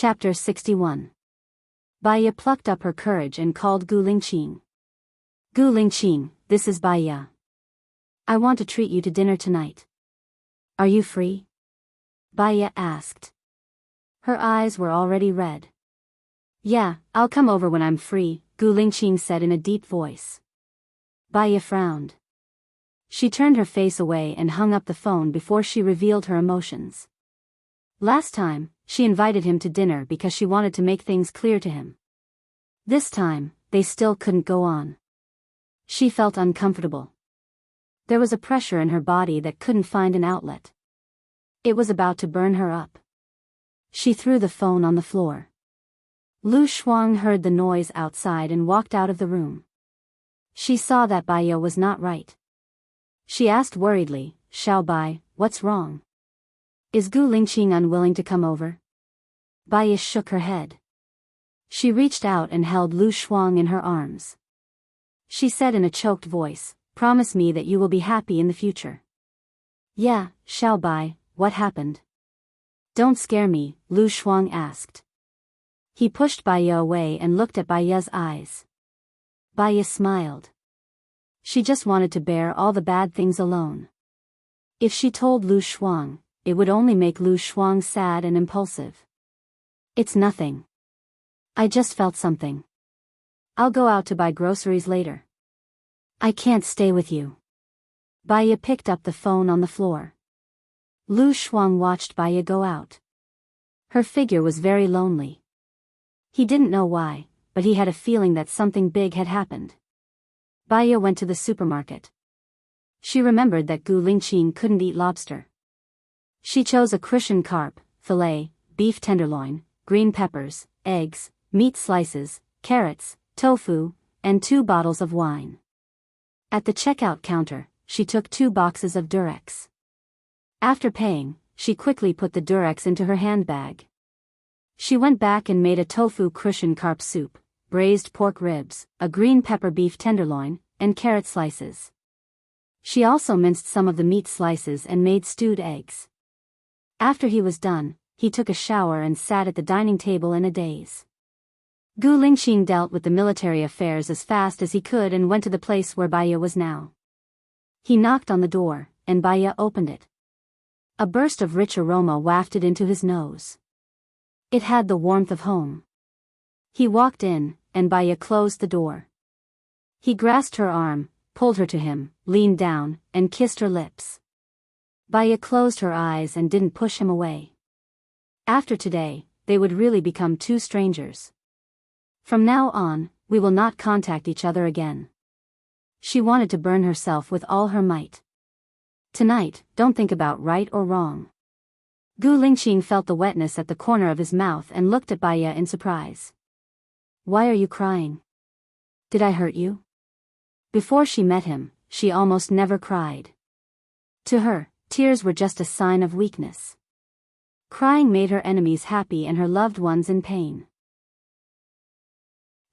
Chapter 61. Baya plucked up her courage and called Gu Lingqing. Gu Lingqing, this is Baya. I want to treat you to dinner tonight. Are you free? Baya asked. Her eyes were already red. Yeah, I'll come over when I'm free, Gu Lingqing said in a deep voice. Baya frowned. She turned her face away and hung up the phone before she revealed her emotions. Last time, she invited him to dinner because she wanted to make things clear to him. This time, they still couldn't go on. She felt uncomfortable. There was a pressure in her body that couldn't find an outlet. It was about to burn her up. She threw the phone on the floor. Lu Shuang heard the noise outside and walked out of the room. She saw that Baya was not right. She asked worriedly, Xiao Bai, what's wrong? Is Gu Lingqing unwilling to come over? Baya shook her head. She reached out and held Lu Shuang in her arms. She said in a choked voice, promise me that you will be happy in the future. Yeah, Xiao Bai, what happened? Don't scare me, Lu Shuang asked. He pushed Baya away and looked at Baya's eyes. Baya smiled. She just wanted to bear all the bad things alone. If she told Lu Shuang, it would only make Lu Shuang sad and impulsive. It's nothing. I just felt something. I'll go out to buy groceries later. I can't stay with you. Baya picked up the phone on the floor. Lu Shuang watched Baya go out. Her figure was very lonely. He didn't know why, but he had a feeling that something big had happened. Baya went to the supermarket. She remembered that Gu Lingqing couldn't eat lobster. She chose a cushion carp, fillet, beef tenderloin, green peppers, eggs, meat slices, carrots, tofu, and 2 bottles of wine. At the checkout counter, she took 2 boxes of Durex. After paying, she quickly put the Durex into her handbag. She went back and made a tofu cushion carp soup, braised pork ribs, a green pepper beef tenderloin, and carrot slices. She also minced some of the meat slices and made stewed eggs. After he was done, he took a shower and sat at the dining table in a daze. Gu Lingqing dealt with the military affairs as fast as he could and went to the place where Baya was now. He knocked on the door, and Baya opened it. A burst of rich aroma wafted into his nose. It had the warmth of home. He walked in, and Baya closed the door. He grasped her arm, pulled her to him, leaned down, and kissed her lips. Baya closed her eyes and didn't push him away. After today, they would really become 2 strangers. From now on, we will not contact each other again. She wanted to burn herself with all her might. Tonight, don't think about right or wrong. Gu Lingqing felt the wetness at the corner of his mouth and looked at Baya in surprise. Why are you crying? Did I hurt you? Before she met him, she almost never cried. To her, tears were just a sign of weakness. Crying made her enemies happy and her loved ones in pain.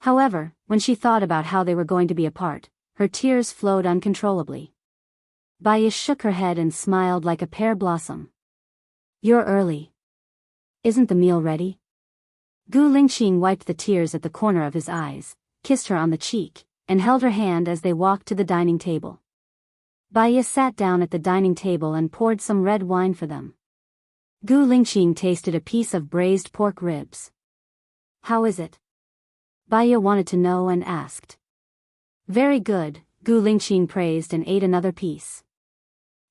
However, when she thought about how they were going to be apart, her tears flowed uncontrollably. Baya shook her head and smiled like a pear blossom. You're early. Isn't the meal ready? Gu Lingqing wiped the tears at the corner of his eyes, kissed her on the cheek, and held her hand as they walked to the dining table. Baya sat down at the dining table and poured some red wine for them. Gu Lingqing tasted a piece of braised pork ribs. How is it? Baya wanted to know and asked. Very good, Gu Lingqing praised and ate another piece.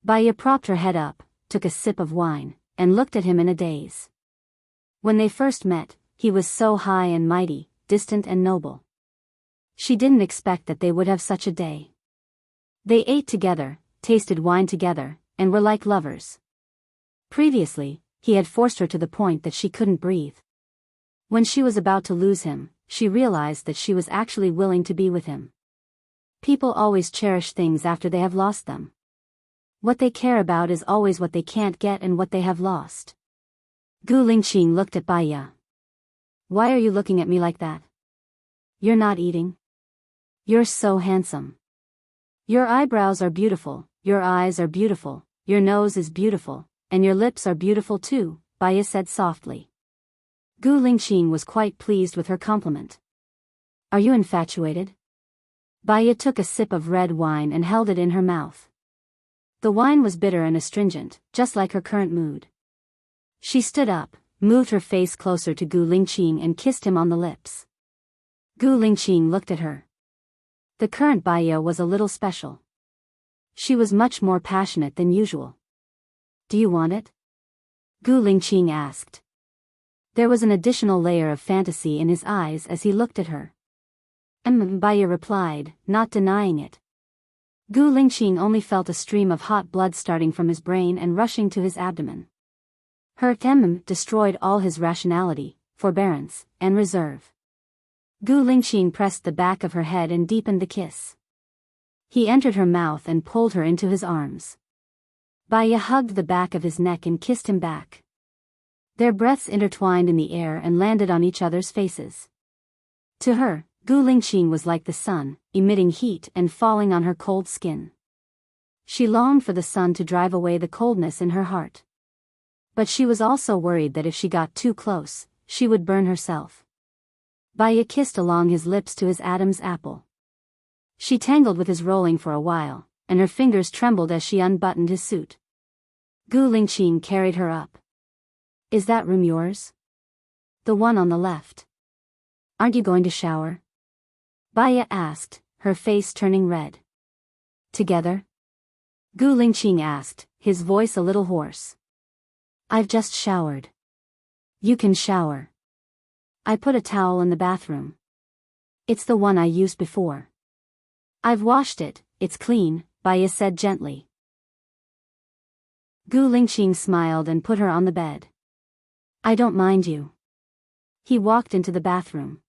Baya propped her head up, took a sip of wine, and looked at him in a daze. When they first met, he was so high and mighty, distant and noble. She didn't expect that they would have such a day. They ate together, tasted wine together, and were like lovers. Previously, he had forced her to the point that she couldn't breathe. When she was about to lose him, she realized that she was actually willing to be with him. People always cherish things after they have lost them. What they care about is always what they can't get and what they have lost. Gu Lingqing looked at Baya. Why are you looking at me like that? You're not eating? You're so handsome. Your eyebrows are beautiful, your eyes are beautiful, your nose is beautiful, and your lips are beautiful too, Baya said softly. Gu Lingqing was quite pleased with her compliment. Are you infatuated? Baya took a sip of red wine and held it in her mouth. The wine was bitter and astringent, just like her current mood. She stood up, moved her face closer to Gu Lingqing and kissed him on the lips. Gu Lingqing looked at her. The current Baya was a little special. She was much more passionate than usual. Do you want it? Gu Lingqing asked. There was an additional layer of fantasy in his eyes as he looked at her. Baya replied, not denying it. Gu Lingqing only felt a stream of hot blood starting from his brain and rushing to his abdomen. Her destroyed all his rationality, forbearance, and reserve. Gu Lingqing pressed the back of her head and deepened the kiss. He entered her mouth and pulled her into his arms. Baya hugged the back of his neck and kissed him back. Their breaths intertwined in the air and landed on each other's faces. To her, Gu Lingqing was like the sun, emitting heat and falling on her cold skin. She longed for the sun to drive away the coldness in her heart. But she was also worried that if she got too close, she would burn herself. Baya kissed along his lips to his Adam's apple. She tangled with his rolling for a while, and her fingers trembled as she unbuttoned his suit. Gu Lingqing carried her up. Is that room yours? The one on the left. Aren't you going to shower? Baya asked, her face turning red. Together? Gu Lingqing asked, his voice a little hoarse. I've just showered. You can shower. I put a towel in the bathroom. It's the one I used before. I've washed it, it's clean, Baya said gently. Gu Lingqing smiled and put her on the bed. I don't mind you. He walked into the bathroom.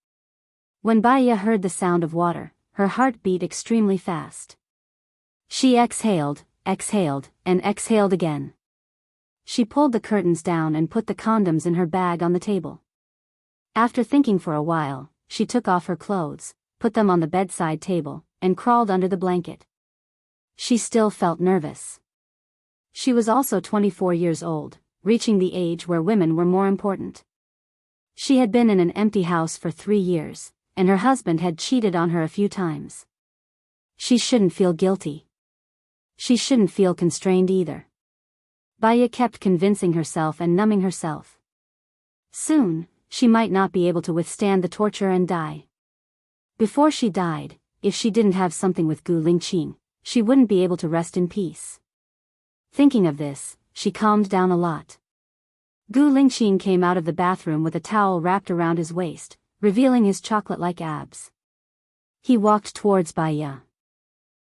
When Baya heard the sound of water, her heart beat extremely fast. She exhaled, and exhaled again. She pulled the curtains down and put the condoms in her bag on the table. After thinking for a while, she took off her clothes, put them on the bedside table, and crawled under the blanket. She still felt nervous. She was also 24 years old, reaching the age where women were more important. She had been in an empty house for 3 years, and her husband had cheated on her a few times. She shouldn't feel guilty. She shouldn't feel constrained either. Baya kept convincing herself and numbing herself. Soon, she might not be able to withstand the torture and die. Before she died, if she didn't have something with Gu Lingqing, she wouldn't be able to rest in peace. Thinking of this, she calmed down a lot. Gu Lingqing came out of the bathroom with a towel wrapped around his waist, revealing his chocolate-like abs. He walked towards Baya.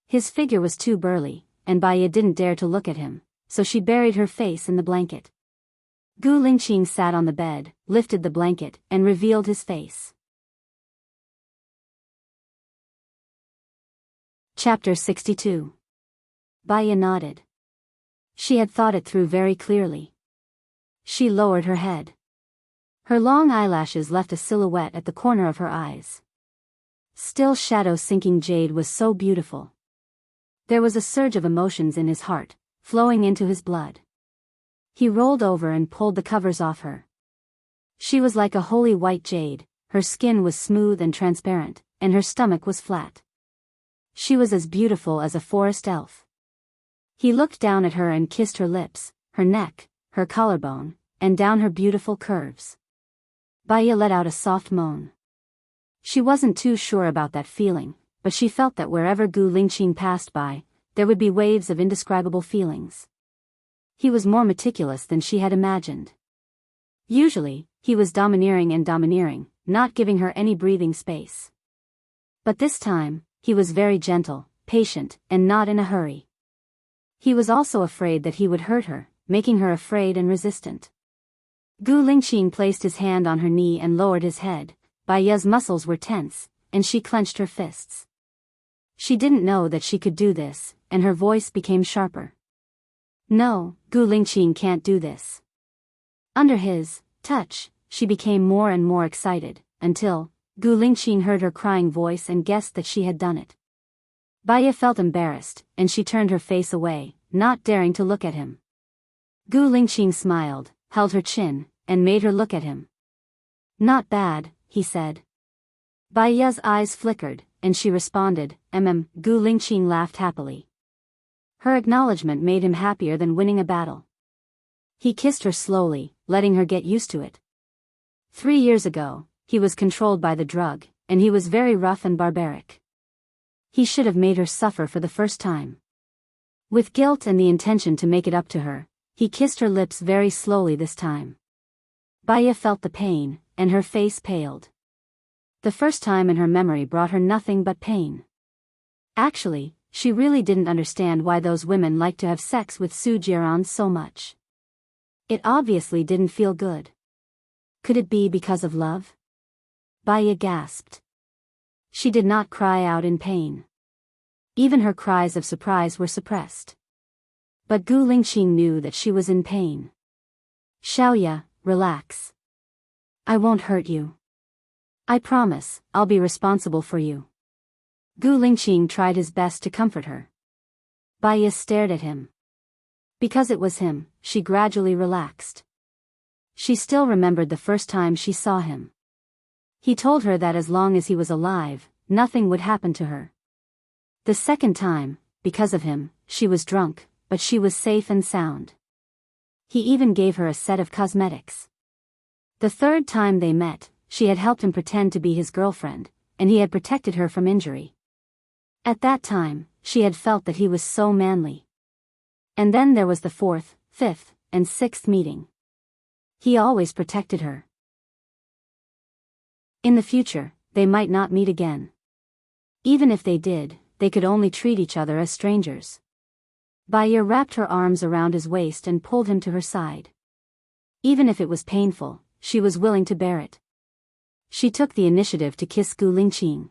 His figure was too burly, and Baya didn't dare to look at him, so she buried her face in the blanket. Gu Lingqing sat on the bed, lifted the blanket, and revealed his face. Chapter 62. Baya nodded. She had thought it through very clearly. She lowered her head. Her long eyelashes left a silhouette at the corner of her eyes. Still shadow-sinking jade was so beautiful. There was a surge of emotions in his heart, flowing into his blood. He rolled over and pulled the covers off her. She was like a holy white jade, her skin was smooth and transparent, and her stomach was flat. She was as beautiful as a forest elf. He looked down at her and kissed her lips, her neck, her collarbone, and down her beautiful curves. Baya let out a soft moan. She wasn't too sure about that feeling, but she felt that wherever Gu Lingqing passed by, there would be waves of indescribable feelings. He was more meticulous than she had imagined. Usually, he was domineering, not giving her any breathing space. But this time, he was very gentle, patient, and not in a hurry. He was also afraid that he would hurt her, making her afraid and resistant. Gu Lingqing placed his hand on her knee and lowered his head. Baya's muscles were tense, and she clenched her fists. She didn't know that she could do this, and her voice became sharper. No, Gu Lingqing can't do this. Under his touch, she became more and more excited, until Gu Lingqing heard her crying voice and guessed that she had done it. Baya felt embarrassed, and she turned her face away, not daring to look at him. Gu Lingqing smiled, held her chin, and made her look at him. Not bad, he said. Baiya's eyes flickered, and she responded, Gu Lingqing laughed happily. Her acknowledgement made him happier than winning a battle. He kissed her slowly, letting her get used to it. 3 years ago, he was controlled by the drug, and he was very rough and barbaric. He should have made her suffer for the first time. With guilt and the intention to make it up to her, he kissed her lips very slowly this time. Baiya felt the pain, and her face paled. The first time in her memory brought her nothing but pain. Actually, she really didn't understand why those women liked to have sex with Su Jiran so much. It obviously didn't feel good. Could it be because of love? Baiya gasped. She did not cry out in pain. Even her cries of surprise were suppressed. But Gu Lingqing knew that she was in pain. Xiaoya, relax. I won't hurt you. I promise, I'll be responsible for you. Gu Lingqing tried his best to comfort her. Baiya stared at him. Because it was him, she gradually relaxed. She still remembered the first time she saw him. He told her that as long as he was alive, nothing would happen to her. The second time, because of him, she was drunk, but she was safe and sound. He even gave her a set of cosmetics. The third time they met, she had helped him pretend to be his girlfriend, and he had protected her from injury. At that time, she had felt that he was so manly. And then there was the 4th, 5th, and 6th meeting. He always protected her. In the future, they might not meet again. Even if they did, they could only treat each other as strangers. Baiya wrapped her arms around his waist and pulled him to her side. Even if it was painful, she was willing to bear it. She took the initiative to kiss Gu Lingqing.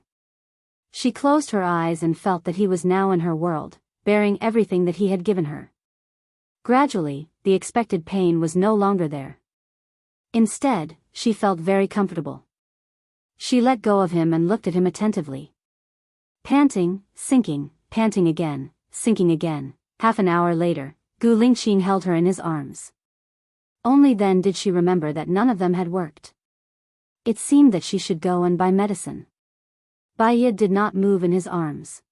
She closed her eyes and felt that he was now in her world, bearing everything that he had given her. Gradually, the expected pain was no longer there. Instead, she felt very comfortable. She let go of him and looked at him attentively. Panting, sinking, panting again, sinking again. Half an hour later, Gu Lingqing held her in his arms. Only then did she remember that none of them had worked. It seemed that she should go and buy medicine. Baiya did not move in his arms.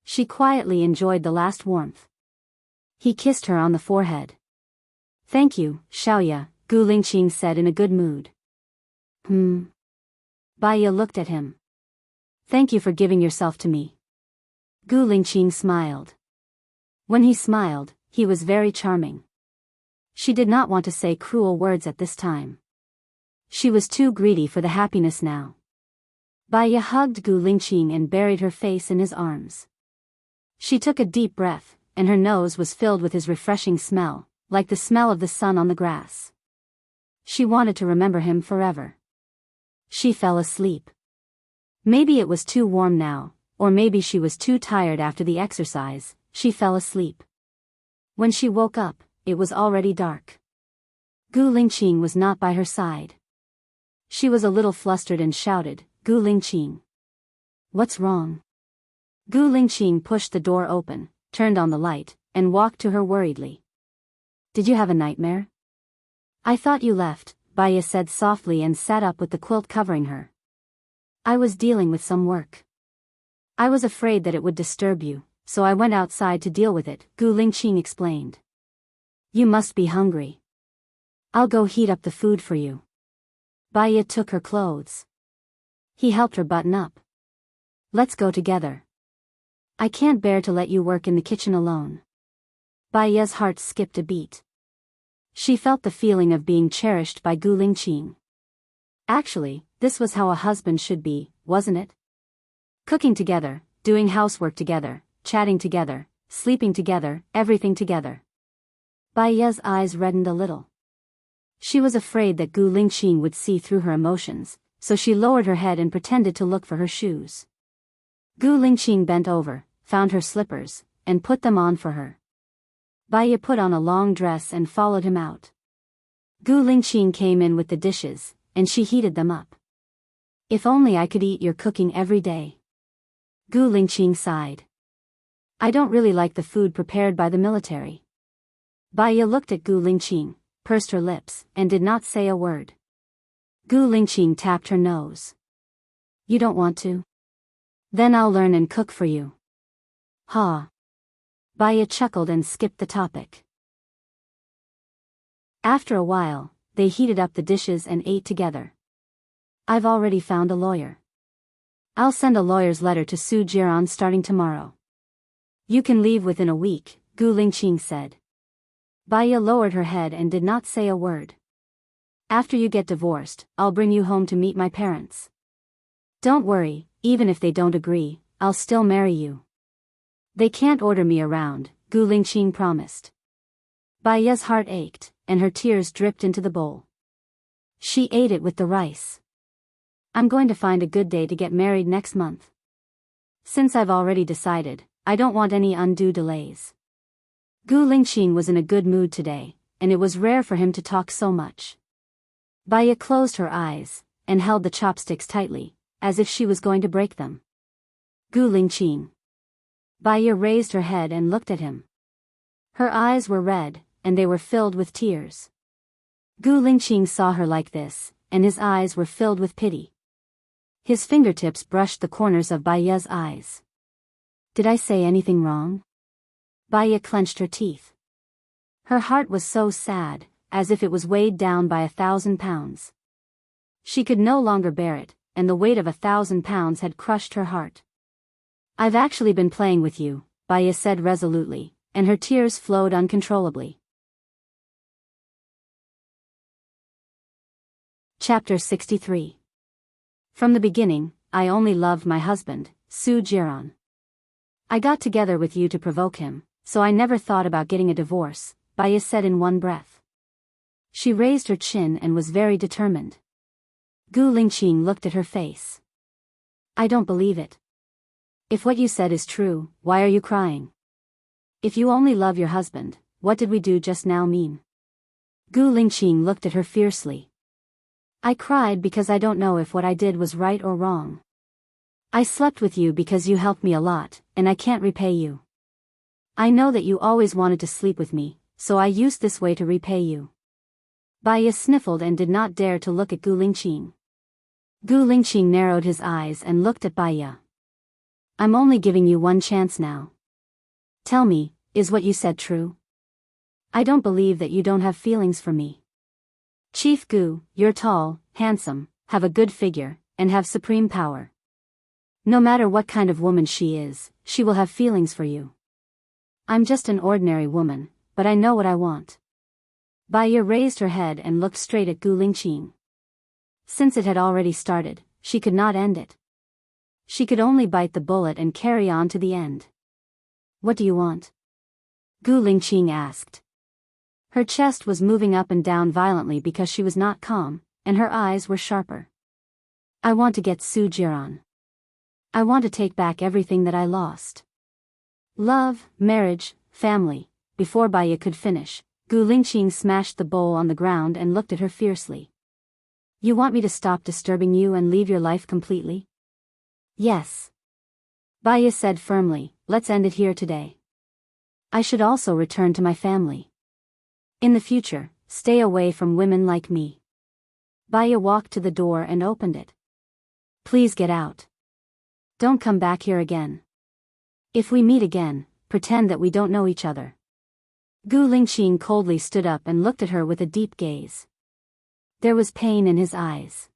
She quietly enjoyed the last warmth. He kissed her on the forehead. Thank you, Xiaoya, Gu Lingqing said in a good mood. Baiya looked at him. Thank you for giving yourself to me. Gu Lingqing smiled. When he smiled, he was very charming. She did not want to say cruel words at this time. She was too greedy for the happiness now. Baiya hugged Gu Lingqing and buried her face in his arms. She took a deep breath, and her nose was filled with his refreshing smell, like the smell of the sun on the grass. She wanted to remember him forever. She fell asleep. Maybe it was too warm now, or maybe she was too tired after the exercise. She fell asleep. When she woke up, it was already dark. Gu Lingqing was not by her side. She was a little flustered and shouted, Gu Lingqing. What's wrong? Gu Lingqing pushed the door open, turned on the light, and walked to her worriedly. Did you have a nightmare? I thought you left, Baiya said softly and sat up with the quilt covering her. I was dealing with some work. I was afraid that it would disturb you, so I went outside to deal with it, Gu Lingqing explained. You must be hungry. I'll go heat up the food for you. Baiya took her clothes. He helped her button up. Let's go together. I can't bear to let you work in the kitchen alone. Baiya's heart skipped a beat. She felt the feeling of being cherished by Gu Lingqing. Actually, this was how a husband should be, wasn't it? Cooking together, doing housework together, chatting together, sleeping together, everything together. Baiya's eyes reddened a little. She was afraid that Gu Lingqing would see through her emotions, so she lowered her head and pretended to look for her shoes. Gu Lingqing bent over, found her slippers, and put them on for her. Baiya put on a long dress and followed him out. Gu Lingqing came in with the dishes, and she heated them up. If only I could eat your cooking every day. Gu Lingqing sighed. I don't really like the food prepared by the military. Baiya looked at Gu Lingqing, pursed her lips, and did not say a word. Gu Lingqing tapped her nose. You don't want to? Then I'll learn and cook for you. Ha. Baya chuckled and skipped the topic. After a while, they heated up the dishes and ate together. I've already found a lawyer. I'll send a lawyer's letter to Su Jiran starting tomorrow. You can leave within a week, Gu Lingqing said. Baya lowered her head and did not say a word. After you get divorced, I'll bring you home to meet my parents. Don't worry, even if they don't agree, I'll still marry you. They can't order me around, Gu Lingqing promised. Baya's heart ached, and her tears dripped into the bowl. She ate it with the rice. I'm going to find a good day to get married next month. Since I've already decided, I don't want any undue delays. Gu Lingqing was in a good mood today, and it was rare for him to talk so much. Baya closed her eyes, and held the chopsticks tightly, as if she was going to break them. Gu Lingqing. Baya raised her head and looked at him. Her eyes were red, and they were filled with tears. Gu Lingqing saw her like this, and his eyes were filled with pity. His fingertips brushed the corners of Baya's eyes. Did I say anything wrong? Baya clenched her teeth. Her heart was so sad, as if it was weighed down by 1,000 pounds. She could no longer bear it, and the weight of 1,000 pounds had crushed her heart. I've actually been playing with you, Baya said resolutely, and her tears flowed uncontrollably. Chapter 63. From the beginning, I only loved my husband, Su Jiran. I got together with you to provoke him, so I never thought about getting a divorce, Baya said in one breath. She raised her chin and was very determined. Gu Lingqing looked at her face. I don't believe it. If what you said is true, why are you crying? If you only love your husband, what did we do just now mean? Gu Lingqing looked at her fiercely. I cried because I don't know if what I did was right or wrong. I slept with you because you helped me a lot, and I can't repay you. I know that you always wanted to sleep with me, so I used this way to repay you. Baya sniffled and did not dare to look at Gu Lingqing. Gu Lingqing narrowed his eyes and looked at Baya. I'm only giving you one chance now. Tell me, is what you said true? I don't believe that you don't have feelings for me. Chief Gu, you're tall, handsome, have a good figure, and have supreme power. No matter what kind of woman she is, she will have feelings for you. I'm just an ordinary woman, but I know what I want. Baya raised her head and looked straight at Gu Lingqing. Since it had already started, she could not end it. She could only bite the bullet and carry on to the end. What do you want? Gu Lingqing asked. Her chest was moving up and down violently because she was not calm, and her eyes were sharper. I want to get Su Jiran. I want to take back everything that I lost. Love, marriage, family. Before Baya could finish, Gu Lingqing smashed the bowl on the ground and looked at her fiercely. You want me to stop disturbing you and leave your life completely? Yes. Baya said firmly, let's end it here today. I should also return to my family. In the future, stay away from women like me. Baya walked to the door and opened it. Please get out. Don't come back here again. If we meet again, pretend that we don't know each other. Gu Lingqing coldly stood up and looked at her with a deep gaze. There was pain in his eyes.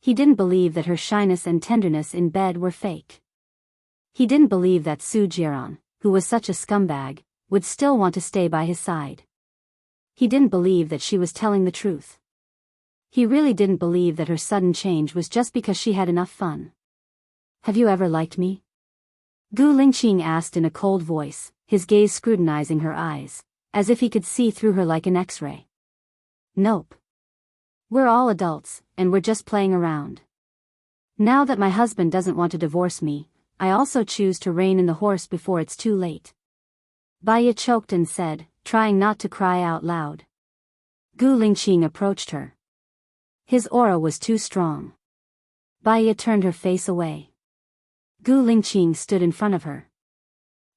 He didn't believe that her shyness and tenderness in bed were fake. He didn't believe that Su Jiran, who was such a scumbag, would still want to stay by his side. He didn't believe that she was telling the truth. He really didn't believe that her sudden change was just because she had enough fun. Have you ever liked me? Gu Lingqing asked in a cold voice, his gaze scrutinizing her eyes, as if he could see through her like an X-ray. Nope. We're all adults, and we're just playing around. Now that my husband doesn't want to divorce me, I also choose to rein in the horse before it's too late. Baya choked and said, trying not to cry out loud. Gu Lingqing approached her. His aura was too strong. Baya turned her face away. Gu Lingqing stood in front of her.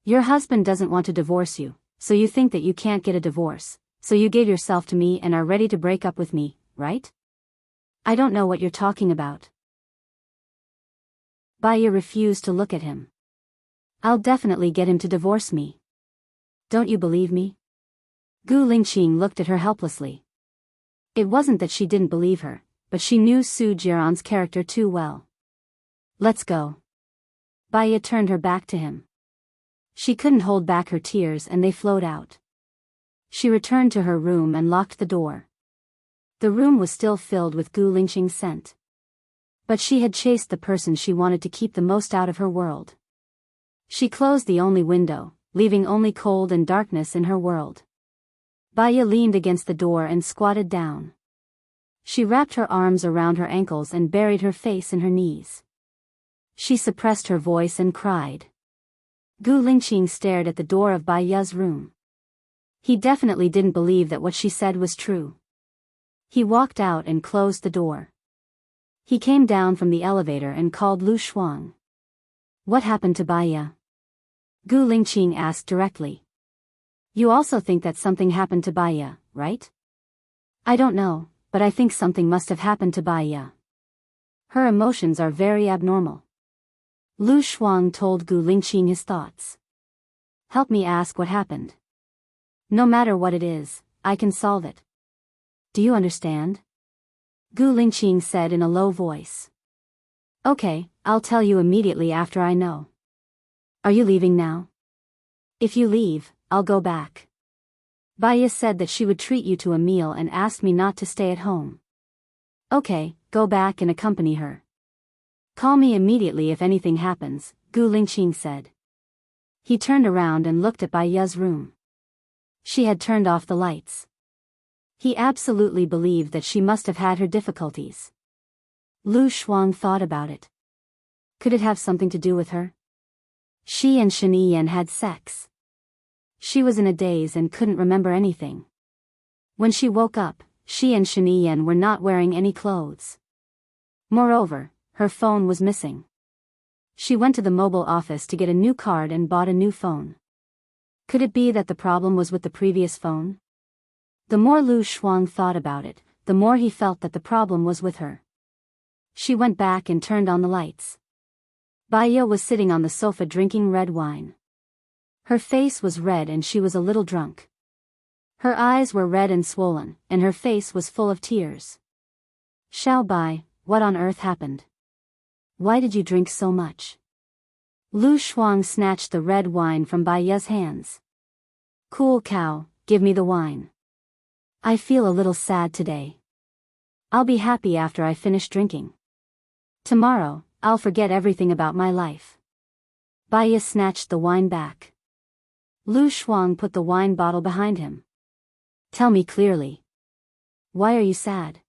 Your husband doesn't want to divorce you, so you think that you can't get a divorce, so you gave yourself to me and are ready to break up with me, right? I don't know what you're talking about. Baya refused to look at him. I'll definitely get him to divorce me. Don't you believe me? Gu Lingqing looked at her helplessly. It wasn't that she didn't believe her, but she knew Su Jiran's character too well. Let's go. Baya turned her back to him. She couldn't hold back her tears and they flowed out. She returned to her room and locked the door. The room was still filled with Gu Lingqing's scent. But she had chased the person she wanted to keep the most out of her world. She closed the only window, leaving only cold and darkness in her world. Baya leaned against the door and squatted down. She wrapped her arms around her ankles and buried her face in her knees. She suppressed her voice and cried. Gu Lingqing stared at the door of Baya's room. He definitely didn't believe that what she said was true. He walked out and closed the door. He came down from the elevator and called Lu Shuang. What happened to Baya? Gu Lingqing asked directly. You also think that something happened to Baya, right? I don't know, but I think something must have happened to Baya. Her emotions are very abnormal. Lu Shuang told Gu Lingqing his thoughts. Help me ask what happened. No matter what it is, I can solve it. Do you understand? Gu Lingqing said in a low voice. Okay, I'll tell you immediately after I know. Are you leaving now? If you leave, I'll go back. Baya said that she would treat you to a meal and asked me not to stay at home. Okay, go back and accompany her. Call me immediately if anything happens, Gu Lingqing said. He turned around and looked at Baya's room. She had turned off the lights. He absolutely believed that she must have had her difficulties. Lu Shuang thought about it. Could it have something to do with her? She and Shiniyan had sex. She was in a daze and couldn't remember anything. When she woke up, she and Shiniyan were not wearing any clothes. Moreover, her phone was missing. She went to the mobile office to get a new card and bought a new phone. Could it be that the problem was with the previous phone? The more Lu Shuang thought about it, the more he felt that the problem was with her. She went back and turned on the lights. Baya was sitting on the sofa drinking red wine. Her face was red and she was a little drunk. Her eyes were red and swollen, and her face was full of tears. Xiao Bai, what on earth happened? Why did you drink so much? Lu Shuang snatched the red wine from Baya's hands. Cool cow, give me the wine. I feel a little sad today. I'll be happy after I finish drinking. Tomorrow, I'll forget everything about my life. Baya snatched the wine back. Lu Shuang put the wine bottle behind him. Tell me clearly. Why are you sad?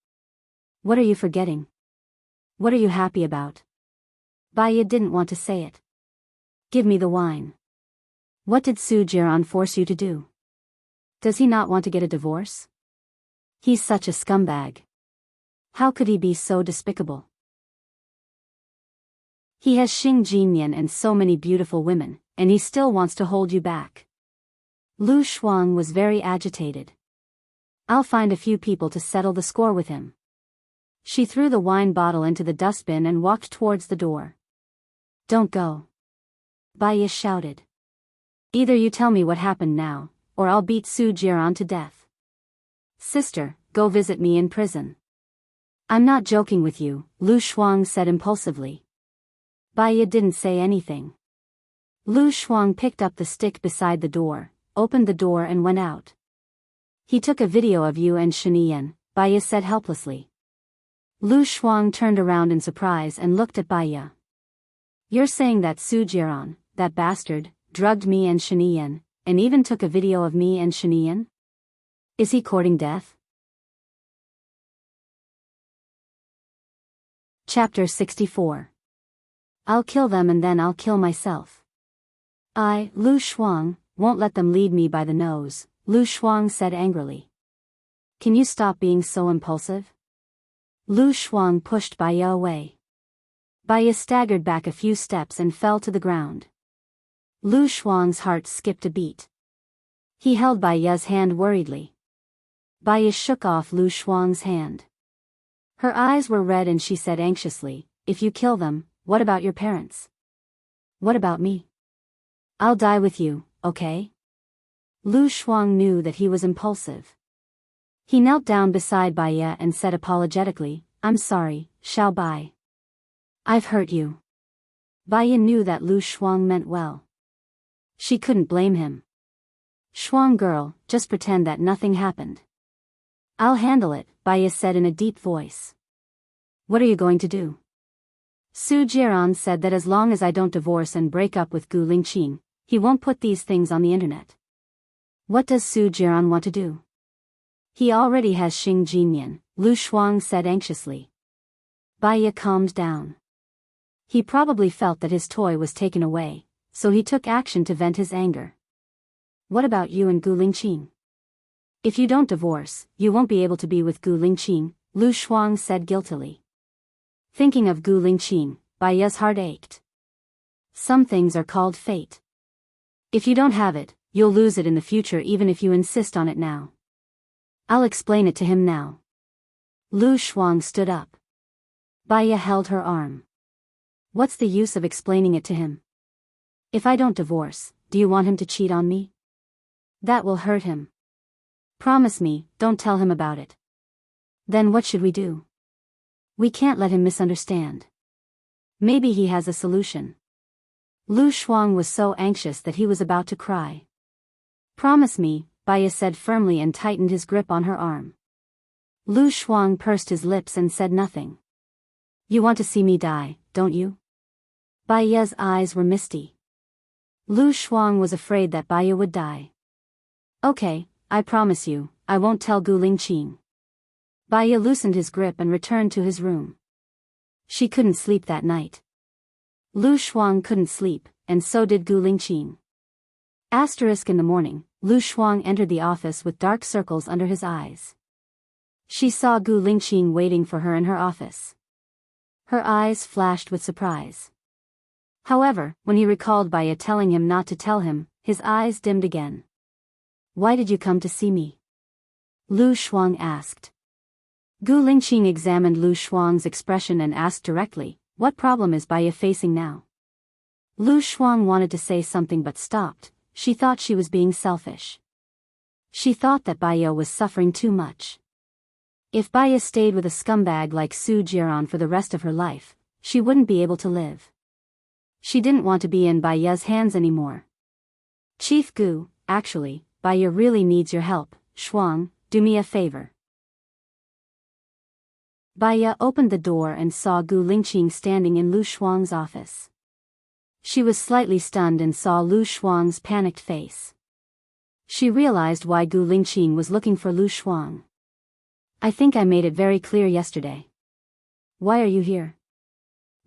What are you forgetting? What are you happy about? Baya didn't want to say it. Give me the wine. What did Su Jiran force you to do? Does he not want to get a divorce? He's such a scumbag. How could he be so despicable? He has Xing Jinyan and so many beautiful women, and he still wants to hold you back. Lu Shuang was very agitated. I'll find a few people to settle the score with him. She threw the wine bottle into the dustbin and walked towards the door. Don't go. Baya shouted. Either you tell me what happened now, or I'll beat Su Jiran to death. Sister, go visit me in prison. I'm not joking with you, Lu Shuang said impulsively. Baya didn't say anything. Lu Shuang picked up the stick beside the door, opened the door and went out. He took a video of you and Shiniyan, Baya said helplessly. Lu Shuang turned around in surprise and looked at Baya. You're saying that Su Jiran, that bastard, drugged me and Shiniyan, and even took a video of me and Shiniyan? Is he courting death? Chapter 64. I'll kill them and then I'll kill myself. I, Lu Shuang, won't let them lead me by the nose, Lu Shuang said angrily. Can you stop being so impulsive? Lu Shuang pushed Baya away. Baya staggered back a few steps and fell to the ground. Lu Shuang's heart skipped a beat. He held Baya's hand worriedly. Baya shook off Lu Shuang's hand. Her eyes were red and she said anxiously, "If you kill them, what about your parents? What about me? I'll die with you, okay?" Lu Shuang knew that he was impulsive. He knelt down beside Bai Ye and said apologetically, "I'm sorry, Xiao Bai. I've hurt you." Bai Ye knew that Lu Shuang meant well. She couldn't blame him. "Shuang girl, just pretend that nothing happened." "I'll handle it," Bai Ye said in a deep voice. "What are you going to do?" Su Jiran said that as long as I don't divorce and break up with Gu Lingqing, he won't put these things on the internet. "What does Su Jiran want to do?" "He already has Xing Jinyan," Lu Shuang said anxiously. Bai Ye calmed down. He probably felt that his toy was taken away, so he took action to vent his anger. "What about you and Gu Lingqing? If you don't divorce, you won't be able to be with Gu Lingqing," Lu Shuang said guiltily. Thinking of Gu Lingqing, Bai Ye's heart ached. Some things are called fate. If you don't have it, you'll lose it in the future even if you insist on it now. "I'll explain it to him now." Lu Shuang stood up. Bai Ye held her arm. "What's the use of explaining it to him? If I don't divorce, do you want him to cheat on me? That will hurt him. Promise me, don't tell him about it." "Then what should we do?" "We can't let him misunderstand. Maybe he has a solution." Lu Shuang was so anxious that he was about to cry. "Promise me," Bai Ye said firmly and tightened his grip on her arm. Lu Shuang pursed his lips and said nothing. "You want to see me die, don't you?" Bai Ye's eyes were misty. Lu Shuang was afraid that Bai Ye would die. "Okay, I promise you, I won't tell Gu Lingqing." Bai Ye loosened his grip and returned to his room. She couldn't sleep that night. Lu Shuang couldn't sleep, and so did Gu Lingqing. In the morning, Lu Shuang entered the office with dark circles under his eyes. She saw Gu Lingqing waiting for her in her office. Her eyes flashed with surprise. However, when he recalled Bai Ye telling him not to tell him, his eyes dimmed again. "Why did you come to see me?" Lu Shuang asked. Gu Lingqing examined Lu Shuang's expression and asked directly, "What problem is Bai Ye facing now?" Lu Shuang wanted to say something but stopped. She thought she was being selfish. She thought that Bai Ye was suffering too much. If Bai Ye stayed with a scumbag like Su Jiran for the rest of her life, she wouldn't be able to live. She didn't want to be in Bai Ye's hands anymore. "Chief Gu, actually, Bai Ye really needs your help. Shuang, do me a favor." Bai Ye opened the door and saw Gu Lingqing standing in Lu Shuang's office. She was slightly stunned and saw Lu Shuang's panicked face. She realized why Gu Lingqing was looking for Lu Shuang. "I think I made it very clear yesterday. Why are you here?"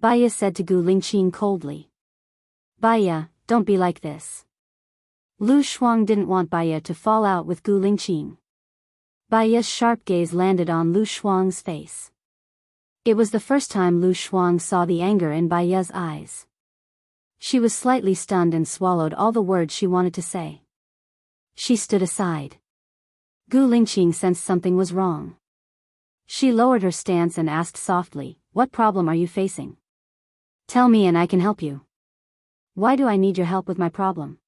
Bai Ye said to Gu Lingqing coldly. "Bai Ye, don't be like this." Lu Shuang didn't want Bai Ye to fall out with Gu Lingqing. Bai Ye's sharp gaze landed on Lu Shuang's face. It was the first time Lu Shuang saw the anger in Bai Ye's eyes. She was slightly stunned and swallowed all the words she wanted to say. She stood aside. Gu Lingqing sensed something was wrong. She lowered her stance and asked softly, "What problem are you facing? Tell me and I can help you." "Why do I need your help with my problem?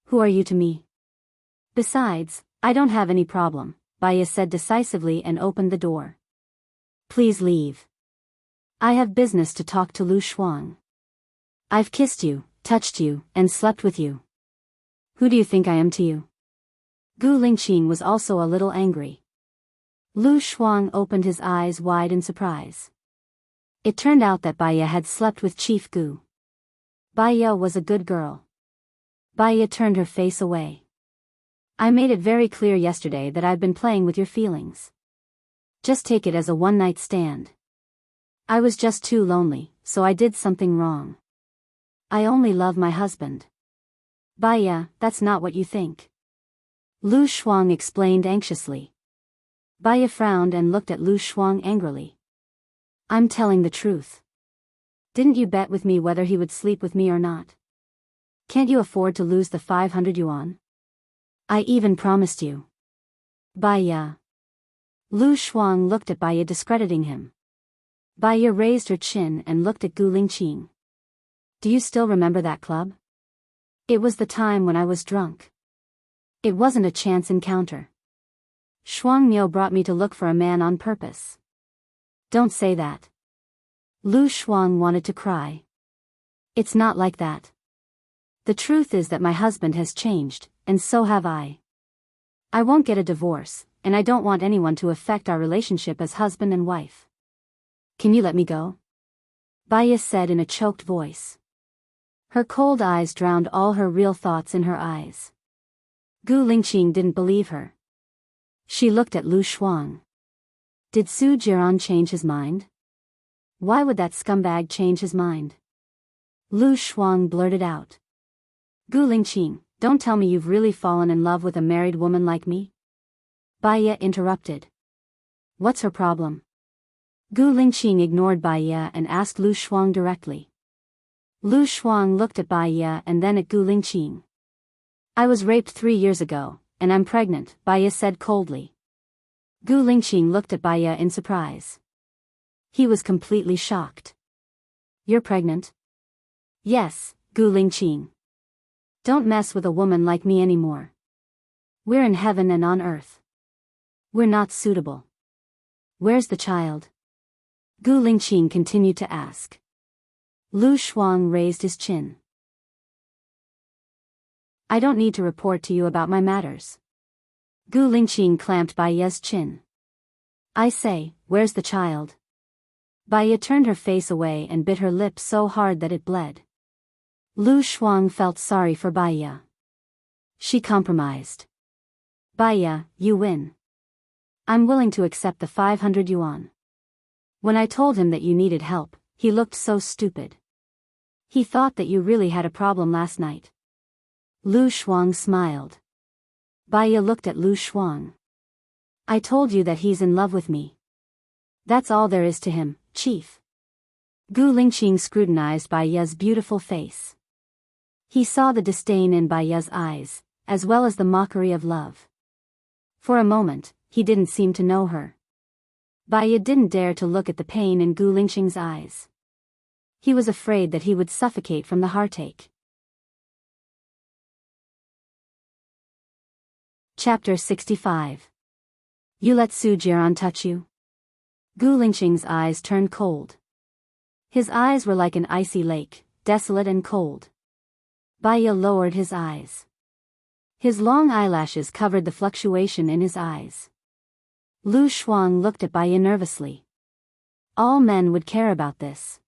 Who are you to me? Besides, I don't have any problem," Bai Ye said decisively and opened the door. "Please leave. I have business to talk to Lu Shuang. I've kissed you, touched you, and slept with you. Who do you think I am to you?" Gu Lingqing was also a little angry. Lu Shuang opened his eyes wide in surprise. It turned out that Bai Ye had slept with Chief Gu. Bai Ye was a good girl. Bai Ye turned her face away. "I made it very clear yesterday that I've been playing with your feelings. Just take it as a one-night stand. I was just too lonely, so I did something wrong. I only love my husband." "Bai Ye, that's not what you think," Lu Shuang explained anxiously. Bai Ye frowned and looked at Lu Shuang angrily. "I'm telling the truth. Didn't you bet with me whether he would sleep with me or not? Can't you afford to lose the 500 yuan? I even promised you." "Bai Ye." Lu Shuang looked at Baiya, discrediting him. Baiya raised her chin and looked at Gu Lingqing. Do you still remember that club? It was the time when I was drunk. It wasn't a chance encounter. Shuang Miao brought me to look for a man on purpose. Don't say that. Lu Shuang wanted to cry. It's not like that. The truth is that my husband has changed, and so have I. I won't get a divorce, and I don't want anyone to affect our relationship as husband and wife. Can you let me go? Baiya said in a choked voice. Her cold eyes drowned all her real thoughts in her eyes. Gu Lingqing didn't believe her. She looked at Lu Shuang. Did Su Jiran change his mind? Why would that scumbag change his mind? Lu Shuang blurted out. Gu Lingqing, don't tell me you've really fallen in love with a married woman like me? Baiya interrupted. What's her problem? Gu Lingqing ignored Baiya and asked Lu Shuang directly. Lu Shuang looked at Baiya and then at Gu Lingqing. I was raped 3 years ago, and I'm pregnant, Baiya said coldly. Gu Lingqing looked at Baiya in surprise. He was completely shocked. You're pregnant? Yes, Gu Lingqing. Don't mess with a woman like me anymore. We're in heaven and on earth. We're not suitable. Where's the child? Gu Lingqing continued to ask. Lu Shuang raised his chin. I don't need to report to you about my matters. Gu Lingqing clamped Baiya's chin. I say, where's the child? Baiya turned her face away and bit her lip so hard that it bled. Lu Shuang felt sorry for Baiya. She compromised. Baiya, you win. I'm willing to accept the 500 yuan. When I told him that you needed help, he looked so stupid. He thought that you really had a problem last night. Lu Shuang smiled. Baiya looked at Lu Shuang. I told you that he's in love with me. That's all there is to him, chief. Gu Lingqing scrutinized Baiya's beautiful face. He saw the disdain in Baiya's eyes, as well as the mockery of love. For a moment, he didn't seem to know her. Baiya didn't dare to look at the pain in Gu Lingqing's eyes. He was afraid that he would suffocate from the heartache. Chapter 65. You let Su Jiran touch you? Gu Lingqing's eyes turned cold. His eyes were like an icy lake, desolate and cold. Baiya lowered his eyes. His long eyelashes covered the fluctuation in his eyes. Lu Shuang looked at Baiya nervously. All men would care about this.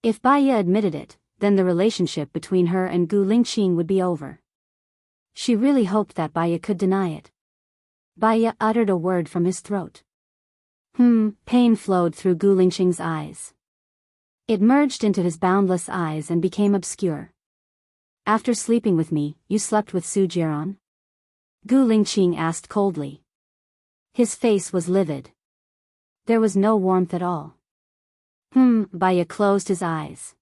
If Baiya admitted it, then the relationship between her and Gu Lingqing would be over. She really hoped that Baiya could deny it. Baiya uttered a word from his throat. Pain flowed through Gu Lingqing's eyes. It merged into his boundless eyes and became obscure. After sleeping with me, you slept with Su Jiran? Gu Lingqing asked coldly. His face was livid. There was no warmth at all. Baiya closed his eyes.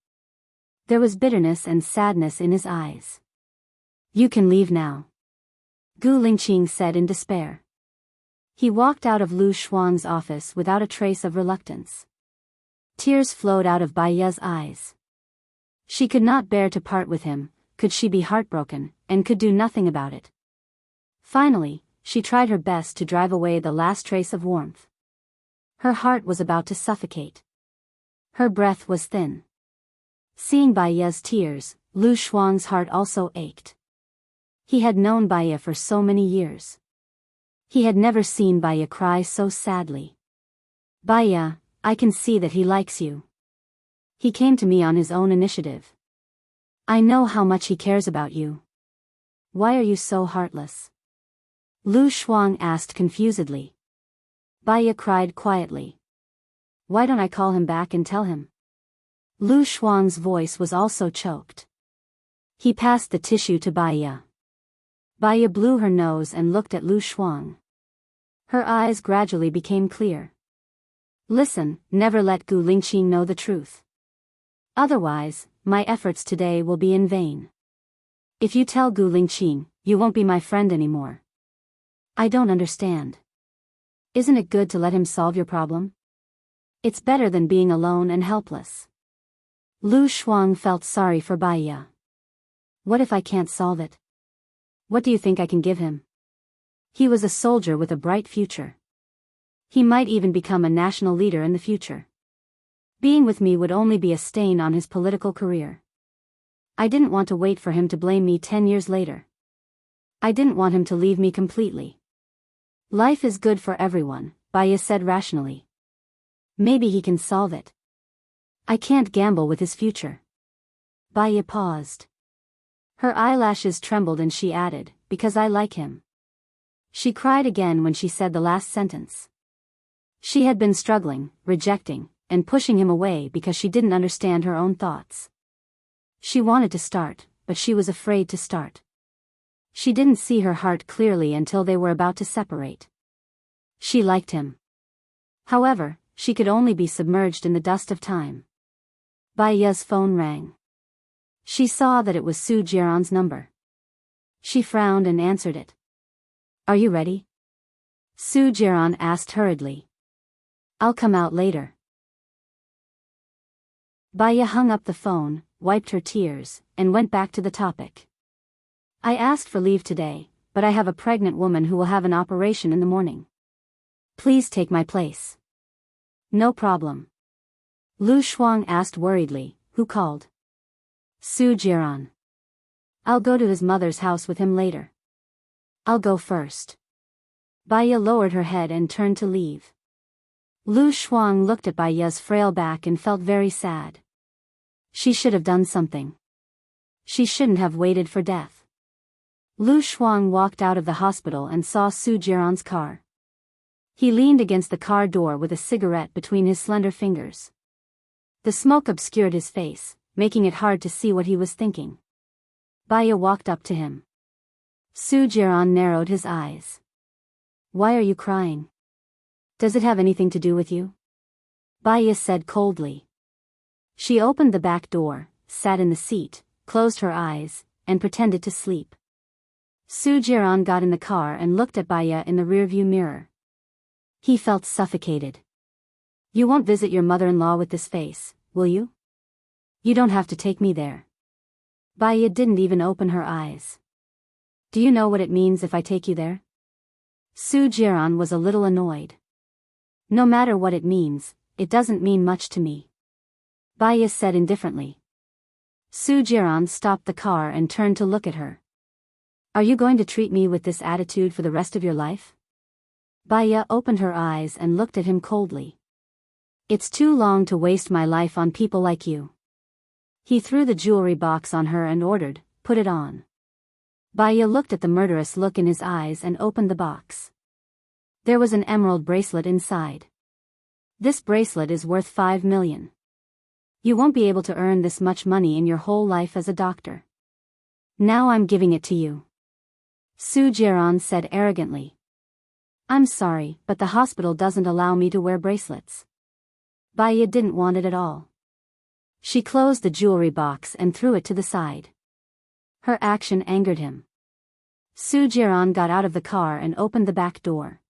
There was bitterness and sadness in his eyes. You can leave now. Gu Lingqing said in despair. He walked out of Lu Shuang's office without a trace of reluctance. Tears flowed out of Baiya's eyes. She could not bear to part with him, could she be heartbroken, and could do nothing about it. Finally, she tried her best to drive away the last trace of warmth. Her heart was about to suffocate. Her breath was thin. Seeing Baiya's tears, Lu Shuang's heart also ached. He had known Baiya for so many years. He had never seen Baiya cry so sadly. Baiya, I can see that he likes you. He came to me on his own initiative. I know how much he cares about you. Why are you so heartless? Lu Shuang asked confusedly. Baiya cried quietly. Why don't I call him back and tell him? Lu Shuang's voice was also choked. He passed the tissue to Baiya. Baiya blew her nose and looked at Lu Shuang. Her eyes gradually became clear. Listen, never let Gu Lingqing know the truth. Otherwise, my efforts today will be in vain. If you tell Gu Lingqing, you won't be my friend anymore. I don't understand. Isn't it good to let him solve your problem? It's better than being alone and helpless. Lu Shuang felt sorry for Bai Ye. What if I can't solve it? What do you think I can give him? He was a soldier with a bright future. He might even become a national leader in the future. Being with me would only be a stain on his political career. I didn't want to wait for him to blame me 10 years later. I didn't want him to leave me completely. Life is good for everyone, Bai Ye said rationally. Maybe he can solve it. I can't gamble with his future. Bai Ye paused. Her eyelashes trembled and she added, because I like him. She cried again when she said the last sentence. She had been struggling, rejecting, and pushing him away because she didn't understand her own thoughts. She wanted to start, but she was afraid to start. She didn't see her heart clearly until they were about to separate. She liked him. However, she could only be submerged in the dust of time. Bai Ye's phone rang. She saw that it was Su Jiran's number. She frowned and answered it. Are you ready? Su Jiran asked hurriedly. I'll come out later. Bai Ye hung up the phone, wiped her tears, and went back to the topic. I asked for leave today, but I have a pregnant woman who will have an operation in the morning. Please take my place. No problem. Lu Shuang asked worriedly, who called? Su Jiran. I'll go to his mother's house with him later. I'll go first. Bai Ye lowered her head and turned to leave. Lu Shuang looked at Bai Ye's frail back and felt very sad. She should have done something. She shouldn't have waited for death. Lu Shuang walked out of the hospital and saw Su Jiran's car. He leaned against the car door with a cigarette between his slender fingers. The smoke obscured his face, making it hard to see what he was thinking. Bai Ye walked up to him. Su Jiran narrowed his eyes. Why are you crying? Does it have anything to do with you? Bai Ye said coldly. She opened the back door, sat in the seat, closed her eyes, and pretended to sleep. Su Jiran got in the car and looked at Bai Ye in the rearview mirror. He felt suffocated. You won't visit your mother-in-law with this face, will you? You don't have to take me there. Bai Ye didn't even open her eyes. Do you know what it means if I take you there? Su Jiran was a little annoyed. No matter what it means, it doesn't mean much to me. Bai Ye said indifferently. Su Jiran stopped the car and turned to look at her. Are you going to treat me with this attitude for the rest of your life? Bai Ye opened her eyes and looked at him coldly. It's too long to waste my life on people like you. He threw the jewelry box on her and ordered, put it on. Bai Ye looked at the murderous look in his eyes and opened the box. There was an emerald bracelet inside. This bracelet is worth 5 million. You won't be able to earn this much money in your whole life as a doctor. Now I'm giving it to you. Su Jiran said arrogantly. I'm sorry, but the hospital doesn't allow me to wear bracelets. Bai Ye didn't want it at all. She closed the jewelry box and threw it to the side. Her action angered him. Su Jiran got out of the car and opened the back door.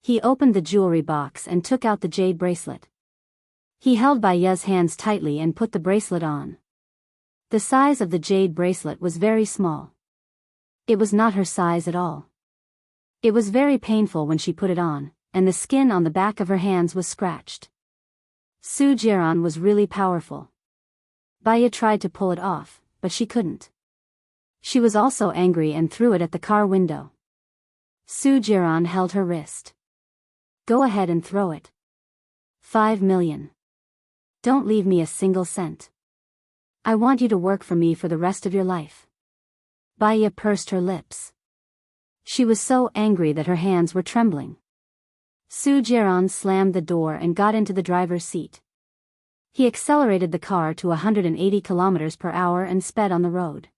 He opened the jewelry box and took out the jade bracelet. He held Bai Ye's hands tightly and put the bracelet on. The size of the jade bracelet was very small. It was not her size at all. It was very painful when she put it on, and the skin on the back of her hands was scratched. Su Jiran was really powerful. Bai Ye tried to pull it off, but she couldn't. She was also angry and threw it at the car window. Su Jiran held her wrist. Go ahead and throw it. 5 million. Don't leave me a single cent. I want you to work for me for the rest of your life. Bai Ye pursed her lips. She was so angry that her hands were trembling. Su Jiran slammed the door and got into the driver's seat. He accelerated the car to 180 kilometers per hour and sped on the road.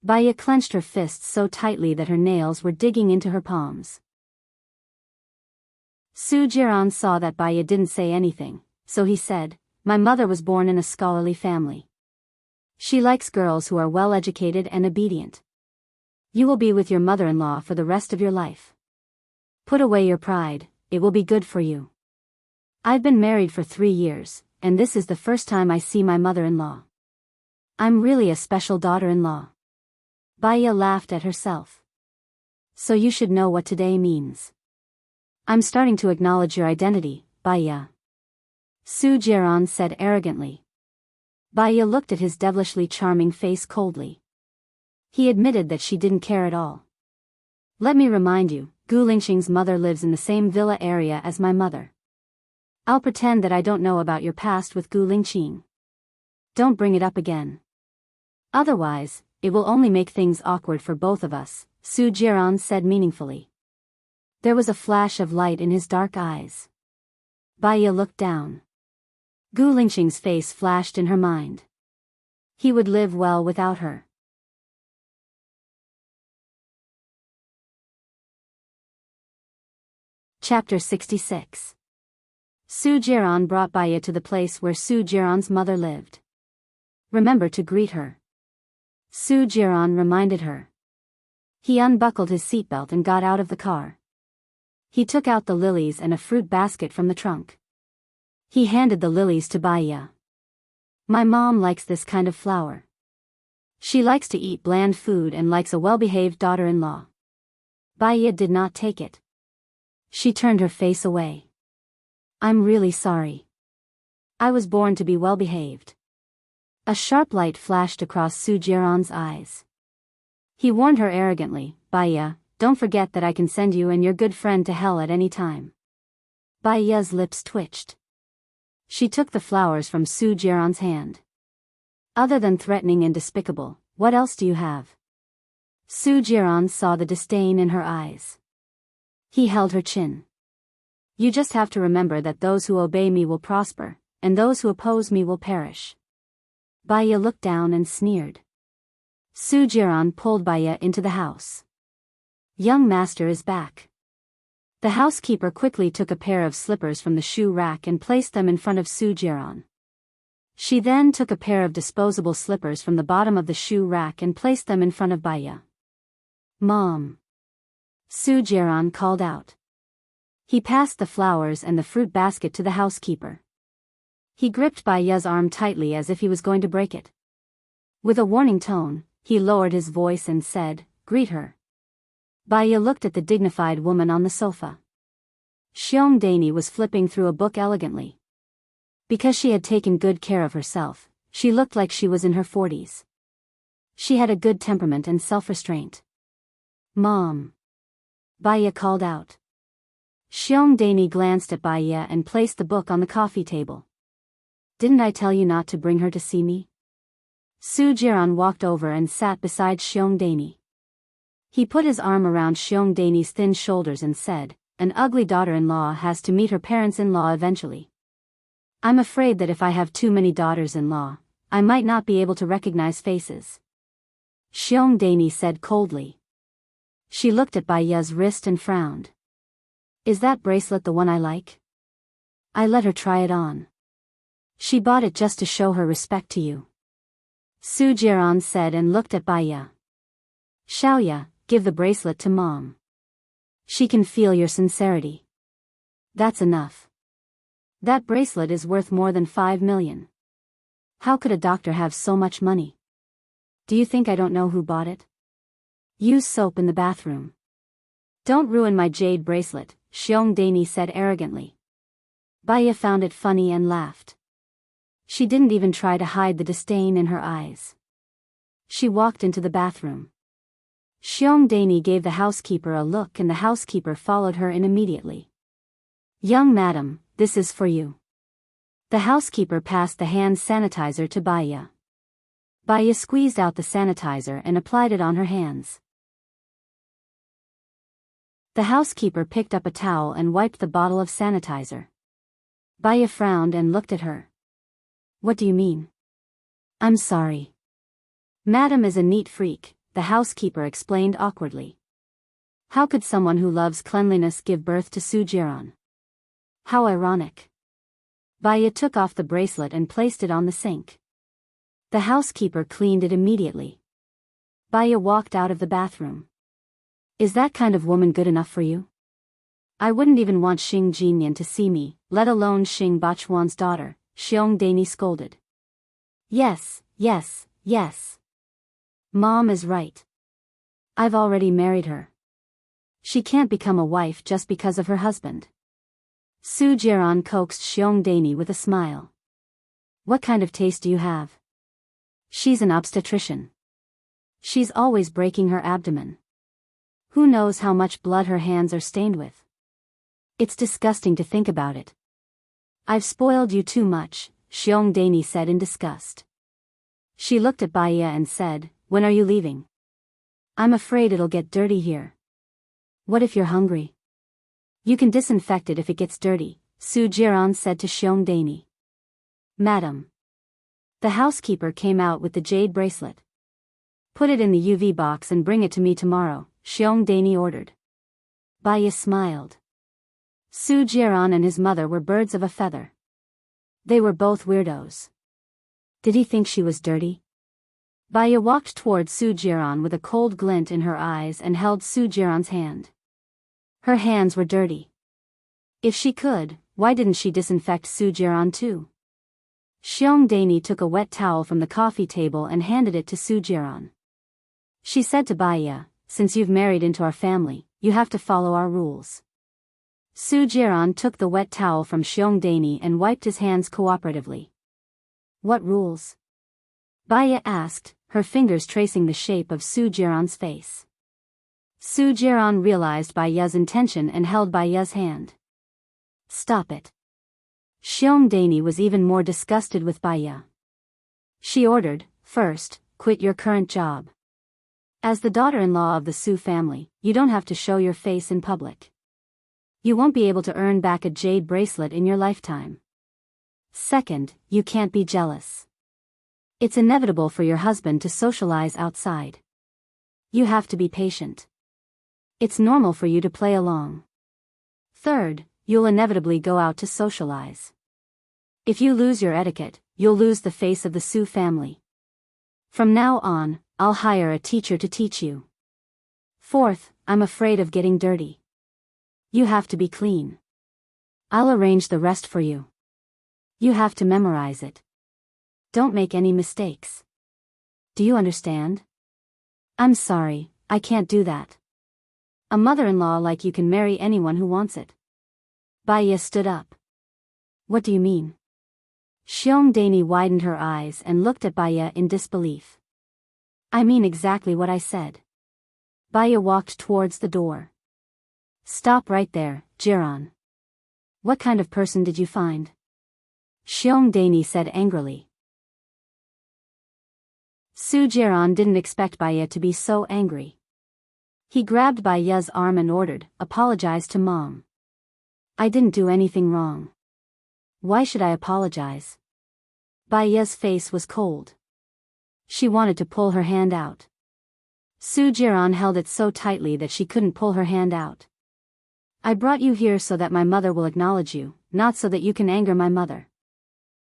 Bai Ye clenched her fists so tightly that her nails were digging into her palms. Su Jiran saw that Bai Ye didn't say anything, so he said, My mother was born in a scholarly family. She likes girls who are well-educated and obedient. You will be with your mother-in-law for the rest of your life. Put away your pride, it will be good for you. I've been married for 3 years, and this is the first time I see my mother-in-law. I'm really a special daughter-in-law. Baya laughed at herself. So you should know what today means. I'm starting to acknowledge your identity, Baya. Su Jiran said arrogantly. Baya looked at his devilishly charming face coldly. He admitted that she didn't care at all. Let me remind you, Gu Lingxing's mother lives in the same villa area as my mother. I'll pretend that I don't know about your past with Gu Lingxing. Don't bring it up again. Otherwise, it will only make things awkward for both of us, Su Jiran said meaningfully. There was a flash of light in his dark eyes. Baya looked down. Gu Lingxing's face flashed in her mind. He would live well without her. Chapter 66. Su Jiran brought Baya to the place where Su Jiran's mother lived. Remember to greet her. Su Jiran reminded her. He unbuckled his seatbelt and got out of the car. He took out the lilies and a fruit basket from the trunk. He handed the lilies to Baya. My mom likes this kind of flower. She likes to eat bland food and likes a well-behaved daughter-in-law. Baya did not take it. She turned her face away. I'm really sorry. I was born to be well-behaved. A sharp light flashed across Su Jiran's eyes. He warned her arrogantly, Baya, don't forget that I can send you and your good friend to hell at any time. Baya's lips twitched. She took the flowers from Su Jiran's hand. Other than threatening and despicable, what else do you have? Su Jiran saw the disdain in her eyes. He held her chin. You just have to remember that those who obey me will prosper, and those who oppose me will perish. Baya looked down and sneered. Su Jiran pulled Baya into the house. Young master is back. The housekeeper quickly took a pair of slippers from the shoe rack and placed them in front of Su Jiran. She then took a pair of disposable slippers from the bottom of the shoe rack and placed them in front of Baya. Mom. Su Jiran called out. He passed the flowers and the fruit basket to the housekeeper. He gripped Baya's arm tightly as if he was going to break it. With a warning tone, he lowered his voice and said, Greet her. Baya looked at the dignified woman on the sofa. Xiong Dani was flipping through a book elegantly. Because she had taken good care of herself, she looked like she was in her 40s. She had a good temperament and self-restraint. Mom. Baya called out. Xiong Dani glanced at Baya and placed the book on the coffee table. Didn't I tell you not to bring her to see me? Su Jiran walked over and sat beside Xiong Dani. He put his arm around Xiong Dani's thin shoulders and said, An ugly daughter-in-law has to meet her parents-in-law eventually. I'm afraid that if I have too many daughters-in-law, I might not be able to recognize faces. Xiong Dani said coldly. She looked at Baya's wrist and frowned. Is that bracelet the one I like? I let her try it on. She bought it just to show her respect to you. Su Jiran said and looked at Baya. Xiaoya, give the bracelet to Mom. She can feel your sincerity. That's enough. That bracelet is worth more than 5 million. How could a doctor have so much money? Do you think I don't know who bought it? Use soap in the bathroom. Don't ruin my jade bracelet, Xiong Dani said arrogantly. Baya found it funny and laughed. She didn't even try to hide the disdain in her eyes. She walked into the bathroom. Xiong Dani gave the housekeeper a look and the housekeeper followed her in immediately. Young madam, this is for you. The housekeeper passed the hand sanitizer to Baya. Baya squeezed out the sanitizer and applied it on her hands. The housekeeper picked up a towel and wiped the bottle of sanitizer. Baya frowned and looked at her. What do you mean? I'm sorry. Madam is a neat freak, the housekeeper explained awkwardly. How could someone who loves cleanliness give birth to Su Jiran? How ironic. Baya took off the bracelet and placed it on the sink. The housekeeper cleaned it immediately. Baya walked out of the bathroom. Is that kind of woman good enough for you? I wouldn't even want Xing Jinyan to see me, let alone Xing Bachuan's daughter, Xiong Daini scolded. Yes, yes, yes. Mom is right. I've already married her. She can't become a wife just because of her husband. Su Jiran coaxed Xiong Daini with a smile. What kind of taste do you have? She's an obstetrician. She's always breaking her abdomen. Who knows how much blood her hands are stained with? It's disgusting to think about it. I've spoiled you too much, Xiong Daini said in disgust. She looked at Baya and said, when are you leaving? I'm afraid it'll get dirty here. What if you're hungry? You can disinfect it if it gets dirty, Su Jiran said to Xiong Daini. Madam. The housekeeper came out with the jade bracelet. Put it in the UV box and bring it to me tomorrow, Xiong Daini ordered. Baya smiled. Su Jiran and his mother were birds of a feather. They were both weirdos. Did he think she was dirty? Baya walked toward Su Jiran with a cold glint in her eyes and held Su Jiran's hand. Her hands were dirty. If she could, why didn't she disinfect Su Jiran too? Xiong Daini took a wet towel from the coffee table and handed it to Su Jiran. She said to Baya, since you've married into our family, you have to follow our rules. Su Jiran took the wet towel from Xiong Daini and wiped his hands cooperatively. What rules? Baya asked, her fingers tracing the shape of Su Jiran's face. Su Jiran realized Baya's intention and held Baya's hand. Stop it. Xiong Daini was even more disgusted with Baya. She ordered, first, quit your current job. As the daughter-in-law of the Su family, you don't have to show your face in public. You won't be able to earn back a jade bracelet in your lifetime. Second, you can't be jealous. It's inevitable for your husband to socialize outside. You have to be patient. It's normal for you to play along. Third, you'll inevitably go out to socialize. If you lose your etiquette, you'll lose the face of the Su family. From now on, I'll hire a teacher to teach you. Fourth, I'm afraid of getting dirty. You have to be clean. I'll arrange the rest for you. You have to memorize it. Don't make any mistakes. Do you understand? I'm sorry, I can't do that. A mother-in-law like you can marry anyone who wants it. Baya stood up. What do you mean? Xiong Daini widened her eyes and looked at Baya in disbelief. I mean exactly what I said. Baya walked towards the door. Stop right there, Jiran. What kind of person did you find? Xiong Daini said angrily. Su Jiran didn't expect Baya to be so angry. He grabbed Baya's arm and ordered, apologize to Mom. I didn't do anything wrong. Why should I apologize? Baya's face was cold. She wanted to pull her hand out. Su Jiran held it so tightly that she couldn't pull her hand out. I brought you here so that my mother will acknowledge you, not so that you can anger my mother.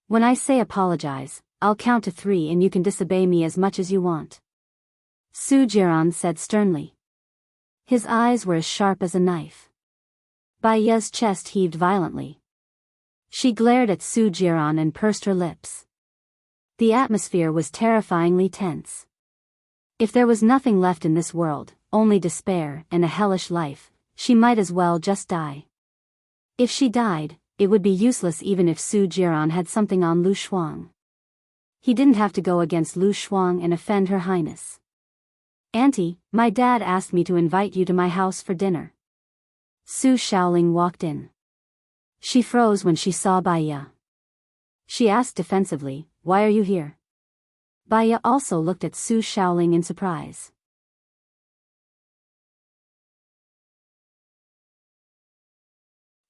When I say apologize, I'll count to 3 and you can disobey me as much as you want. Su Jiran said sternly. His eyes were as sharp as a knife. Baya's chest heaved violently. She glared at Su Jiran and pursed her lips. The atmosphere was terrifyingly tense. If there was nothing left in this world, only despair and a hellish life, she might as well just die. If she died, it would be useless even if Su Jiran had something on Lu Shuang. He didn't have to go against Lu Shuang and offend Her Highness. Auntie, my dad asked me to invite you to my house for dinner. Su Shaoling walked in. She froze when she saw Baya. She asked defensively, why are you here? Baya also looked at Su Shaoling in surprise.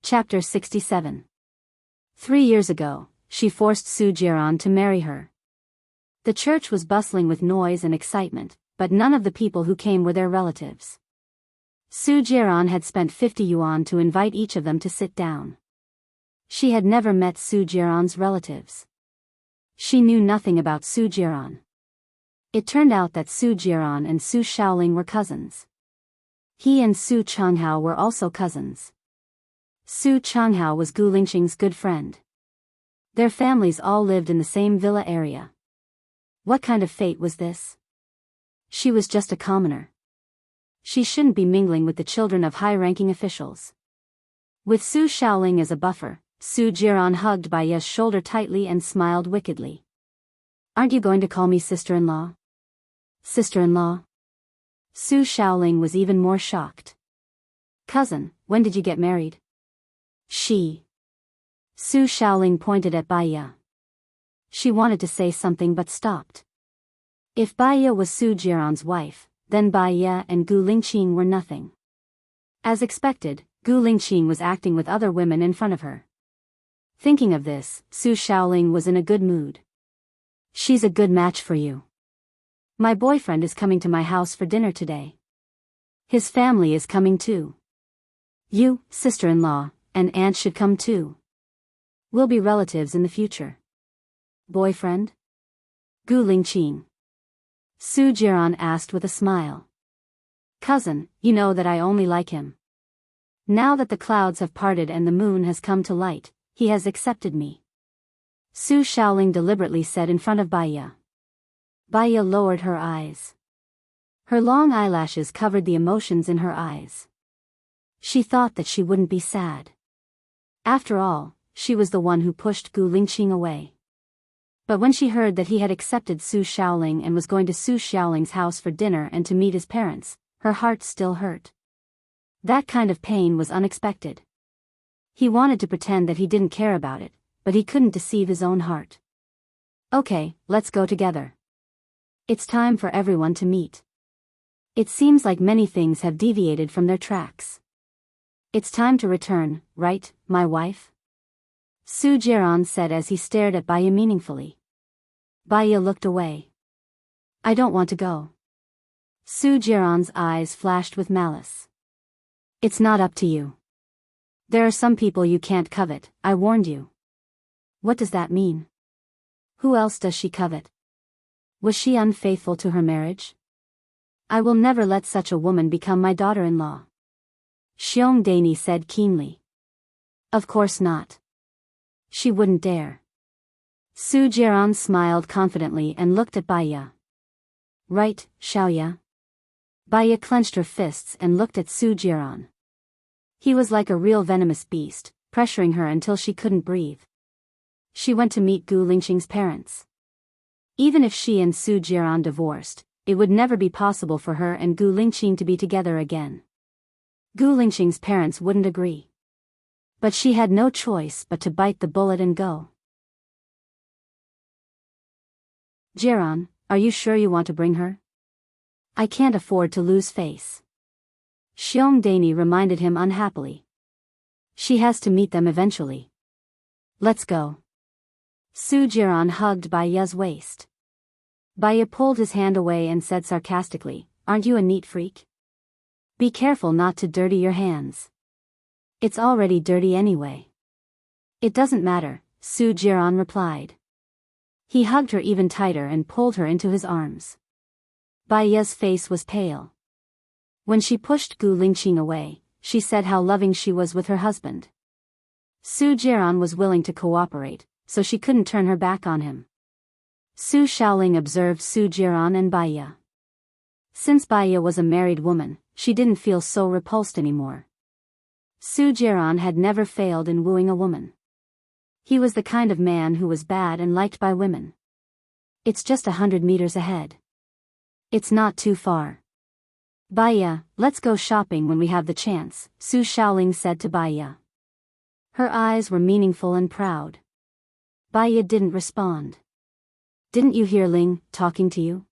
Chapter 67. 3 years ago, she forced Su Jiran to marry her. The church was bustling with noise and excitement, but none of the people who came were their relatives. Su Jiran had spent 50 yuan to invite each of them to sit down. She had never met Su Jiran's relatives. She knew nothing about Su Jiran. It turned out that Su Jiran and Su Shaoling were cousins. He and Su Changhao were also cousins. Su Changhao was Gu Lingqing's good friend. Their families all lived in the same villa area. What kind of fate was this? She was just a commoner. She shouldn't be mingling with the children of high-ranking officials. With Su Shaoling as a buffer, Su Jiran hugged Bai Ye's shoulder tightly and smiled wickedly. Aren't you going to call me sister-in-law? Sister-in-law? Su Shaoling was even more shocked. Cousin, when did you get married? She. Su Shaoling pointed at Bai Ye. She wanted to say something but stopped. If Bai Ye was Su Jiran's wife, then Bai Ye and Gu Lingqing were nothing. As expected, Gu Lingqing was acting with other women in front of her. Thinking of this, Su Shaoling was in a good mood. She's a good match for you. My boyfriend is coming to my house for dinner today. His family is coming too. You, sister-in-law, and aunt should come too. We'll be relatives in the future. Boyfriend? Gu Lingqing. Su Jiran asked with a smile. Cousin, you know that I only like him. Now that the clouds have parted and the moon has come to light, he has accepted me. Su Shaoling deliberately said in front of Bai Ye. Bai Ye lowered her eyes. Her long eyelashes covered the emotions in her eyes. She thought that she wouldn't be sad. After all, she was the one who pushed Gu Lingqing away. But when she heard that he had accepted Su Shaoling and was going to Su Shaoling's house for dinner and to meet his parents, her heart still hurt. That kind of pain was unexpected. He wanted to pretend that he didn't care about it, but he couldn't deceive his own heart. Okay, let's go together. It's time for everyone to meet. It seems like many things have deviated from their tracks. It's time to return, right, my wife? Su Jiran said as he stared at Bai Ye meaningfully. Bai Ye looked away. I don't want to go. Su Jiran's eyes flashed with malice. It's not up to you. There are some people you can't covet, I warned you. What does that mean? Who else does she covet? Was she unfaithful to her marriage? I will never let such a woman become my daughter-in-law. Xiong Dani said keenly. Of course not. She wouldn't dare. Su Jiran smiled confidently and looked at Bai Ye. Right, Xiaoya? Bai Ye clenched her fists and looked at Su Jiran. He was like a real venomous beast, pressuring her until she couldn't breathe. She went to meet Gu Lingqing's parents. Even if she and Su Jiran divorced, it would never be possible for her and Gu Lingqing to be together again. Gu Lingqing's parents wouldn't agree. But she had no choice but to bite the bullet and go. Jiran, are you sure you want to bring her? I can't afford to lose face. Xiong Dani reminded him unhappily. She has to meet them eventually. Let's go. Su Jiran hugged Bai Ye's waist. Bai Ye pulled his hand away and said sarcastically, Aren't you a neat freak? Be careful not to dirty your hands. It's already dirty anyway. It doesn't matter, Su Jiran replied. He hugged her even tighter and pulled her into his arms. Bai Ye's face was pale. When she pushed Gu Lingqing away, she said how loving she was with her husband. Su Jiran was willing to cooperate, so she couldn't turn her back on him. Su Shaoling observed Su Jiran and Bai Ye. Since Bai Ye was a married woman, she didn't feel so repulsed anymore. Su Jiran had never failed in wooing a woman. He was the kind of man who was bad and liked by women. It's just 100 meters ahead. It's not too far. Bai Ye, let's go shopping when we have the chance, Su Shaoling said to Bai Ye. Her eyes were meaningful and proud. Bai Ye didn't respond. Didn't you hear Ling talking to you?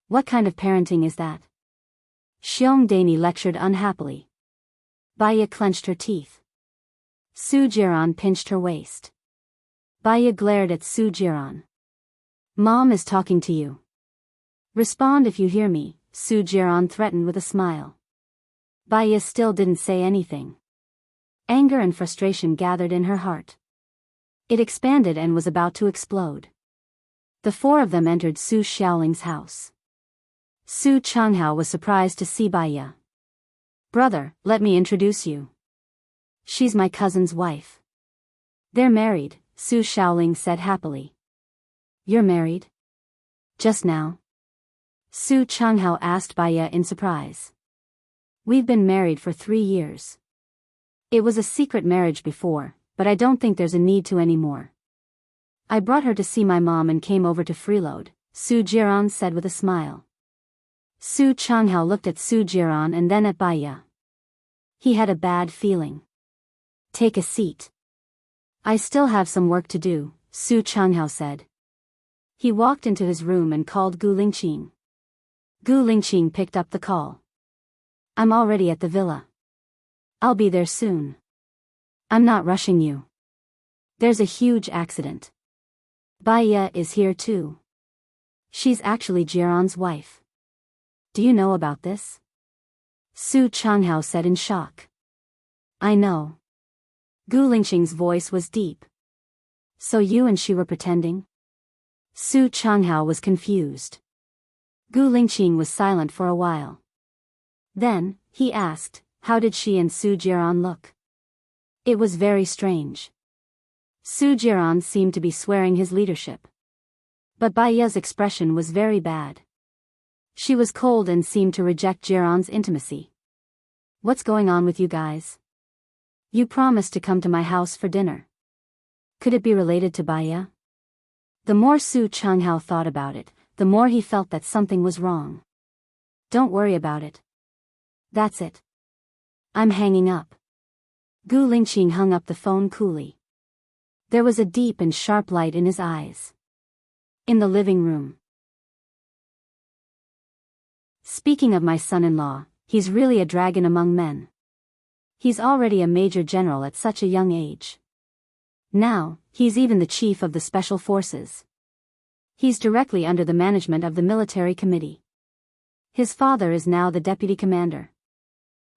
What kind of parenting is that? Xiong Dani lectured unhappily. Bai Ye clenched her teeth. Su Jiran pinched her waist. Bai Ye glared at Su Jiran. Mom is talking to you. Respond if you hear me, Su Jiran threatened with a smile. Bai Ye still didn't say anything. Anger and frustration gathered in her heart. It expanded and was about to explode. The four of them entered Su Shaoling's house. Su Changhao was surprised to see Bai Ye. Brother, let me introduce you. She's my cousin's wife. They're married, Su Xiaoling said happily. You're married? Just now? Su Changhao asked Baiya in surprise. We've been married for 3 years. It was a secret marriage before, but I don't think there's a need to anymore. I brought her to see my mom and came over to freeload, Su Jiran said with a smile. Su Changhao looked at Su Jiran and then at Baiya. He had a bad feeling. Take a seat. I still have some work to do, Su Changhao said. He walked into his room and called Gu Lingqing. Gu Lingqing picked up the call. I'm already at the villa. I'll be there soon. I'm not rushing you. There's a huge accident. Baiya is here too. She's actually Jiran's wife. Do you know about this? Su Changhao said in shock. I know. Gu Lingqing's voice was deep. So you and she were pretending? Su Changhao was confused. Gu Lingqing was silent for a while. Then, he asked, how did she and Su Jiran look? It was very strange. Su Jiran seemed to be swearing his leadership. But Baiya's expression was very bad. She was cold and seemed to reject Jiran's intimacy. What's going on with you guys? You promised to come to my house for dinner. Could it be related to Baiya? The more Su Changhao thought about it, the more he felt that something was wrong. Don't worry about it. That's it. I'm hanging up. Gu Lingqing hung up the phone coolly. There was a deep and sharp light in his eyes. In the living room. Speaking of my son-in-law, he's really a dragon among men. He's already a major general at such a young age. Now, he's even the chief of the special forces. He's directly under the management of the military committee. His father is now the deputy commander.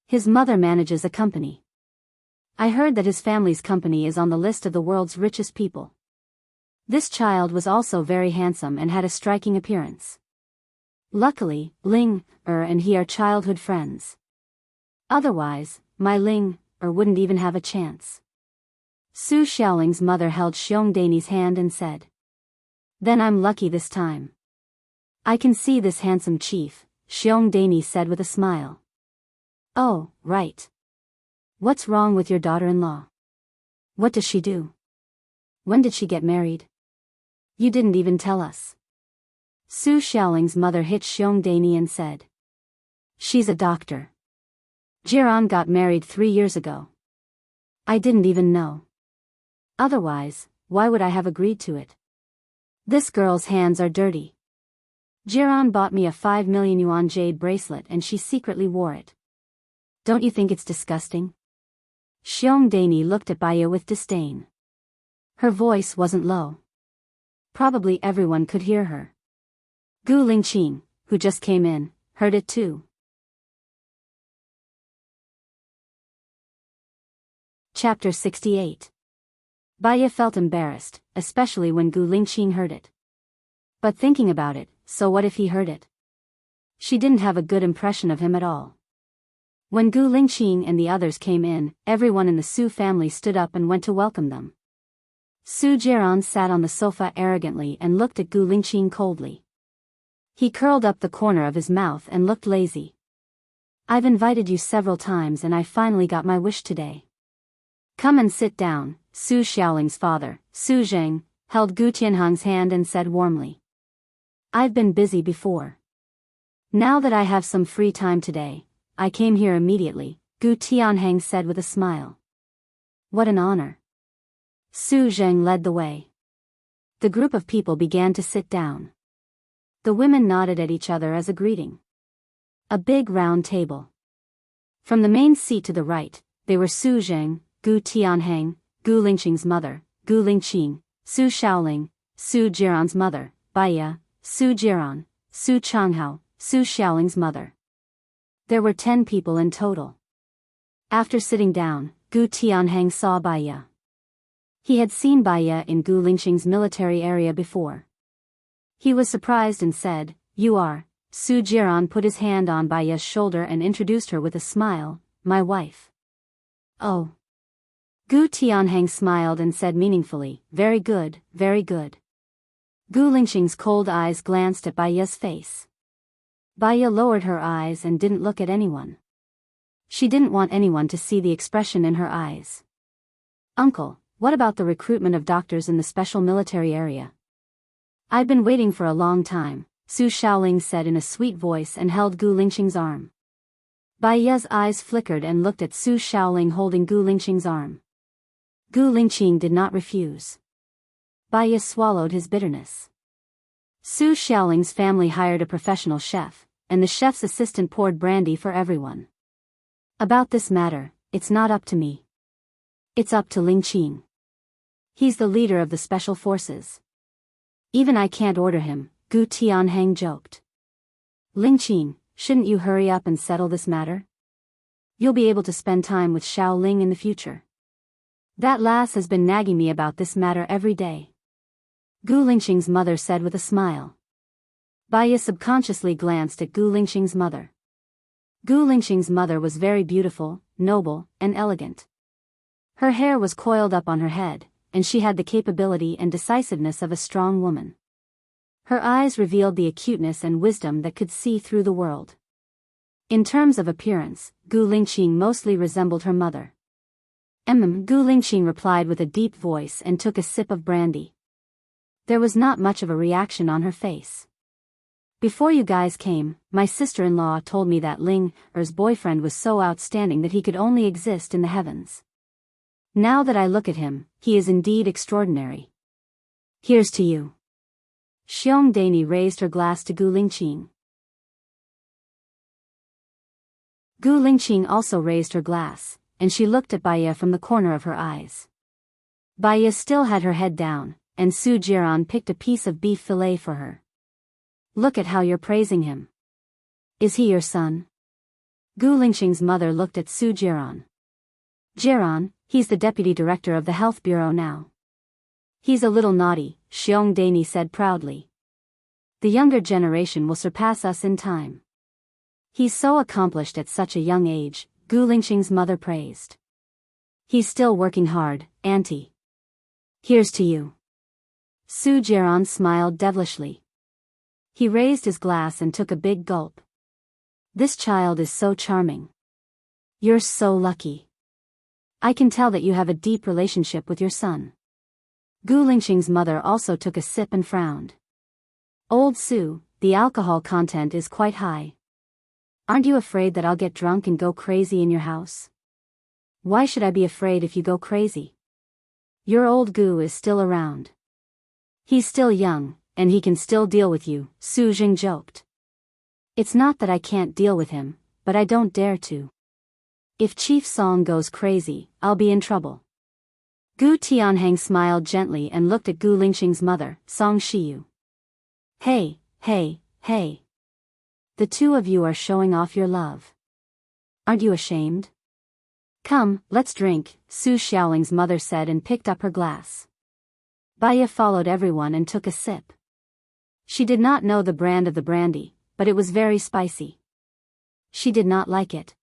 His mother manages a company. I heard that his family's company is on the list of the world's richest people. This child was also very handsome and had a striking appearance. Luckily, Ling and he are childhood friends. Otherwise, my Ling wouldn't even have a chance. Su Xiaoling's mother held Xiong Dani's hand and said. Then I'm lucky this time. I can see this handsome chief, Xiong Dani said with a smile. Oh, right. What's wrong with your daughter-in-law? What does she do? When did she get married? You didn't even tell us. Su Xiaoling's mother hit Xiong Dani and said. She's a doctor. Jiran got married 3 years ago. I didn't even know. Otherwise, why would I have agreed to it? This girl's hands are dirty. Jiran bought me a 5 million yuan jade bracelet and she secretly wore it. Don't you think it's disgusting? Xiong Dani looked at Baiya with disdain. Her voice wasn't low. Probably everyone could hear her. Gu Lingqing, who just came in, heard it too. Chapter 68. Baiya felt embarrassed, especially when Gu Lingqing heard it. But thinking about it, so what if he heard it? She didn't have a good impression of him at all. When Gu Lingqing and the others came in, everyone in the Su family stood up and went to welcome them. Su Jiran sat on the sofa arrogantly and looked at Gu Lingqing coldly. He curled up the corner of his mouth and looked lazy. I've invited you several times and I finally got my wish today. Come and sit down, Su Xiaoling's father, Su Zheng, held Gu Tianheng's hand and said warmly. I've been busy before. Now that I have some free time today, I came here immediately, Gu Tianheng said with a smile. What an honor. Su Zheng led the way. The group of people began to sit down. The women nodded at each other as a greeting. A big round table. From the main seat to the right, they were Su Zheng, Gu Tianheng, Gu Lingqing's mother, Gu Lingqing, Su Xiaoling, Su Jiran's mother, Baiya, Su Jiran, Su Changhao, Su Xiaoling's mother. There were 10 people in total. After sitting down, Gu Tianheng saw Baiya. He had seen Baiya in Gu Lingqing's military area before. He was surprised and said, You are. Su Jiran put his hand on Baiya's shoulder and introduced her with a smile, my wife. Oh. Gu Tianheng smiled and said meaningfully, very good, very good. Gu Lingqing's cold eyes glanced at Baiya's face. Baiya lowered her eyes and didn't look at anyone. She didn't want anyone to see the expression in her eyes. Uncle, what about the recruitment of doctors in the special military area? I've been waiting for a long time, Su Shaoling said in a sweet voice and held Gu Lingqing's arm. Baiya's eyes flickered and looked at Su Shaoling holding Gu Lingqing's arm. Gu Lingqing did not refuse. Baiya swallowed his bitterness. Su Shaoling's family hired a professional chef, and the chef's assistant poured brandy for everyone. About this matter, it's not up to me. It's up to Lingqing. He's the leader of the special forces. Even I can't order him, Gu Tianheng joked. Lingqing, shouldn't you hurry up and settle this matter? You'll be able to spend time with Shaoling in the future. That lass has been nagging me about this matter every day. Gu Lingqing's mother said with a smile. Baiya subconsciously glanced at Gu Lingqing's mother. Gu Lingqing's mother was very beautiful, noble, and elegant. Her hair was coiled up on her head, and she had the capability and decisiveness of a strong woman. Her eyes revealed the acuteness and wisdom that could see through the world. In terms of appearance, Gu Lingqing mostly resembled her mother. Gu Lingqing replied with a deep voice and took a sip of brandy. There was not much of a reaction on her face. Before you guys came, my sister-in-law told me that Ling-er's boyfriend was so outstanding that he could only exist in the heavens. Now that I look at him, he is indeed extraordinary. Here's to you. Xiong Dani raised her glass to Gu Lingqing. Gu Lingqing also raised her glass, and she looked at Baiya from the corner of her eyes. Baiya still had her head down, and Su Jiran picked a piece of beef fillet for her. Look at how you're praising him. Is he your son? Gu Lingqing's mother looked at Su Jiran. Jiran, he's the deputy director of the health bureau now. He's a little naughty, Xiong Dani said proudly. The younger generation will surpass us in time. He's so accomplished at such a young age, Gu Lingqing's mother praised. He's still working hard, auntie. Here's to you. Su Jiran smiled devilishly. He raised his glass and took a big gulp. This child is so charming. You're so lucky. I can tell that you have a deep relationship with your son. Gu Lingqing's mother also took a sip and frowned. Old Su, the alcohol content is quite high. Aren't you afraid that I'll get drunk and go crazy in your house? Why should I be afraid if you go crazy? Your old Gu is still around. He's still young, and he can still deal with you, Su Jing joked. It's not that I can't deal with him, but I don't dare to. If Chief Song goes crazy, I'll be in trouble. Gu Tianheng smiled gently and looked at Gu Lingqing's mother, Song Shiyu. Hey, hey, hey. The two of you are showing off your love. Aren't you ashamed? Come, let's drink, Su Shaoling's mother said and picked up her glass. Baiya followed everyone and took a sip. She did not know the brand of the brandy, but it was very spicy. She did not like it.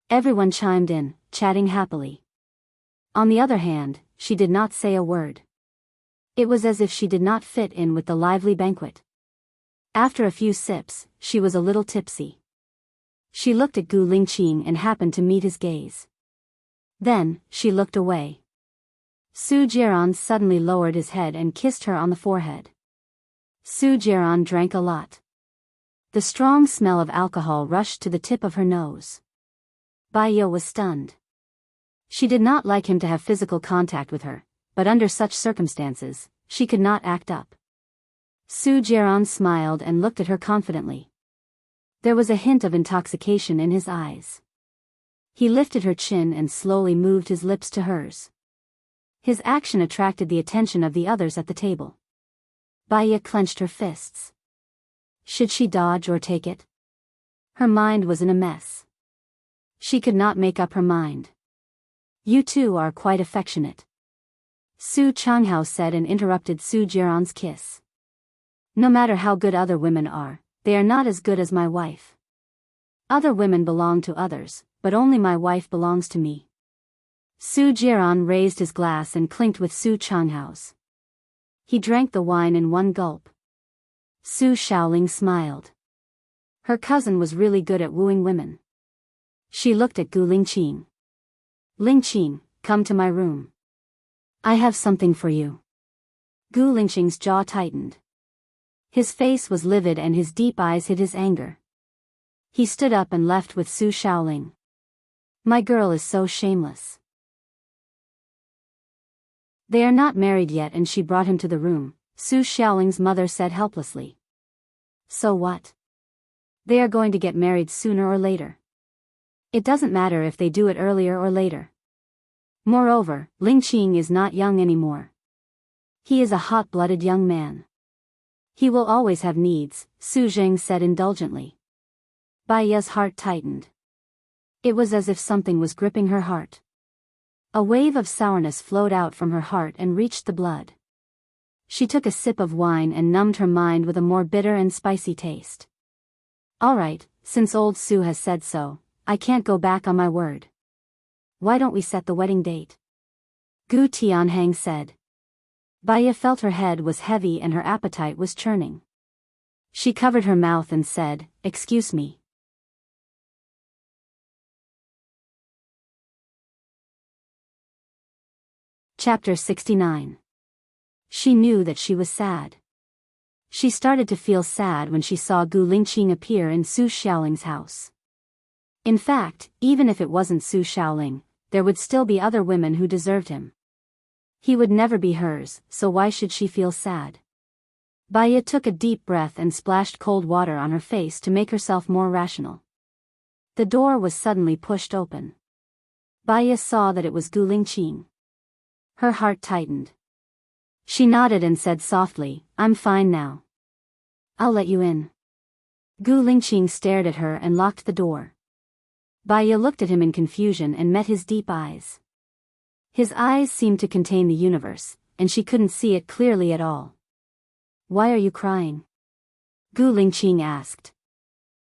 Everyone chimed in, chatting happily. On the other hand, she did not say a word. It was as if she did not fit in with the lively banquet. After a few sips, she was a little tipsy. She looked at Gu Lingqing and happened to meet his gaze. Then, she looked away. Su Jiran suddenly lowered his head and kissed her on the forehead. Su Jiran drank a lot. The strong smell of alcohol rushed to the tip of her nose. Baiya was stunned. She did not like him to have physical contact with her, but under such circumstances, she could not act up. Su Jiran smiled and looked at her confidently. There was a hint of intoxication in his eyes. He lifted her chin and slowly moved his lips to hers. His action attracted the attention of the others at the table. Baiya clenched her fists. Should she dodge or take it? Her mind was in a mess. She could not make up her mind. You two are quite affectionate. Su Changhao said and interrupted Su Jiran's kiss. No matter how good other women are, they are not as good as my wife. Other women belong to others, but only my wife belongs to me. Su Jiran raised his glass and clinked with Su Changhao's. He drank the wine in one gulp. Su Xiaoling smiled. Her cousin was really good at wooing women. She looked at Gu Lingqing. Lingqing, come to my room. I have something for you. Gu Lingqing's jaw tightened. His face was livid and his deep eyes hid his anger. He stood up and left with Su Xiaoling. My girl is so shameless. They are not married yet, and she brought him to the room, Su Xiaoling's mother said helplessly. So what? They are going to get married sooner or later. It doesn't matter if they do it earlier or later. Moreover, Lingqing is not young anymore. He is a hot-blooded young man. He will always have needs, Su Zheng said indulgently. Bai Ya's heart tightened. It was as if something was gripping her heart. A wave of sourness flowed out from her heart and reached the blood. She took a sip of wine and numbed her mind with a more bitter and spicy taste. All right, since old Su has said so, I can't go back on my word. Why don't we set the wedding date? Gu Tianhang said. Baiya felt her head was heavy and her appetite was churning. She covered her mouth and said, Excuse me. Chapter 69. She knew that she was sad. She started to feel sad when she saw Gu Lingqing appear in Su Xiaoling's house. In fact, even if it wasn't Su Xiaoling, there would still be other women who deserved him. He would never be hers, so why should she feel sad? Baiya took a deep breath and splashed cold water on her face to make herself more rational. The door was suddenly pushed open. Baiya saw that it was Gu Lingqing. Her heart tightened. She nodded and said softly, I'm fine now. I'll let you in. Gu Lingqing stared at her and locked the door. Baiya looked at him in confusion and met his deep eyes. His eyes seemed to contain the universe, and she couldn't see it clearly at all. Why are you crying? Gu Lingqing asked.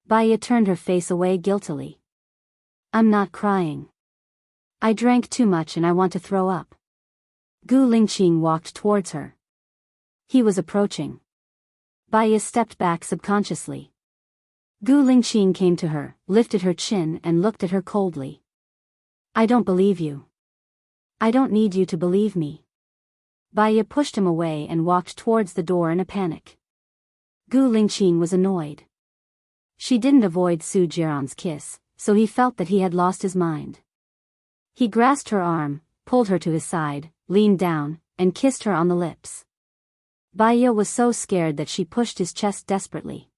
Baiya turned her face away guiltily. I'm not crying. I drank too much and I want to throw up. Gu Lingqing walked towards her. He was approaching. Baiya stepped back subconsciously. Gu Lingqing came to her, lifted her chin and looked at her coldly. I don't believe you. I don't need you to believe me. Baiya pushed him away and walked towards the door in a panic. Gu Lingqing was annoyed. She didn't avoid Su Jiran's kiss, so he felt that he had lost his mind. He grasped her arm, pulled her to his side, leaned down, and kissed her on the lips. Baiya was so scared that she pushed his chest desperately.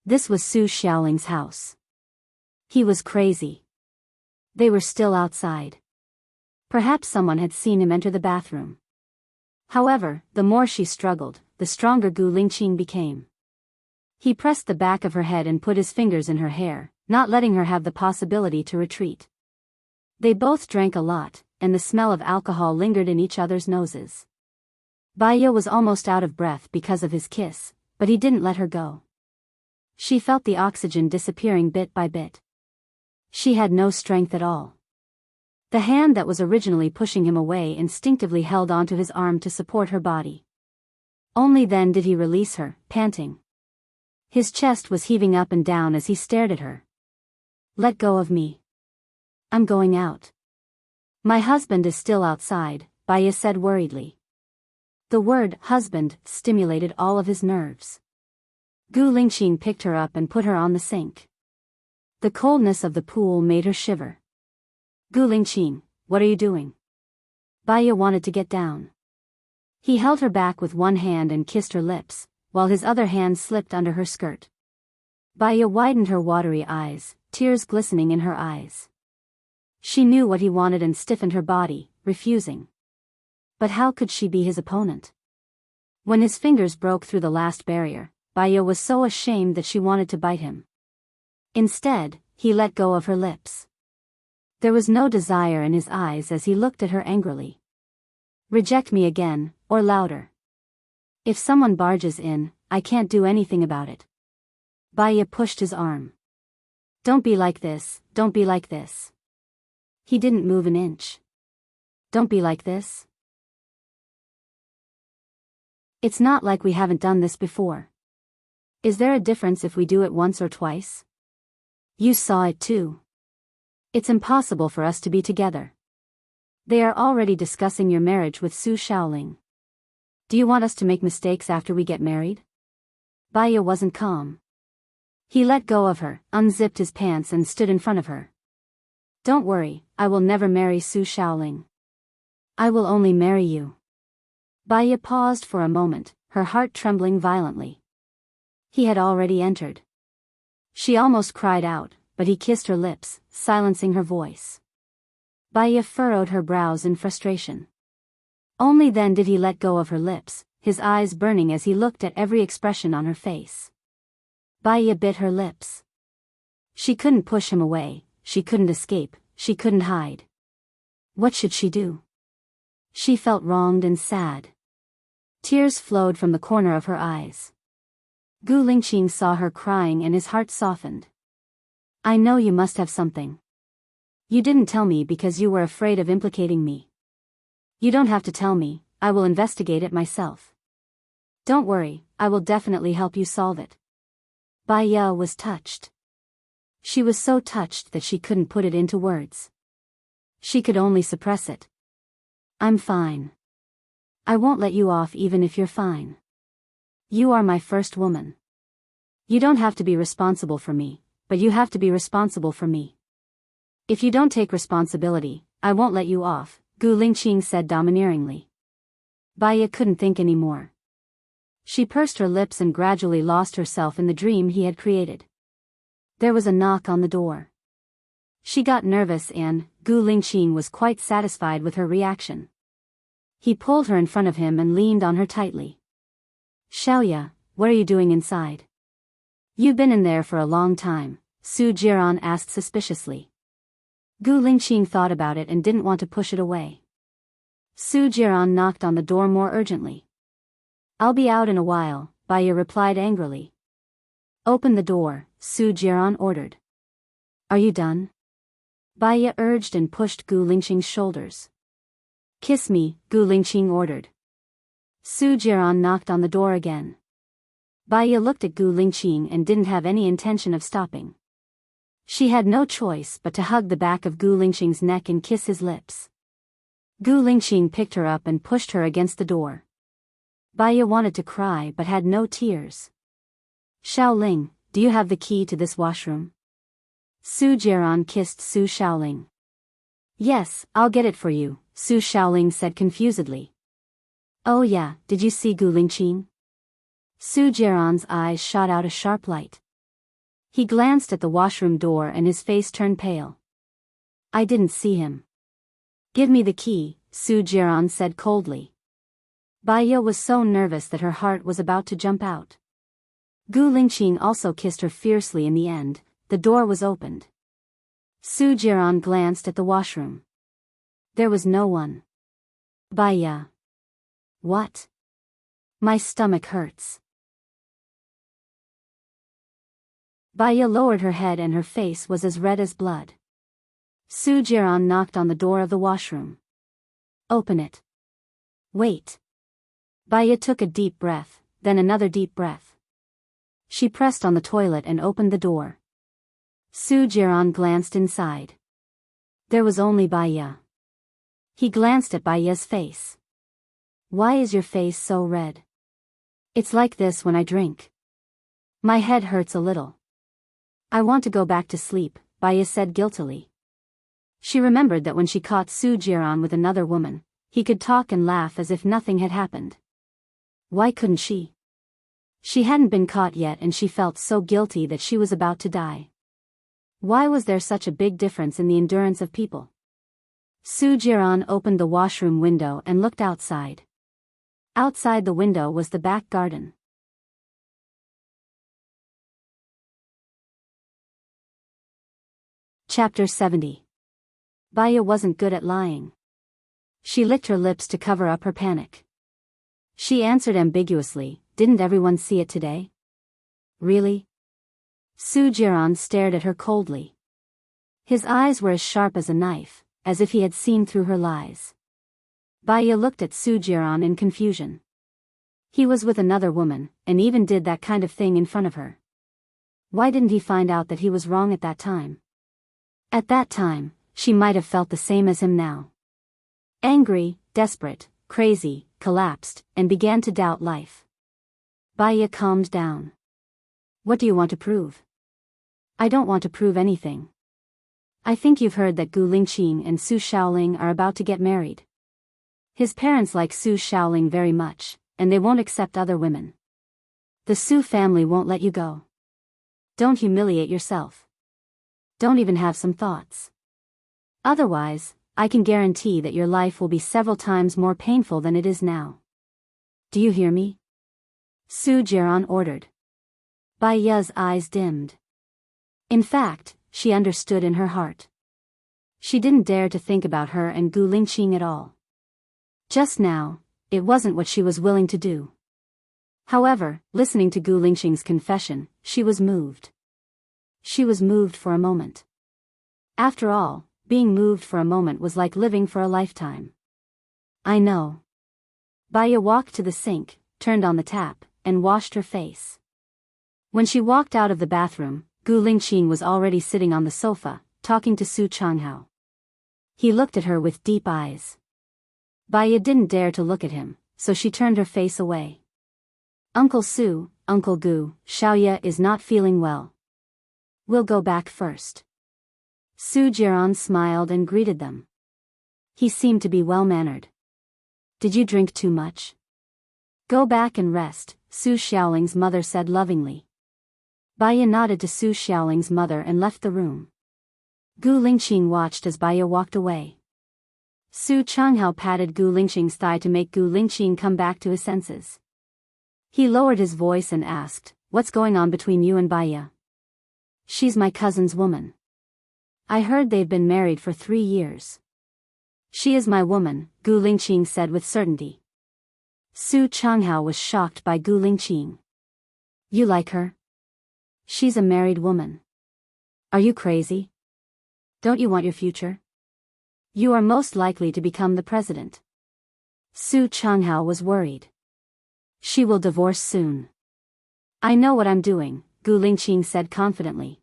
This was Su Xiaoling's house. He was crazy. They were still outside. Perhaps someone had seen him enter the bathroom. However, the more she struggled, the stronger Gu Lingqing became. He pressed the back of her head and put his fingers in her hair, not letting her have the possibility to retreat. They both drank a lot, and the smell of alcohol lingered in each other's noses. Baiya was almost out of breath because of his kiss, but he didn't let her go. She felt the oxygen disappearing bit by bit. She had no strength at all. The hand that was originally pushing him away instinctively held onto his arm to support her body. Only then did he release her, panting. His chest was heaving up and down as he stared at her. Let go of me. I'm going out. My husband is still outside, Baiya said worriedly. The word husband stimulated all of his nerves. Gu Lingqing picked her up and put her on the sink. The coldness of the pool made her shiver. Gu Lingqing, what are you doing? Baiya wanted to get down. He held her back with one hand and kissed her lips, while his other hand slipped under her skirt. Baiya widened her watery eyes, tears glistening in her eyes. She knew what he wanted and stiffened her body, refusing. But how could she be his opponent? When his fingers broke through the last barrier, Baiya was so ashamed that she wanted to bite him. Instead, he let go of her lips. There was no desire in his eyes as he looked at her angrily. Reject me again, or louder. If someone barges in, I can't do anything about it. Baiya pushed his arm. Don't be like this, don't be like this. He didn't move an inch. Don't be like this. It's not like we haven't done this before. Is there a difference if we do it once or twice? You saw it too. It's impossible for us to be together. They are already discussing your marriage with Su Shaoling. Do you want us to make mistakes after we get married? Baiya wasn't calm. He let go of her, unzipped his pants and stood in front of her. Don't worry, I will never marry Su Shaoling. I will only marry you. Baiya paused for a moment, her heart trembling violently. He had already entered. She almost cried out, but he kissed her lips, silencing her voice. Baiya furrowed her brows in frustration. Only then did he let go of her lips, his eyes burning as he looked at every expression on her face. Baiya bit her lips. She couldn't push him away, she couldn't escape, she couldn't hide. What should she do? She felt wronged and sad. Tears flowed from the corner of her eyes. Gu Lingqing saw her crying and his heart softened. I know you must have something. You didn't tell me because you were afraid of implicating me. You don't have to tell me, I will investigate it myself. Don't worry, I will definitely help you solve it. Baiya was touched. She was so touched that she couldn't put it into words. She could only suppress it. I'm fine. I won't let you off even if you're fine. You are my first woman. You don't have to be responsible for me, but you have to be responsible for me. If you don't take responsibility, I won't let you off, Gu Lingqing said domineeringly. Baiya couldn't think anymore. She pursed her lips and gradually lost herself in the dream he had created. There was a knock on the door. She got nervous and Gu Lingqing was quite satisfied with her reaction. He pulled her in front of him and leaned on her tightly. Xiaoya, what are you doing inside? You've been in there for a long time, Su Jiran asked suspiciously. Gu Lingqing thought about it and didn't want to push it away. Su Jiran knocked on the door more urgently. I'll be out in a while, Baiya replied angrily. Open the door, Su Jiran ordered. Are you done? Baiya urged and pushed Gu Lingqing's shoulders. Kiss me, Gu Lingqing ordered. Su Jiran knocked on the door again. Baiya looked at Gu Lingqing and didn't have any intention of stopping. She had no choice but to hug the back of Gu Lingqing's neck and kiss his lips. Gu Lingqing picked her up and pushed her against the door. Baiya wanted to cry but had no tears. Shaoling, do you have the key to this washroom? Su Jiran kissed Su Shaoling. Yes, I'll get it for you, Su Shaoling said confusedly. Oh yeah, did you see Gu Lingqing? Su Jiran's eyes shot out a sharp light. He glanced at the washroom door and his face turned pale. I didn't see him. Give me the key, Su Jiran said coldly. Baiya was so nervous that her heart was about to jump out. Gu Lingqing also kissed her fiercely in the end. The door was opened. Su Jiran glanced at the washroom. There was no one. Baiya. What? My stomach hurts. Baiya lowered her head and her face was as red as blood. Su Jiran knocked on the door of the washroom. Open it. Wait. Baiya took a deep breath, then another deep breath. She pressed on the toilet and opened the door. Su Jiran glanced inside. There was only Baiya. He glanced at Baiya's face. Why is your face so red? It's like this when I drink. My head hurts a little. I want to go back to sleep, Baiya said guiltily. She remembered that when she caught Su Jiran with another woman, he could talk and laugh as if nothing had happened. Why couldn't she? She hadn't been caught yet and she felt so guilty that she was about to die. Why was there such a big difference in the endurance of people? Su Jiran opened the washroom window and looked outside. Outside the window was the back garden. Chapter 70. Baiya wasn't good at lying. She licked her lips to cover up her panic. She answered ambiguously, didn't everyone see it today? Really? Su Jiran stared at her coldly. His eyes were as sharp as a knife, as if he had seen through her lies. Baya looked at Su Jiran in confusion. He was with another woman, and even did that kind of thing in front of her. Why didn't he find out that he was wrong at that time? At that time, she might have felt the same as him now. Angry, desperate, crazy, collapsed, and began to doubt life. Baya calmed down. What do you want to prove? I don't want to prove anything. I think you've heard that Gu Lingqing and Su Shaoling are about to get married. His parents like Su Shaoling very much, and they won't accept other women. The Su family won't let you go. Don't humiliate yourself. Don't even have some thoughts. Otherwise, I can guarantee that your life will be several times more painful than it is now. Do you hear me? Su Jiran ordered. Baya's eyes dimmed. In fact, she understood in her heart. She didn't dare to think about her and Gu Lingqing at all. Just now, it wasn't what she was willing to do. However, listening to Gu Lingqing's confession, she was moved. She was moved for a moment. After all, being moved for a moment was like living for a lifetime. I know. Baya walked to the sink, turned on the tap, and washed her face. When she walked out of the bathroom, Gu Lingqing was already sitting on the sofa, talking to Su Changhao. He looked at her with deep eyes. Baya didn't dare to look at him, so she turned her face away. Uncle Su, Uncle Gu, Xiaoya is not feeling well. We'll go back first. Su Jiran smiled and greeted them. He seemed to be well-mannered. Did you drink too much? Go back and rest, Su Xiaoling's mother said lovingly. Baya nodded to Su Xiaoling's mother and left the room. Gu Lingqing watched as Baya walked away. Su Changhao patted Gu Lingqing's thigh to make Gu Lingqing come back to his senses. He lowered his voice and asked, "What's going on between you and Baya?" "She's my cousin's woman. I heard they've been married for 3 years. She is my woman," Gu Lingqing said with certainty. Su Changhao was shocked by Gu Lingqing. "You like her? She's a married woman. Are you crazy? Don't you want your future? You are most likely to become the president." Su Changhao was worried. "She will divorce soon." "I know what I'm doing," Gu Lingqing said confidently.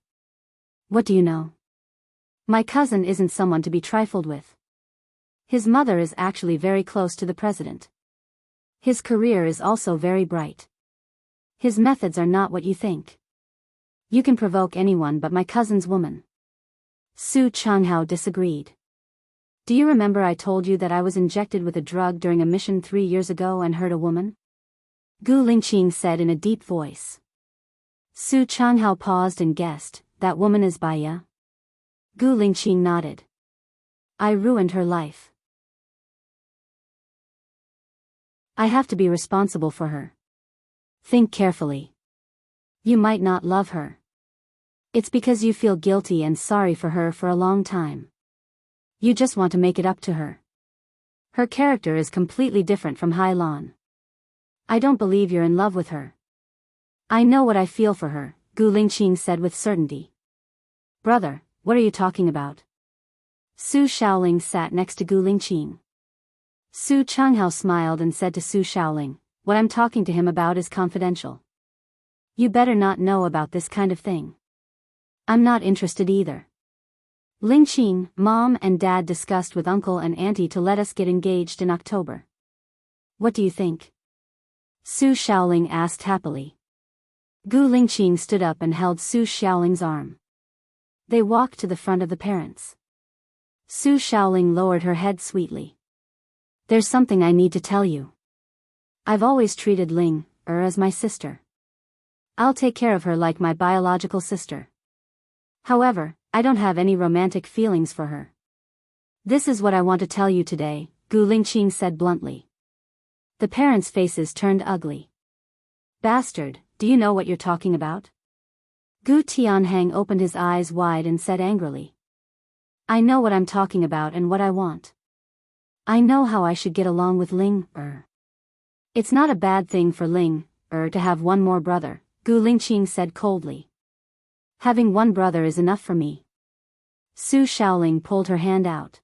"What do you know?" "My cousin isn't someone to be trifled with. His mother is actually very close to the president. His career is also very bright. His methods are not what you think. You can provoke anyone but my cousin's woman." Su Changhao disagreed. "Do you remember I told you that I was injected with a drug during a mission 3 years ago and hurt a woman?" Gu Lingqing said in a deep voice. Su Changhao paused and guessed, "That woman is Baya?" Gu Lingqing nodded. "I ruined her life. I have to be responsible for her. Think carefully. You might not love her. It's because you feel guilty and sorry for her for a long time. You just want to make it up to her. Her character is completely different from Hai Lan. I don't believe you're in love with her." "I know what I feel for her," Gu Lingqing said with certainty. "Brother, what are you talking about?" Su Shaoling sat next to Gu Lingqing. Su Changhao smiled and said to Su Shaoling, "What I'm talking to him about is confidential. You better not know about this kind of thing." "I'm not interested either. Lingqing, Mom and Dad discussed with Uncle and Auntie to let us get engaged in October. What do you think?" Su Shaoling asked happily. Gu Lingqing stood up and held Su Shaoling's arm. They walked to the front of the parents. Su Shaoling lowered her head sweetly. "There's something I need to tell you. I've always treated Ling as my sister. I'll take care of her like my biological sister. However, I don't have any romantic feelings for her. This is what I want to tell you today," Gu Lingqing said bluntly. The parents' faces turned ugly. "Bastard, do you know what you're talking about?" Gu Tianhang opened his eyes wide and said angrily. "I know what I'm talking about and what I want. I know how I should get along with Ling It's not a bad thing for Ling to have one more brother," Gu Lingqing said coldly. "Having one brother is enough for me." Su Shaoling pulled her hand out.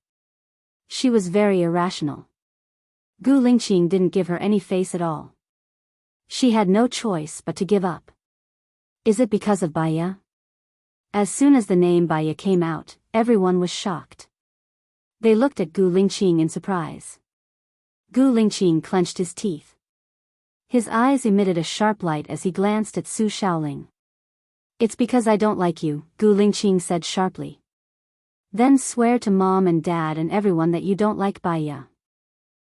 She was very irrational. Gu Lingqing didn't give her any face at all. She had no choice but to give up. Is it because of Baya? As soon as the name Baya came out, everyone was shocked. They looked at Gu Lingqing in surprise. Gu Lingqing clenched his teeth. His eyes emitted a sharp light as he glanced at Su Shaoling. It's because I don't like you, Gu Lingqing said sharply. Then swear to Mom and Dad and everyone that you don't like Baya.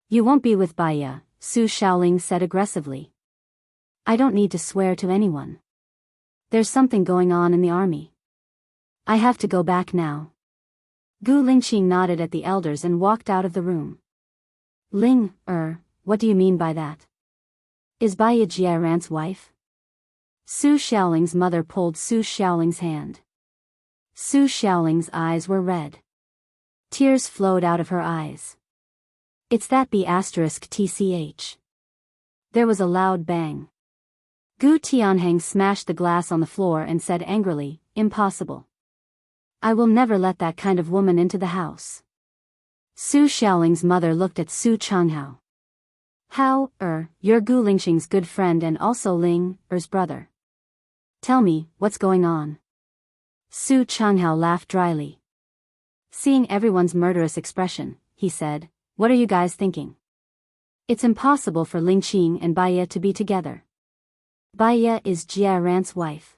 You won't be with Baya, Su Shaoling said aggressively. I don't need to swear to anyone. There's something going on in the army. I have to go back now. Gu Lingqing nodded at the elders and walked out of the room. What do you mean by that? Is Baya Jiaran's wife? Su Shaoling's mother pulled Su Shaoling's hand. Su Shaoling's eyes were red. Tears flowed out of her eyes. It's that B*TCH. There was a loud bang. Gu Tianheng smashed the glass on the floor and said angrily, impossible. I will never let that kind of woman into the house. Su Shaoling's mother looked at Su Changhao. How, you're Gu Lingqing's good friend and also Ling-er's brother. Tell me, what's going on? Su Changhao laughed dryly. Seeing everyone's murderous expression, he said, what are you guys thinking? It's impossible for Lingqing and Baya to be together. Baya is Jiaran's wife.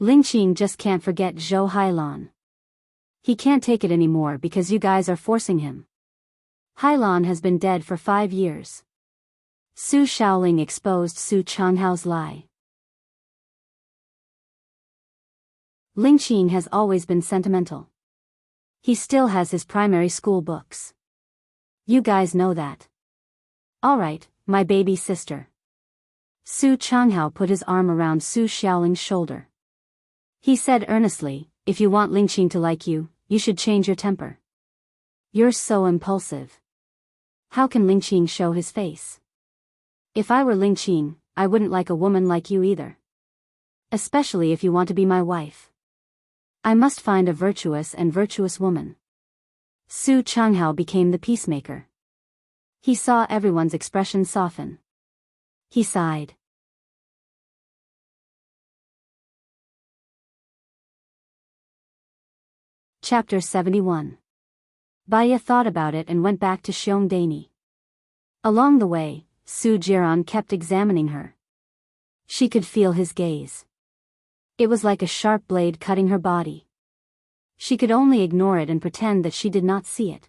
Lingqing just can't forget Zhou Hailan. He can't take it anymore because you guys are forcing him. Hailan has been dead for 5 years. Su Shaoling exposed Su Changhao's lie. Lingqing has always been sentimental. He still has his primary school books. You guys know that. Alright, my baby sister. Su Changhao put his arm around Su Shaoling's shoulder. He said earnestly, if you want Lingqing to like you, you should change your temper. You're so impulsive. How can Lingqing show his face? If I were Lingqing, I wouldn't like a woman like you either. Especially if you want to be my wife. I must find a virtuous woman. Su Changhao became the peacemaker. He saw everyone's expression soften. He sighed. Chapter 71. Baya thought about it and went back to Xiongdani. Along the way, Su Jiran kept examining her. She could feel his gaze. It was like a sharp blade cutting her body. She could only ignore it and pretend that she did not see it.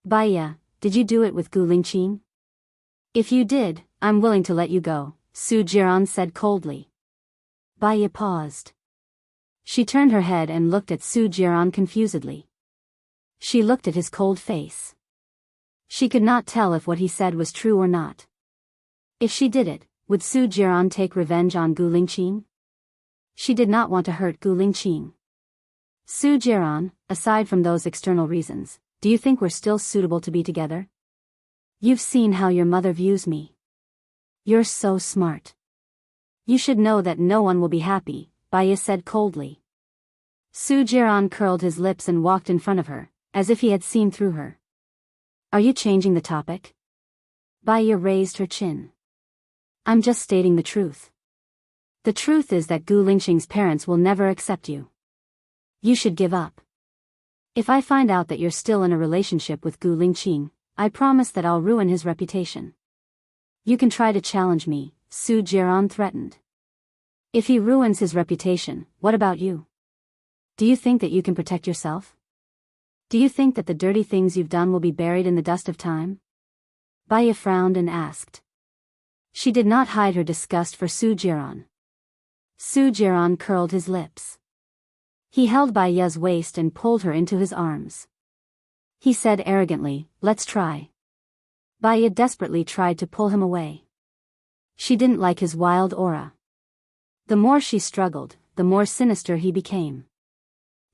Baya, did you do it with Gu Lingqing? If you did, I'm willing to let you go, Su Jiran said coldly. Baya paused. She turned her head and looked at Su Jiran confusedly. She looked at his cold face. She could not tell if what he said was true or not. If she did it, would Su Jiran take revenge on Gu Lingqing? She did not want to hurt Gu Lingqing. Su Jiran, aside from those external reasons, do you think we're still suitable to be together? You've seen how your mother views me. You're so smart. You should know that no one will be happy, Baya said coldly. Su Jiran curled his lips and walked in front of her, as if he had seen through her. Are you changing the topic? Baya raised her chin. I'm just stating the truth. The truth is that Gu Lingqing's parents will never accept you. You should give up. If I find out that you're still in a relationship with Gu Lingqing, I promise that I'll ruin his reputation. You can try to challenge me, Su Jiran threatened. If he ruins his reputation, what about you? Do you think that you can protect yourself? Do you think that the dirty things you've done will be buried in the dust of time? Baya frowned and asked. She did not hide her disgust for Su Jiran. Su Jiran curled his lips. He held Baya's waist and pulled her into his arms. He said arrogantly, let's try. Baya desperately tried to pull him away. She didn't like his wild aura. The more she struggled, the more sinister he became.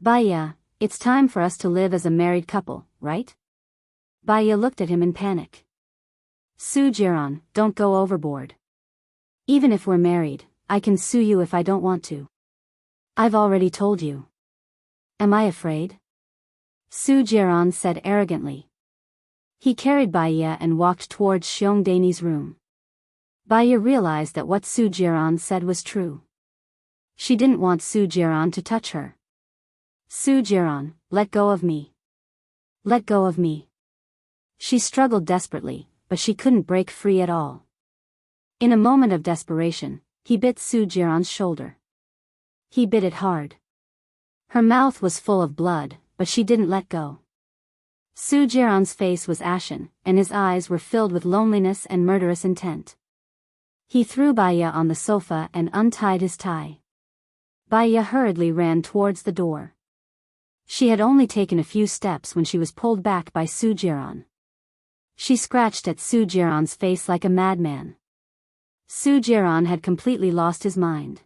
Baya, it's time for us to live as a married couple, right? Baya looked at him in panic. Su Jiran, don't go overboard. Even if we're married, I can sue you if I don't want to. I've already told you. Am I afraid? Su Jiran said arrogantly. He carried Baya and walked towards Xiongdani's room. Baya realized that what Su Jiran said was true. She didn't want Su Jiran to touch her. Su Jiran, let go of me. Let go of me. She struggled desperately, but she couldn't break free at all. In a moment of desperation, he bit Su Jiran's shoulder. He bit it hard. Her mouth was full of blood, but she didn't let go. Su Jiran's face was ashen, and his eyes were filled with loneliness and murderous intent. He threw Baya on the sofa and untied his tie. Baya hurriedly ran towards the door. She had only taken a few steps when she was pulled back by Su Jiran. She scratched at Su Jiran's face like a madman. Su Jiran had completely lost his mind.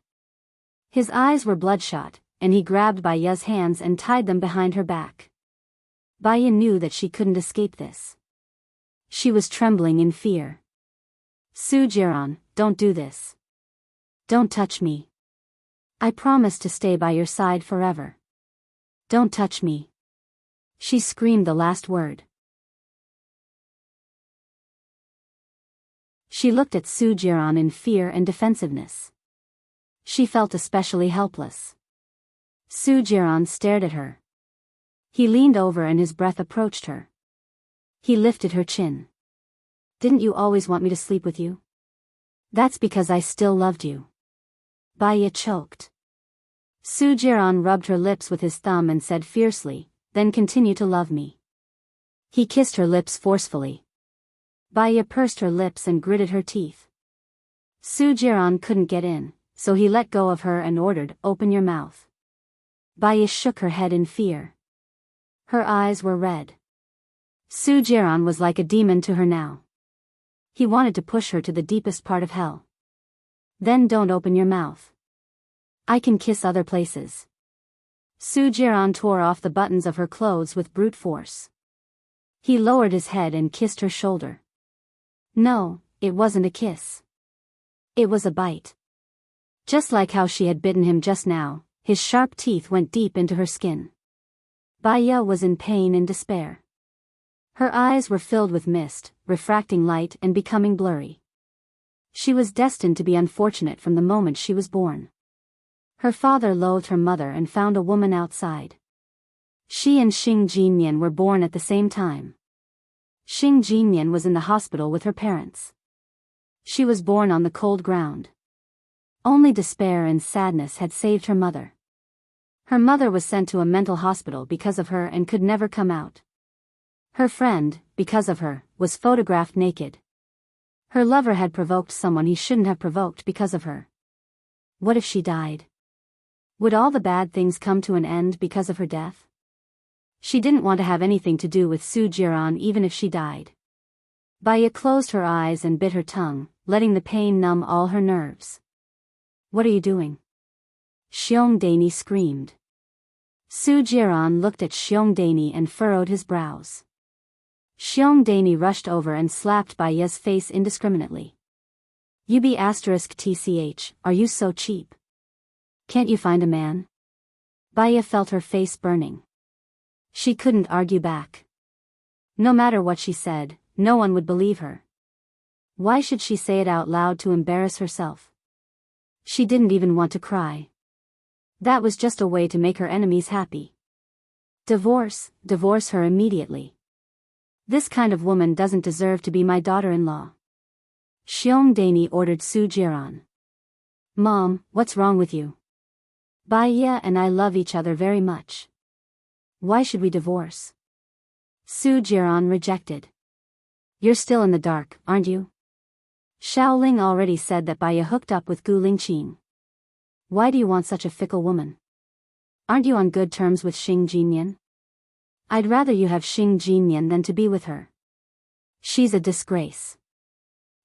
His eyes were bloodshot, and he grabbed Baya's hands and tied them behind her back. Baya knew that she couldn't escape this. She was trembling in fear. Su Jiran, don't do this. Don't touch me. I promise to stay by your side forever. Don't touch me. She screamed the last word. She looked at Su Jiran in fear and defensiveness. She felt especially helpless. Su Jiran stared at her. He leaned over and his breath approached her. He lifted her chin. Didn't you always want me to sleep with you? That's because I still loved you. Baya choked. Su Jiran rubbed her lips with his thumb and said fiercely, then continue to love me. He kissed her lips forcefully. Baya pursed her lips and gritted her teeth. Su Jiran couldn't get in, so he let go of her and ordered, open your mouth. Baya shook her head in fear. Her eyes were red. Su Jiran was like a demon to her now. He wanted to push her to the deepest part of hell. Then don't open your mouth. I can kiss other places. Su Jiran tore off the buttons of her clothes with brute force. He lowered his head and kissed her shoulder. No, it wasn't a kiss. It was a bite. Just like how she had bitten him just now, his sharp teeth went deep into her skin. Baya was in pain and despair. Her eyes were filled with mist, refracting light and becoming blurry. She was destined to be unfortunate from the moment she was born. Her father loathed her mother and found a woman outside. She and Xing Jinyan were born at the same time. Xing Jinyan was in the hospital with her parents. She was born on the cold ground. Only despair and sadness had saved her mother. Her mother was sent to a mental hospital because of her and could never come out. Her friend, because of her, was photographed naked. Her lover had provoked someone he shouldn't have provoked because of her. What if she died? Would all the bad things come to an end because of her death? She didn't want to have anything to do with Su Jiran even if she died. Baya closed her eyes and bit her tongue, letting the pain numb all her nerves. What are you doing? Xiongdani screamed. Su Jiran looked at Xiongdani and furrowed his brows. Xiongdani rushed over and slapped Baya's face indiscriminately. You be *tch, are you so cheap? Can't you find a man? Baya felt her face burning. She couldn't argue back. No matter what she said, no one would believe her. Why should she say it out loud to embarrass herself? She didn't even want to cry. That was just a way to make her enemies happy. Divorce her immediately. This kind of woman doesn't deserve to be my daughter-in-law. Xiongdani ordered Su Jiran. Mom, what's wrong with you? Baya and I love each other very much. Why should we divorce? Su Jiran rejected. You're still in the dark, aren't you? Xiaoling already said that Baya hooked up with Gu Lingqing. Why do you want such a fickle woman? Aren't you on good terms with Xing Jinyan? I'd rather you have Xing Jinyan than to be with her. She's a disgrace.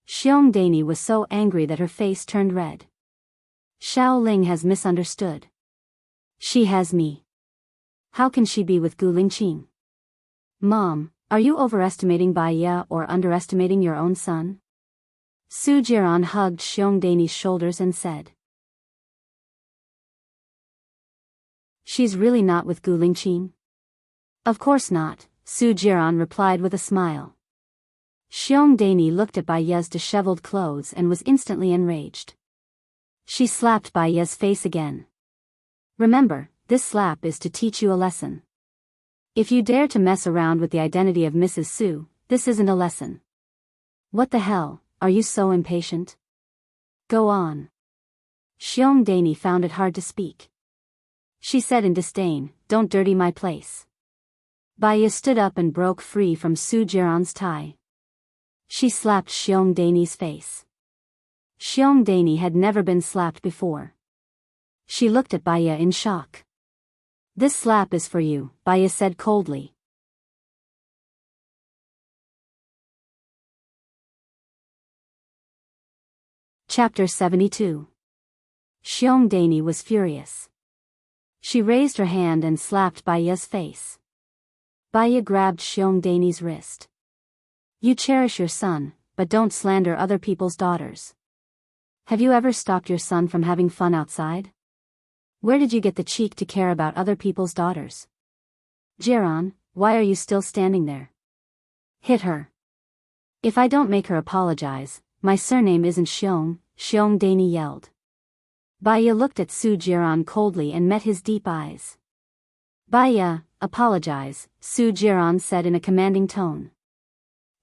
Xiongdani was so angry that her face turned red. Xiaoling has misunderstood. She has me. How can she be with Gu Lingqing? Mom, are you overestimating Baya or underestimating your own son? Su Jiran hugged Xiongdani's shoulders and said. She's really not with Gu Lingqing? Of course not, Su Jiran replied with a smile. Xiong Dani looked at Bai Ye's disheveled clothes and was instantly enraged. She slapped Bai Ye's face again. Remember, this slap is to teach you a lesson. If you dare to mess around with the identity of Mrs. Su, this isn't a lesson. What the hell, are you so impatient? Go on. Xiong Dani found it hard to speak. She said in disdain, don't dirty my place. Bai Ye stood up and broke free from Su Jiran's tie. She slapped Xiong Dani's face. Xiong Dani had never been slapped before. She looked at Bai Ye in shock. This slap is for you, Bai Ye said coldly. Chapter 72. Xiong Dani was furious. She raised her hand and slapped Bai Ye's face. Bai Ye grabbed Xiong Dani's wrist. You cherish your son, but don't slander other people's daughters. Have you ever stopped your son from having fun outside? Where did you get the cheek to care about other people's daughters? Jiran, why are you still standing there? Hit her. If I don't make her apologize, my surname isn't Xiong, Xiong Dani yelled. Bai Ye looked at Su Jiran coldly and met his deep eyes. Bai Ye, apologize, Su Jiran said in a commanding tone.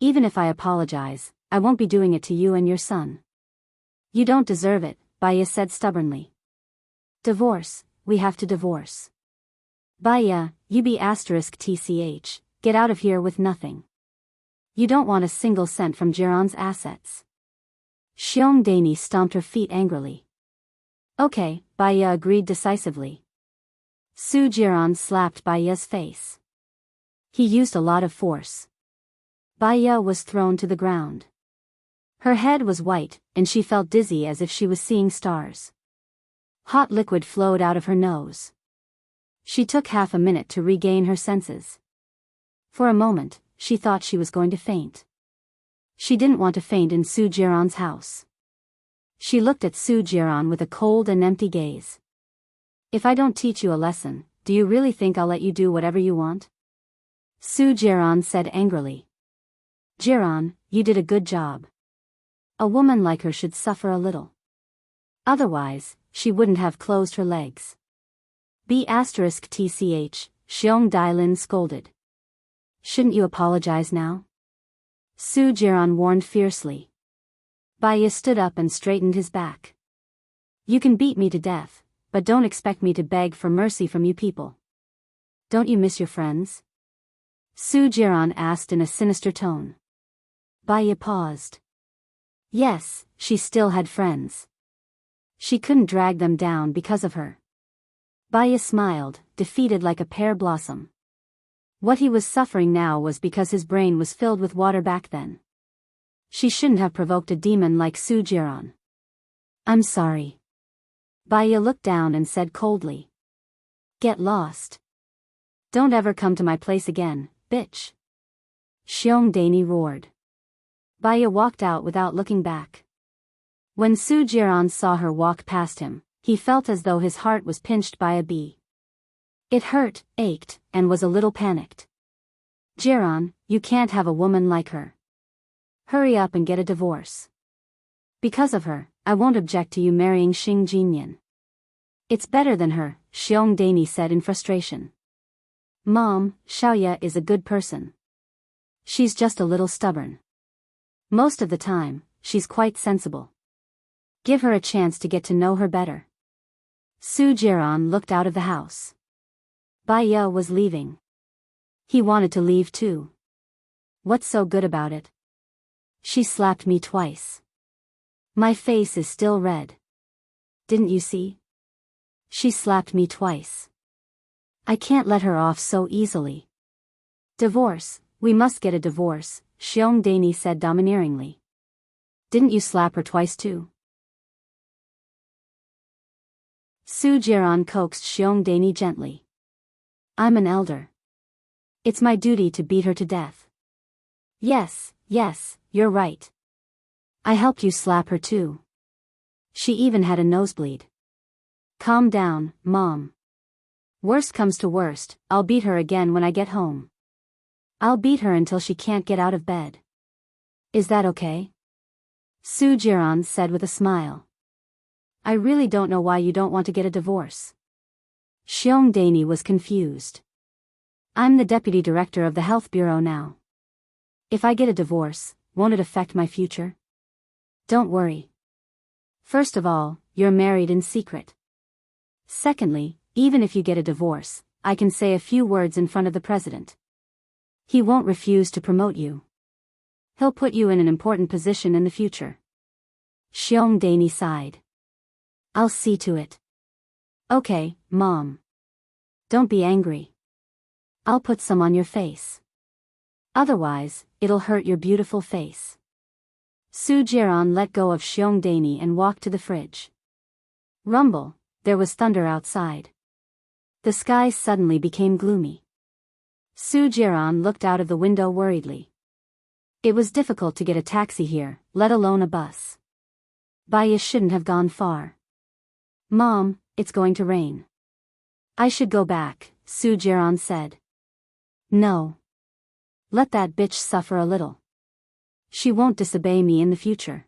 Even if I apologize, I won't be doing it to you and your son. You don't deserve it, Bai Ye said stubbornly. Divorce, we have to divorce. Bai Ye, you be *tch, get out of here with nothing. You don't want a single cent from Jiran's assets. Xiong Dani stomped her feet angrily. Okay, Bai Ye agreed decisively. Su Jiran slapped Bai Ye's face. He used a lot of force. Bai Ye was thrown to the ground. Her head was white, and she felt dizzy as if she was seeing stars. Hot liquid flowed out of her nose. She took half a minute to regain her senses. For a moment, she thought she was going to faint. She didn't want to faint in Su Jiran's house. She looked at Su Jiran with a cold and empty gaze. If I don't teach you a lesson, do you really think I'll let you do whatever you want? Su Jiran said angrily. Jiran, you did a good job. A woman like her should suffer a little. Otherwise, she wouldn't have closed her legs. Be*tch, Xiong Dailin scolded. Shouldn't you apologize now? Su Jiran warned fiercely. Bai Ye stood up and straightened his back. You can beat me to death, but don't expect me to beg for mercy from you people. Don't you miss your friends? Su Jiran asked in a sinister tone. Bai Ye paused. Yes, she still had friends. She couldn't drag them down because of her. Bai Ye smiled, defeated like a pear blossom. What he was suffering now was because his brain was filled with water back then. She shouldn't have provoked a demon like Su Jiran. I'm sorry. Bai Ye looked down and said coldly. Get lost. Don't ever come to my place again, bitch. Xiong Dani roared. Bai Ye walked out without looking back. When Su Jiran saw her walk past him, he felt as though his heart was pinched by a bee. It hurt, ached, and was a little panicked. Jiran, you can't have a woman like her. Hurry up and get a divorce. Because of her, I won't object to you marrying Xing Jinyan. It's better than her, Xiong Dani said in frustration. Mom, Xiaoya is a good person. She's just a little stubborn. Most of the time, she's quite sensible. Give her a chance to get to know her better. Su Jiran looked out of the house. Bai Ye was leaving. He wanted to leave too. What's so good about it? She slapped me twice. My face is still red. Didn't you see? She slapped me twice. I can't let her off so easily. Divorce, we must get a divorce, Xiong Dani said domineeringly. Didn't you slap her twice too? Su Jiran coaxed Xiong Dani gently. I'm an elder. It's my duty to beat her to death. Yes, you're right. I helped you slap her too. She even had a nosebleed. Calm down, Mom. Worst comes to worst, I'll beat her again when I get home. I'll beat her until she can't get out of bed. Is that okay? Su Jiran said with a smile. I really don't know why you don't want to get a divorce. Xiong Daini was confused. I'm the deputy director of the health bureau now. If I get a divorce, won't it affect my future? Don't worry. First of all, you're married in secret. Secondly, even if you get a divorce, I can say a few words in front of the president. He won't refuse to promote you. He'll put you in an important position in the future. Xiong Daini sighed. I'll see to it. Okay, Mom. Don't be angry. I'll put some on your face. Otherwise, it'll hurt your beautiful face. Su Jiran let go of Xiong Daini and walked to the fridge. Rumble, there was thunder outside. The sky suddenly became gloomy. Su Jiran looked out of the window worriedly. It was difficult to get a taxi here, let alone a bus. Baya shouldn't have gone far. Mom, it's going to rain. I should go back, Su Jiran said. No. Let that bitch suffer a little. She won't disobey me in the future.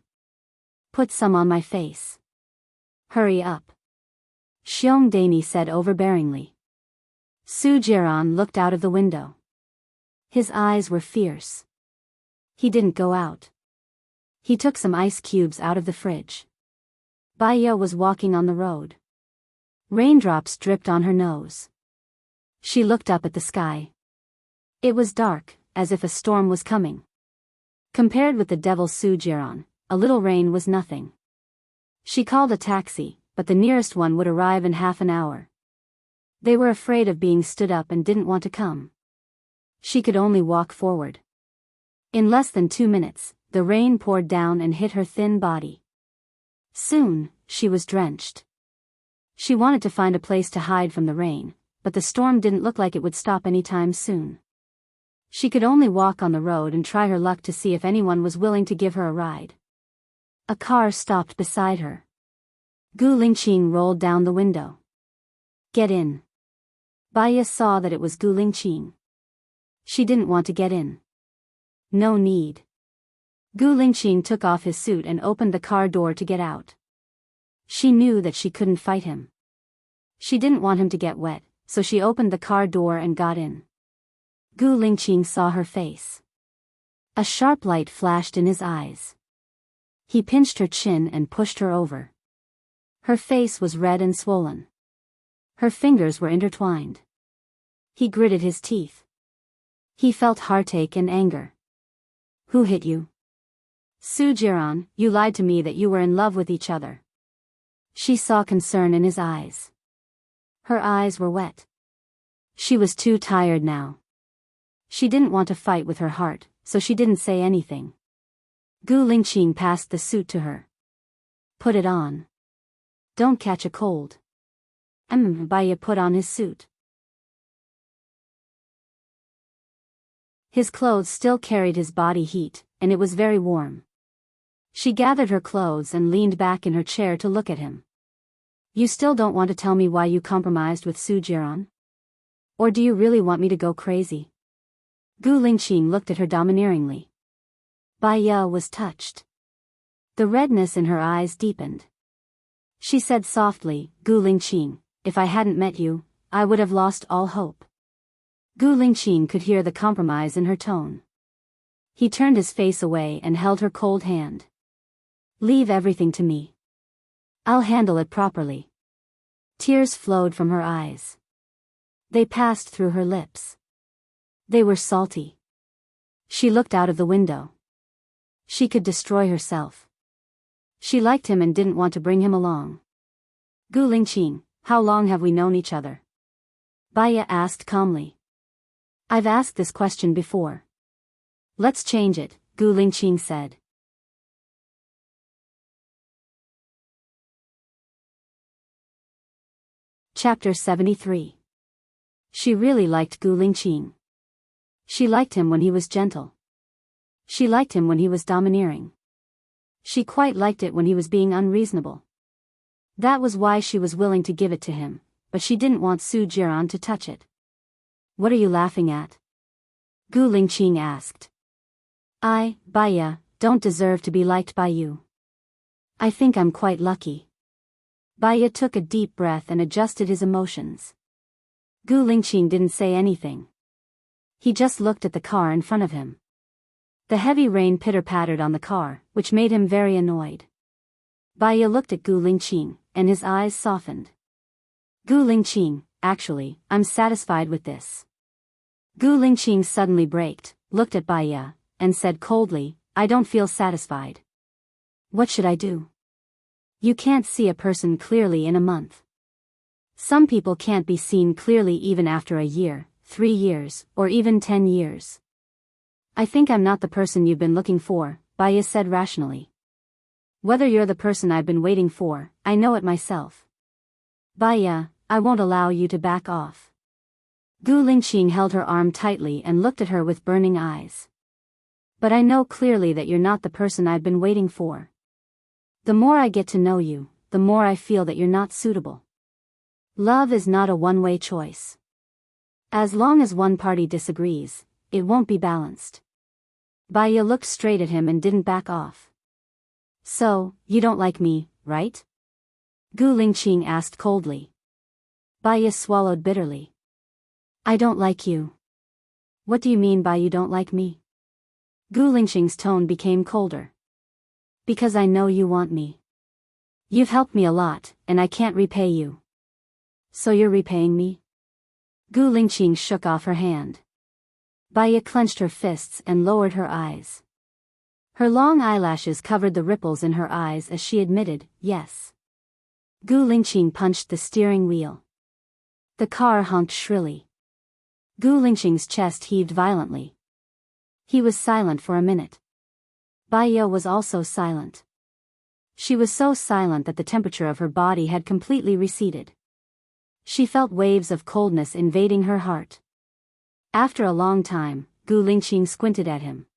Put some on my face. Hurry up. Xiong Daini said overbearingly. Su Jiran looked out of the window. His eyes were fierce. He didn't go out. He took some ice cubes out of the fridge. Baya was walking on the road. Raindrops dripped on her nose. She looked up at the sky. It was dark, as if a storm was coming. Compared with the devil Su Jiran, a little rain was nothing. She called a taxi, but the nearest one would arrive in half an hour. They were afraid of being stood up and didn't want to come. She could only walk forward. In less than 2 minutes, the rain poured down and hit her thin body. Soon, she was drenched. She wanted to find a place to hide from the rain, but the storm didn't look like it would stop anytime soon. She could only walk on the road and try her luck to see if anyone was willing to give her a ride. A car stopped beside her. Gu Lingqing rolled down the window. Get in. Baya saw that it was Gu Lingqing. She didn't want to get in. No need. Gu Lingqing took off his suit and opened the car door to get out. She knew that she couldn't fight him. She didn't want him to get wet, so she opened the car door and got in. Gu Lingqing saw her face. A sharp light flashed in his eyes. He pinched her chin and pushed her over. Her face was red and swollen. Her fingers were intertwined. He gritted his teeth. He felt heartache and anger. Who hit you? Su Jiran, you lied to me that you were in love with each other. She saw concern in his eyes. Her eyes were wet. She was too tired now. She didn't want to fight with her heart, so she didn't say anything. Gu Lingqing passed the suit to her. Put it on. Don't catch a cold. Baya put on his suit. His clothes still carried his body heat, and it was very warm. She gathered her clothes and leaned back in her chair to look at him. You still don't want to tell me why you compromised with Su Jiran? Or do you really want me to go crazy? Gu Lingqing looked at her domineeringly. Baya was touched. The redness in her eyes deepened. She said softly, Gu Lingqing, if I hadn't met you, I would have lost all hope. Gu Lingqing could hear the compromise in her tone. He turned his face away and held her cold hand. Leave everything to me. I'll handle it properly. Tears flowed from her eyes. They passed through her lips. They were salty. She looked out of the window. She could destroy herself. She liked him and didn't want to bring him along. Gu Lingqing, how long have we known each other? Baya asked calmly. I've asked this question before. Let's change it, Gu Lingqing said. Chapter 73. She really liked Gu Lingqing. She liked him when he was gentle. She liked him when he was domineering. She quite liked it when he was being unreasonable. That was why she was willing to give it to him, but she didn't want Su Jiran to touch it. What are you laughing at? Gu Lingqing asked. Baya, don't deserve to be liked by you. I think I'm quite lucky. Baiya took a deep breath and adjusted his emotions. Gu Lingqing didn't say anything. He just looked at the car in front of him. The heavy rain pitter-pattered on the car, which made him very annoyed. Baiya looked at Gu Lingqing, and his eyes softened. Gu Lingqing, actually, I'm satisfied with this. Gu Lingqing suddenly braked, looked at Baiya, and said coldly, I don't feel satisfied. What should I do? You can't see a person clearly in a month. Some people can't be seen clearly even after a year, 3 years, or even 10 years. I think I'm not the person you've been looking for, Baiya said rationally. Whether you're the person I've been waiting for, I know it myself. Baiya, I won't allow you to back off. Gu Lingqing held her arm tightly and looked at her with burning eyes. But I know clearly that you're not the person I've been waiting for. The more I get to know you, the more I feel that you're not suitable. Love is not a one-way choice. As long as one party disagrees, it won't be balanced. Baiya looked straight at him and didn't back off. So, you don't like me, right? Gu Lingqing asked coldly. Baiya swallowed bitterly. I don't like you. What do you mean by you don't like me? Gu Lingqing's tone became colder. Because I know you want me. You've helped me a lot, and I can't repay you. So you're repaying me? Gu Lingqing shook off her hand. Baiya clenched her fists and lowered her eyes. Her long eyelashes covered the ripples in her eyes as she admitted, yes. Gu Lingqing punched the steering wheel. The car honked shrilly. Gu Lingqing's chest heaved violently. He was silent for a minute. Baiya was also silent. She was so silent that the temperature of her body had completely receded. She felt waves of coldness invading her heart. After a long time, Gu Lingqing squinted at him.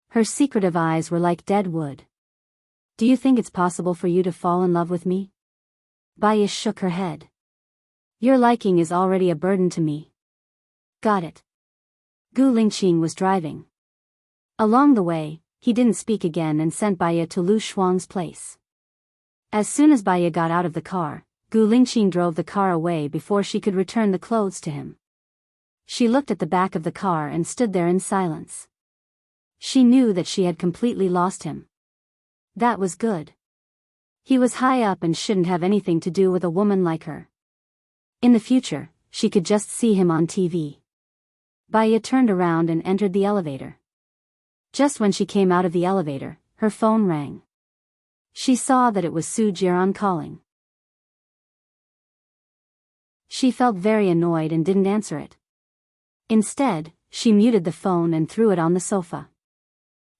Her secretive eyes were like dead wood. Do you think it's possible for you to fall in love with me? Baiya shook her head. Your liking is already a burden to me. Got it. Gu Lingqing was driving. Along the way, he didn't speak again and sent Baiya to Lu Shuang's place. As soon as Baiya got out of the car, Gu Lingqing drove the car away before she could return the clothes to him. She looked at the back of the car and stood there in silence. She knew that she had completely lost him. That was good. He was high up and shouldn't have anything to do with a woman like her. In the future, she could just see him on TV. Baiya turned around and entered the elevator. Just when she came out of the elevator, her phone rang. She saw that it was Su Jiran calling. She felt very annoyed and didn't answer it. Instead, she muted the phone and threw it on the sofa.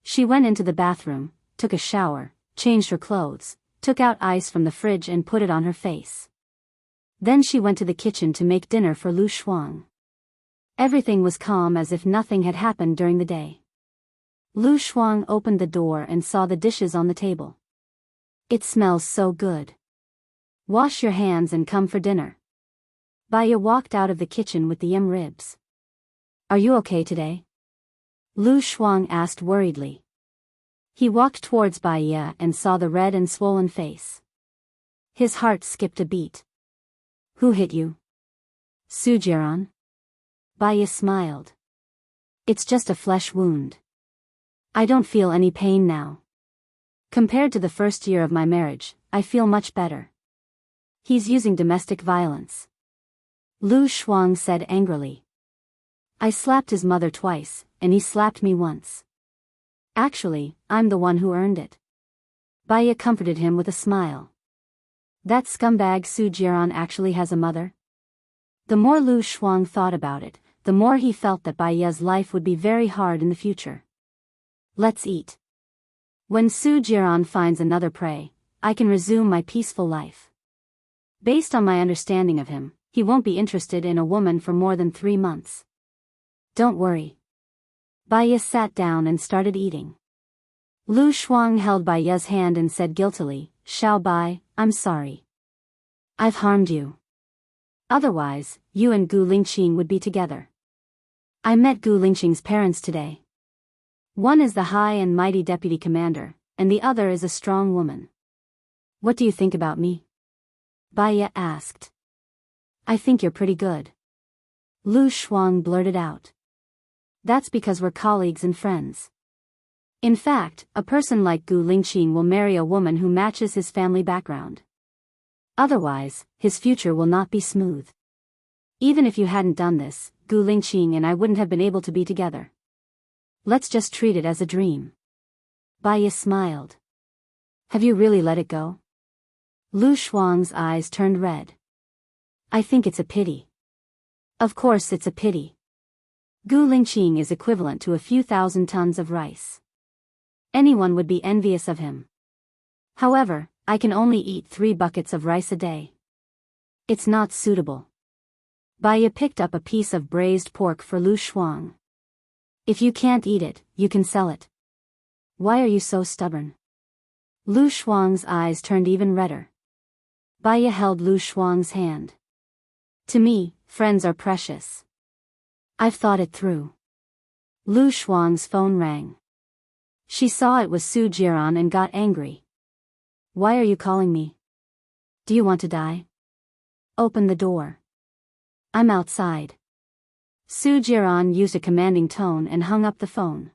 She went into the bathroom, took a shower, changed her clothes, took out ice from the fridge and put it on her face. Then she went to the kitchen to make dinner for Lu Shuang. Everything was calm as if nothing had happened during the day. Lu Shuang opened the door and saw the dishes on the table. It smells so good. Wash your hands and come for dinner. Baiya walked out of the kitchen with the yam ribs. Are you okay today? Lu Shuang asked worriedly. He walked towards Baiya and saw the red and swollen face. His heart skipped a beat. Who hit you? Su Jiran? Baiya smiled. It's just a flesh wound. I don't feel any pain now. Compared to the first year of my marriage, I feel much better. He's using domestic violence. Lu Shuang said angrily. I slapped his mother twice, and he slapped me once. Actually, I'm the one who earned it. Baiya comforted him with a smile. That scumbag Su Jiran actually has a mother? The more Lu Shuang thought about it, the more he felt that Baiya's life would be very hard in the future. Let's eat. When Su Jiran finds another prey, I can resume my peaceful life. Based on my understanding of him, he won't be interested in a woman for more than 3 months. Don't worry. Baiya sat down and started eating. Lu Shuang held Baiya's hand and said guiltily, Xiao Bai, I'm sorry. I've harmed you. Otherwise, you and Gu Lingqing would be together. I met Gu Lingqing's parents today. One is the high and mighty deputy commander, and the other is a strong woman. What do you think about me? Baiya asked. I think you're pretty good. Lu Shuang blurted out. That's because we're colleagues and friends. In fact, a person like Gu Lingqing will marry a woman who matches his family background. Otherwise, his future will not be smooth. Even if you hadn't done this, Gu Lingqing and I wouldn't have been able to be together. Let's just treat it as a dream. Baiya smiled. Have you really let it go? Lu Shuang's eyes turned red. I think it's a pity. Of course it's a pity. Gu Lingqing is equivalent to a few thousand tons of rice. Anyone would be envious of him. However, I can only eat 3 buckets of rice a day. It's not suitable. Baiya picked up a piece of braised pork for Lu Shuang. If you can't eat it, you can sell it. Why are you so stubborn? Lu Shuang's eyes turned even redder. Baiya held Lu Shuang's hand. To me, friends are precious. I've thought it through. Lu Shuang's phone rang. She saw it was Su Jiran and got angry. Why are you calling me? Do you want to die? Open the door. I'm outside. Su Jiran used a commanding tone and hung up the phone.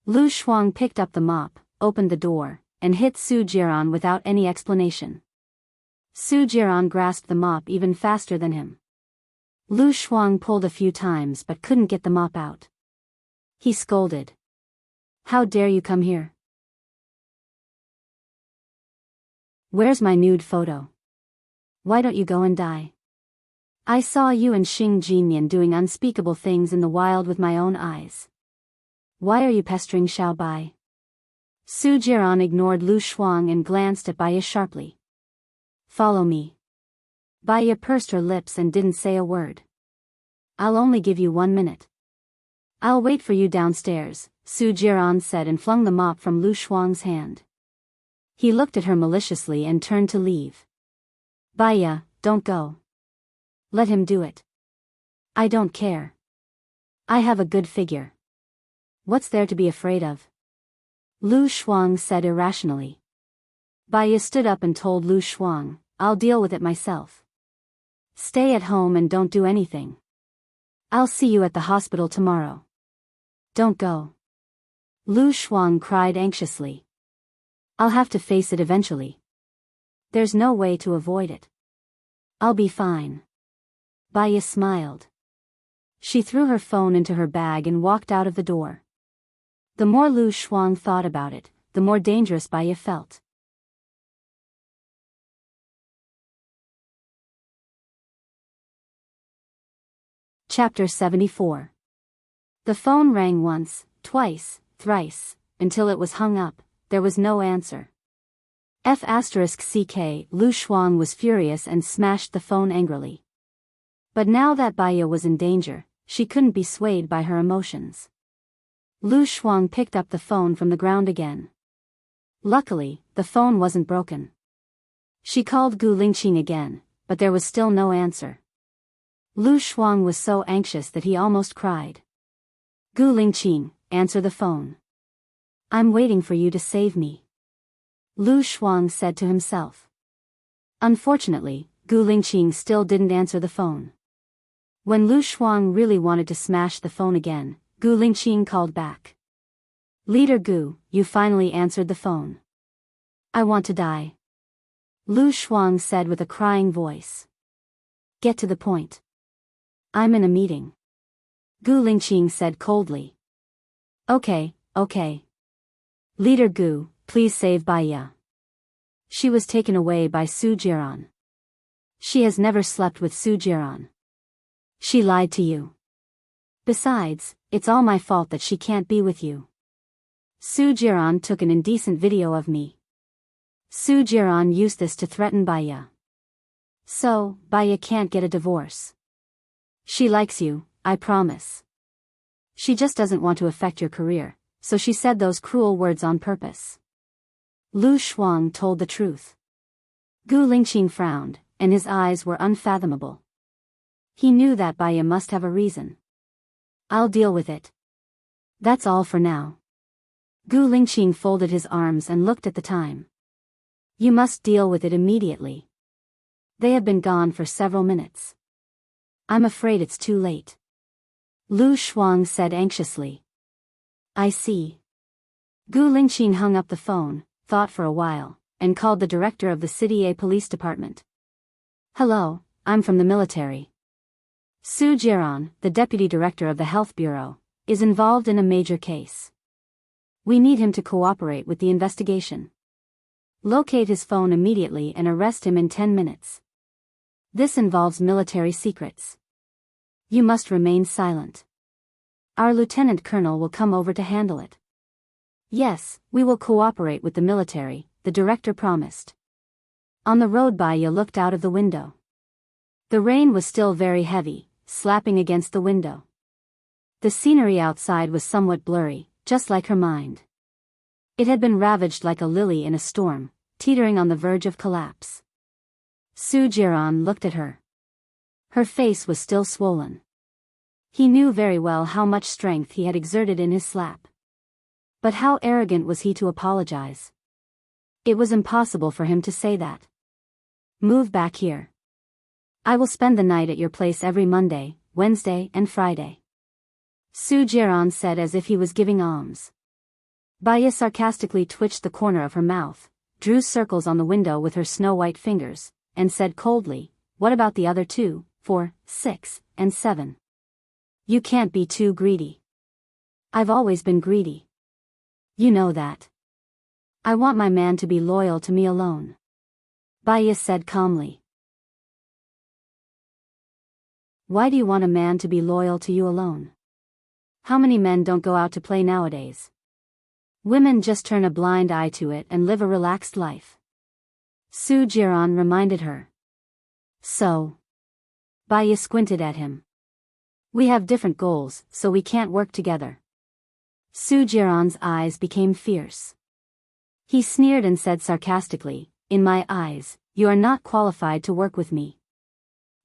Lu Shuang picked up the mop, opened the door, and hit Su Jiran without any explanation. Su Jiran grasped the mop even faster than him. Lu Shuang pulled a few times but couldn't get the mop out. He scolded. How dare you come here? Where's my nude photo? Why don't you go and die? I saw you and Xing Jinyan doing unspeakable things in the wild with my own eyes. Why are you pestering Xiao Bai? Su Jiran ignored Lu Shuang and glanced at Baiya sharply. Follow me. Baiya pursed her lips and didn't say a word. I'll only give you 1 minute. I'll wait for you downstairs, Su Jiran said and flung the mop from Lu Shuang's hand. He looked at her maliciously and turned to leave. Baiya, don't go. Let him do it. I don't care. I have a good figure. What's there to be afraid of? Lu Shuang said irrationally. Baiya stood up and told Lu Shuang, I'll deal with it myself. Stay at home and don't do anything. I'll see you at the hospital tomorrow. Don't go. Lu Shuang cried anxiously. I'll have to face it eventually. There's no way to avoid it. I'll be fine. Baiya smiled. She threw her phone into her bag and walked out of the door. The more Lu Shuang thought about it, the more dangerous Baiya felt. Chapter 74. The phone rang once, twice, thrice, until it was hung up. There was no answer. F***ck, Lu Shuang was furious and smashed the phone angrily. But now that Baiya was in danger, she couldn't be swayed by her emotions. Lu Shuang picked up the phone from the ground again. Luckily, the phone wasn't broken. She called Gu Lingqing again, but there was still no answer. Lu Shuang was so anxious that he almost cried. Gu Lingqing, answer the phone. I'm waiting for you to save me. Lu Shuang said to himself. Unfortunately, Gu Lingqing still didn't answer the phone. When Lu Shuang really wanted to smash the phone again, Gu Lingqing called back. Leader Gu, you finally answered the phone. I want to die. Lu Shuang said with a crying voice. Get to the point. I'm in a meeting. Gu Lingqing said coldly. Okay. Leader Gu, please save Baiya. She was taken away by Su Jiran. She has never slept with Su Jiran. She lied to you. Besides, it's all my fault that she can't be with you. Su Jiran took an indecent video of me. Su Jiran used this to threaten Baiya. So, Baiya can't get a divorce. She likes you, I promise. She just doesn't want to affect your career, so she said those cruel words on purpose. Lu Shuang told the truth. Gu Lingqing frowned, and his eyes were unfathomable. He knew that Baiya must have a reason. I'll deal with it. That's all for now. Gu Lingqing folded his arms and looked at the time. You must deal with it immediately. They have been gone for several minutes. I'm afraid it's too late. Lu Shuang said anxiously. I see. Gu Lingqing hung up the phone, thought for a while, and called the director of the City A Police Department. Hello, I'm from the military. Su Jiran, the deputy director of the Health Bureau, is involved in a major case. We need him to cooperate with the investigation. Locate his phone immediately and arrest him in 10 minutes. This involves military secrets. You must remain silent. Our lieutenant colonel will come over to handle it. Yes, we will cooperate with the military, the director promised. On the road Baya looked out of the window. The rain was still very heavy, slapping against the window. The scenery outside was somewhat blurry, just like her mind. It had been ravaged like a lily in a storm, teetering on the verge of collapse. Su Jiran looked at her. Her face was still swollen. He knew very well how much strength he had exerted in his slap. But how arrogant was he to apologize? It was impossible for him to say that. Move back here. I will spend the night at your place every Monday, Wednesday, and Friday. Su Jiran said as if he was giving alms. Baya sarcastically twitched the corner of her mouth, drew circles on the window with her snow-white fingers, and said coldly, What about the other 2, 4, 6, and 7? You can't be too greedy. I've always been greedy. You know that. I want my man to be loyal to me alone. Baya said calmly. Why do you want a man to be loyal to you alone? How many men don't go out to play nowadays? Women just turn a blind eye to it and live a relaxed life. Su Jiran reminded her. So? Baya squinted at him. We have different goals, so we can't work together. Su Jiran's eyes became fierce. He sneered and said sarcastically, In my eyes, you are not qualified to work with me.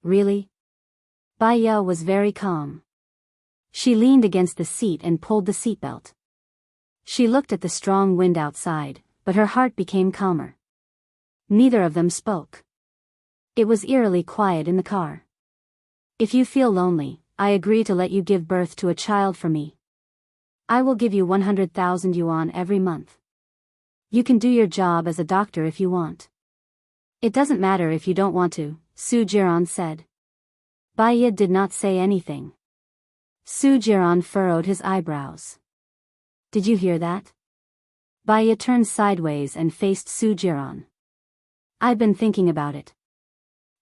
Really? Baya was very calm. She leaned against the seat and pulled the seatbelt. She looked at the strong wind outside, but her heart became calmer. Neither of them spoke. It was eerily quiet in the car. If you feel lonely, I agree to let you give birth to a child for me. I will give you 100,000 yuan every month. You can do your job as a doctor if you want. It doesn't matter if you don't want to, Su Jiran said. Baya did not say anything. Su Jiran furrowed his eyebrows. Did you hear that? Baya turned sideways and faced Su Jiran. I've been thinking about it.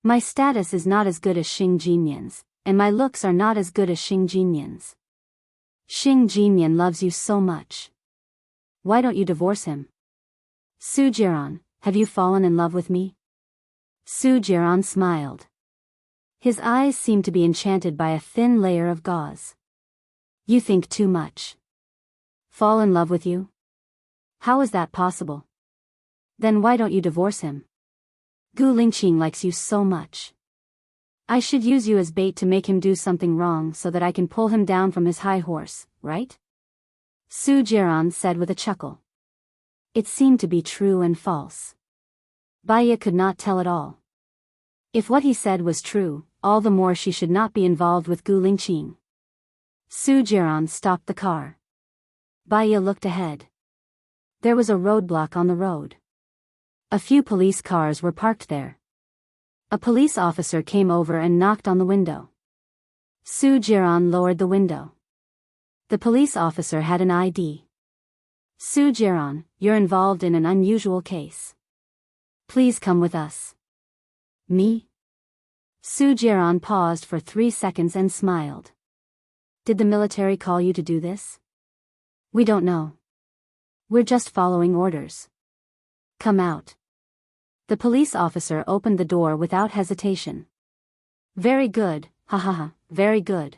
My status is not as good as Xing Jinyan's, and my looks are not as good as Xing Jinyan's. Xing Jinyan loves you so much. Why don't you divorce him? Su Jiran, have you fallen in love with me? Su Jiran smiled. His eyes seemed to be enchanted by a thin layer of gauze. You think too much. Fall in love with you? How is that possible? Then why don't you divorce him? Gu Lingqing likes you so much. I should use you as bait to make him do something wrong so that I can pull him down from his high horse, right? Su Jiran said with a chuckle. It seemed to be true and false. Baya could not tell at all. If what he said was true, all the more she should not be involved with Gu Lingqing. Su Jiran stopped the car. Baya looked ahead. There was a roadblock on the road. A few police cars were parked there. A police officer came over and knocked on the window. Su Jiran lowered the window. The police officer had an ID. Su Jiran, you're involved in an unusual case. Please come with us. Me? Su Jiran paused for 3 seconds and smiled. Did the military call you to do this? We don't know. We're just following orders. Come out. The police officer opened the door without hesitation. Very good, ha ha ha, very good.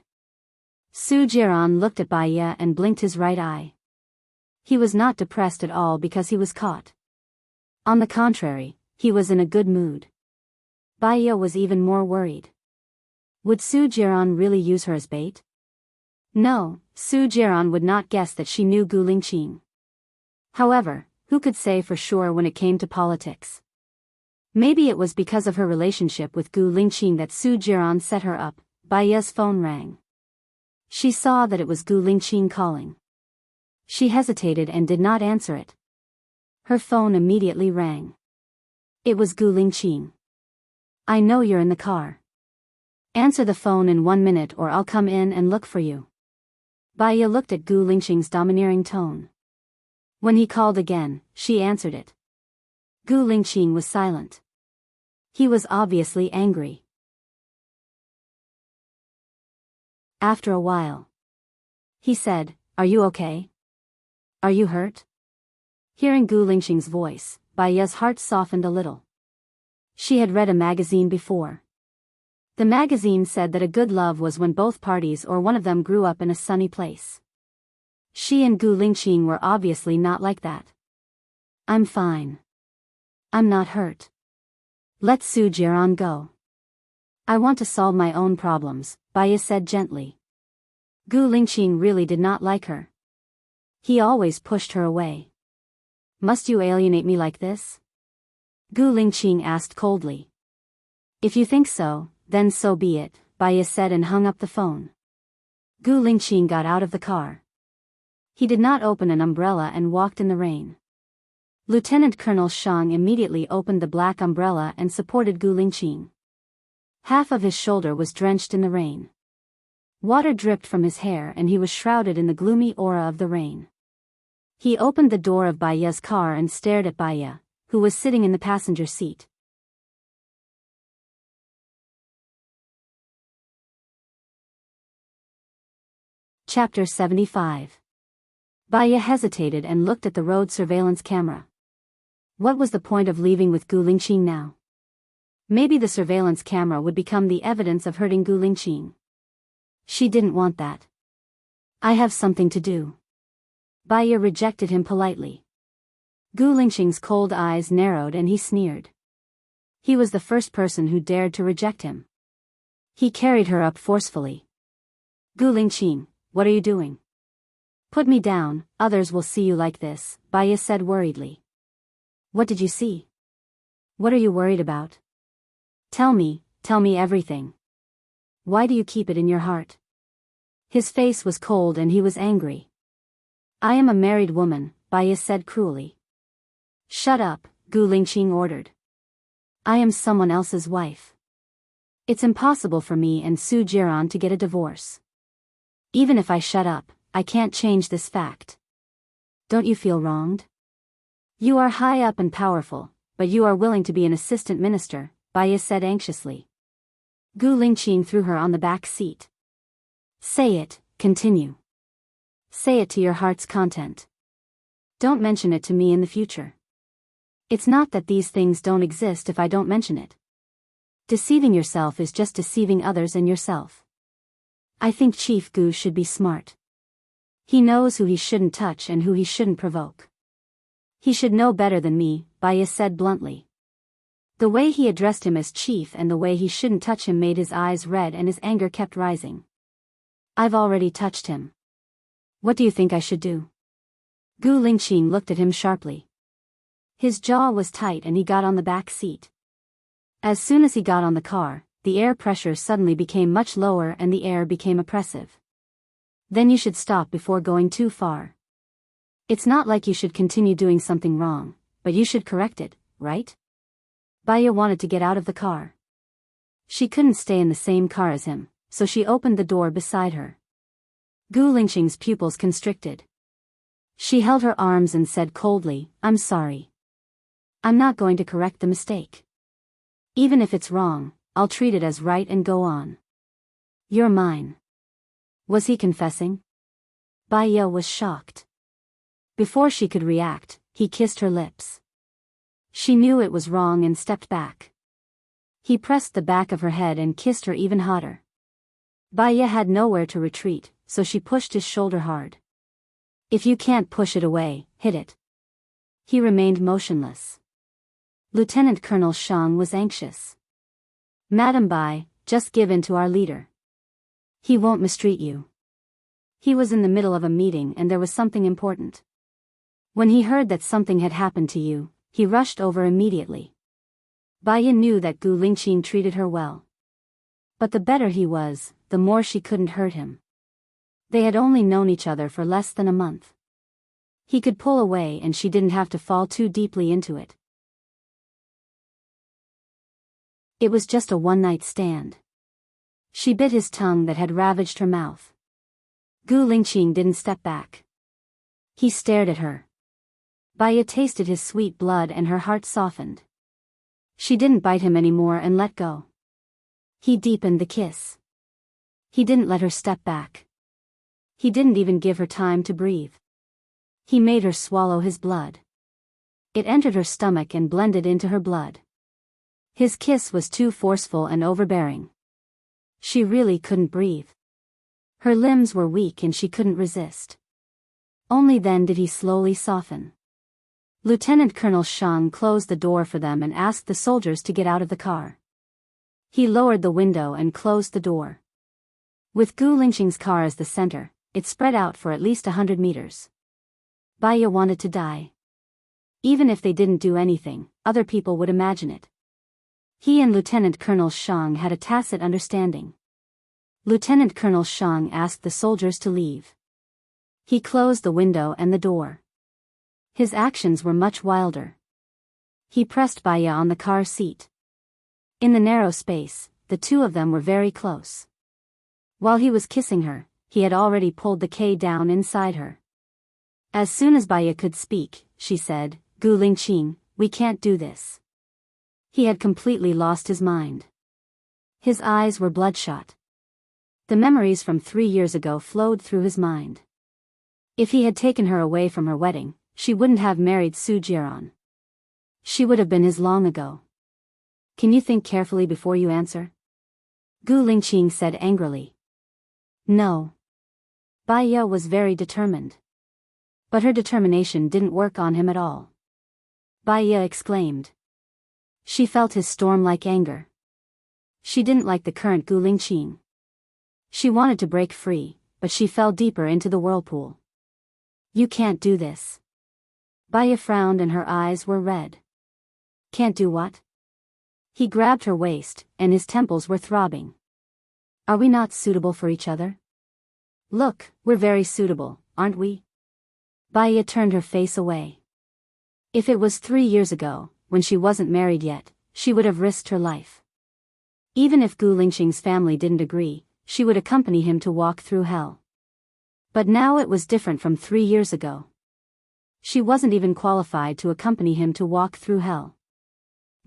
Su Jiran looked at Baya and blinked his right eye. He was not depressed at all because he was caught. On the contrary, he was in a good mood. Baya was even more worried. Would Su Jiran really use her as bait? No, Su Jiran would not guess that she knew Gu Lingqing. However, who could say for sure when it came to politics? Maybe it was because of her relationship with Gu Lingqing that Su Jiran set her up. Baiya's phone rang. She saw that it was Gu Lingqing calling. She hesitated and did not answer it. Her phone immediately rang. It was Gu Lingqing. I know you're in the car. Answer the phone in 1 minute or I'll come in and look for you. Baiya looked at Gu Lingqing's domineering tone. When he called again, she answered it. Gu Lingqing was silent. He was obviously angry. After a while, he said, "Are you okay? Are you hurt?" Hearing Gu Lingqing's voice, Baiya's heart softened a little. She had read a magazine before. The magazine said that a good love was when both parties or one of them grew up in a sunny place. She and Gu Lingqing were obviously not like that. "I'm fine. I'm not hurt. Let Su Jiran go. I want to solve my own problems," Baiya said gently. Gu Lingqing really did not like her. He always pushed her away. "Must you alienate me like this?" Gu Lingqing asked coldly. "If you think so, then so be it," Baiya said and hung up the phone. Gu Lingqing got out of the car. He did not open an umbrella and walked in the rain. Lieutenant Colonel Shang immediately opened the black umbrella and supported Gu Lingqing. Half of his shoulder was drenched in the rain. Water dripped from his hair and he was shrouded in the gloomy aura of the rain. He opened the door of Baiya's car and stared at Baiya, who was sitting in the passenger seat. Chapter 75. Baiya hesitated and looked at the road surveillance camera. What was the point of leaving with Gu Lingqing now? Maybe the surveillance camera would become the evidence of hurting Gu Lingqing. She didn't want that. "I have something to do." Baiya rejected him politely. Gu Lingqing's cold eyes narrowed and he sneered. He was the first person who dared to reject him. He carried her up forcefully. "Gu Lingqing, what are you doing?" "Put me down, others will see you like this," Baiya said worriedly. "What did you see? What are you worried about? Tell me everything. Why do you keep it in your heart?" His face was cold and he was angry. "I am a married woman," Baiya said cruelly. "Shut up," Gu Lingqing ordered. "I am someone else's wife. It's impossible for me and Su Jiran to get a divorce. Even if I shut up, I can't change this fact. Don't you feel wronged? You are high up and powerful, but you are willing to be an assistant minister," Baiya said anxiously. Gu Lingqing threw her on the back seat. "Say it, continue. Say it to your heart's content. Don't mention it to me in the future. It's not that these things don't exist if I don't mention it. Deceiving yourself is just deceiving others and yourself. I think Chief Gu should be smart. He knows who he shouldn't touch and who he shouldn't provoke. He should know better than me," Baiya said bluntly. The way he addressed him as chief and the way he shouldn't touch him made his eyes red and his anger kept rising. "I've already touched him. What do you think I should do?" Gu Lingqing looked at him sharply. His jaw was tight and he got on the back seat. As soon as he got on the car, the air pressure suddenly became much lower and the air became oppressive. "Then you should stop before going too far. It's not like you should continue doing something wrong, but you should correct it, right?" Baiya wanted to get out of the car. She couldn't stay in the same car as him, so she opened the door beside her. Gu Lingqing's pupils constricted. She held her arms and said coldly, "I'm sorry. I'm not going to correct the mistake. Even if it's wrong, I'll treat it as right and go on. You're mine." Was he confessing? Baiya was shocked. Before she could react, he kissed her lips. She knew it was wrong and stepped back. He pressed the back of her head and kissed her even hotter. Baiya had nowhere to retreat, so she pushed his shoulder hard. "If you can't push it away, hit it." He remained motionless. Lieutenant Colonel Shang was anxious. "Madam Bai, just give in to our leader. He won't mistreat you." He was in the middle of a meeting and there was something important. When he heard that something had happened to you, he rushed over immediately. Baya knew that Gu Lingqing treated her well. But the better he was, the more she couldn't hurt him. They had only known each other for less than a month. He could pull away and she didn't have to fall too deeply into it. It was just a one-night stand. She bit his tongue that had ravaged her mouth. Gu Lingqing didn't step back. He stared at her. Baya tasted his sweet blood and her heart softened. She didn't bite him anymore and let go. He deepened the kiss. He didn't let her step back. He didn't even give her time to breathe. He made her swallow his blood. It entered her stomach and blended into her blood. His kiss was too forceful and overbearing. She really couldn't breathe. Her limbs were weak and she couldn't resist. Only then did he slowly soften. Lieutenant Colonel Shang closed the door for them and asked the soldiers to get out of the car. He lowered the window and closed the door. With Gu Lingqing's car as the center, it spread out for at least 100 meters. Baya wanted to die. Even if they didn't do anything, other people would imagine it. He and Lieutenant Colonel Shang had a tacit understanding. Lieutenant Colonel Shang asked the soldiers to leave. He closed the window and the door. His actions were much wilder. He pressed Baya on the car seat. In the narrow space, the two of them were very close. While he was kissing her, he had already pulled the K down inside her. As soon as Baya could speak, she said, "Gu Lingqing, we can't do this." He had completely lost his mind. His eyes were bloodshot. The memories from 3 years ago flowed through his mind. If he had taken her away from her wedding, she wouldn't have married Su Jiran. She would have been his long ago. "Can you think carefully before you answer?" Gu Lingqing said angrily. "No." Baya was very determined. But her determination didn't work on him at all. Baya exclaimed. She felt his storm-like anger. She didn't like the current Gu Lingqing. She wanted to break free, but she fell deeper into the whirlpool. "You can't do this." Baya frowned and her eyes were red. "Can't do what?" He grabbed her waist, and his temples were throbbing. "Are we not suitable for each other?" "Look, we're very suitable, aren't we?" Baya turned her face away. If it was 3 years ago, when she wasn't married yet, she would have risked her life. Even if Gu Lingqing's family didn't agree, she would accompany him to walk through hell. But now it was different from 3 years ago. She wasn't even qualified to accompany him to walk through hell.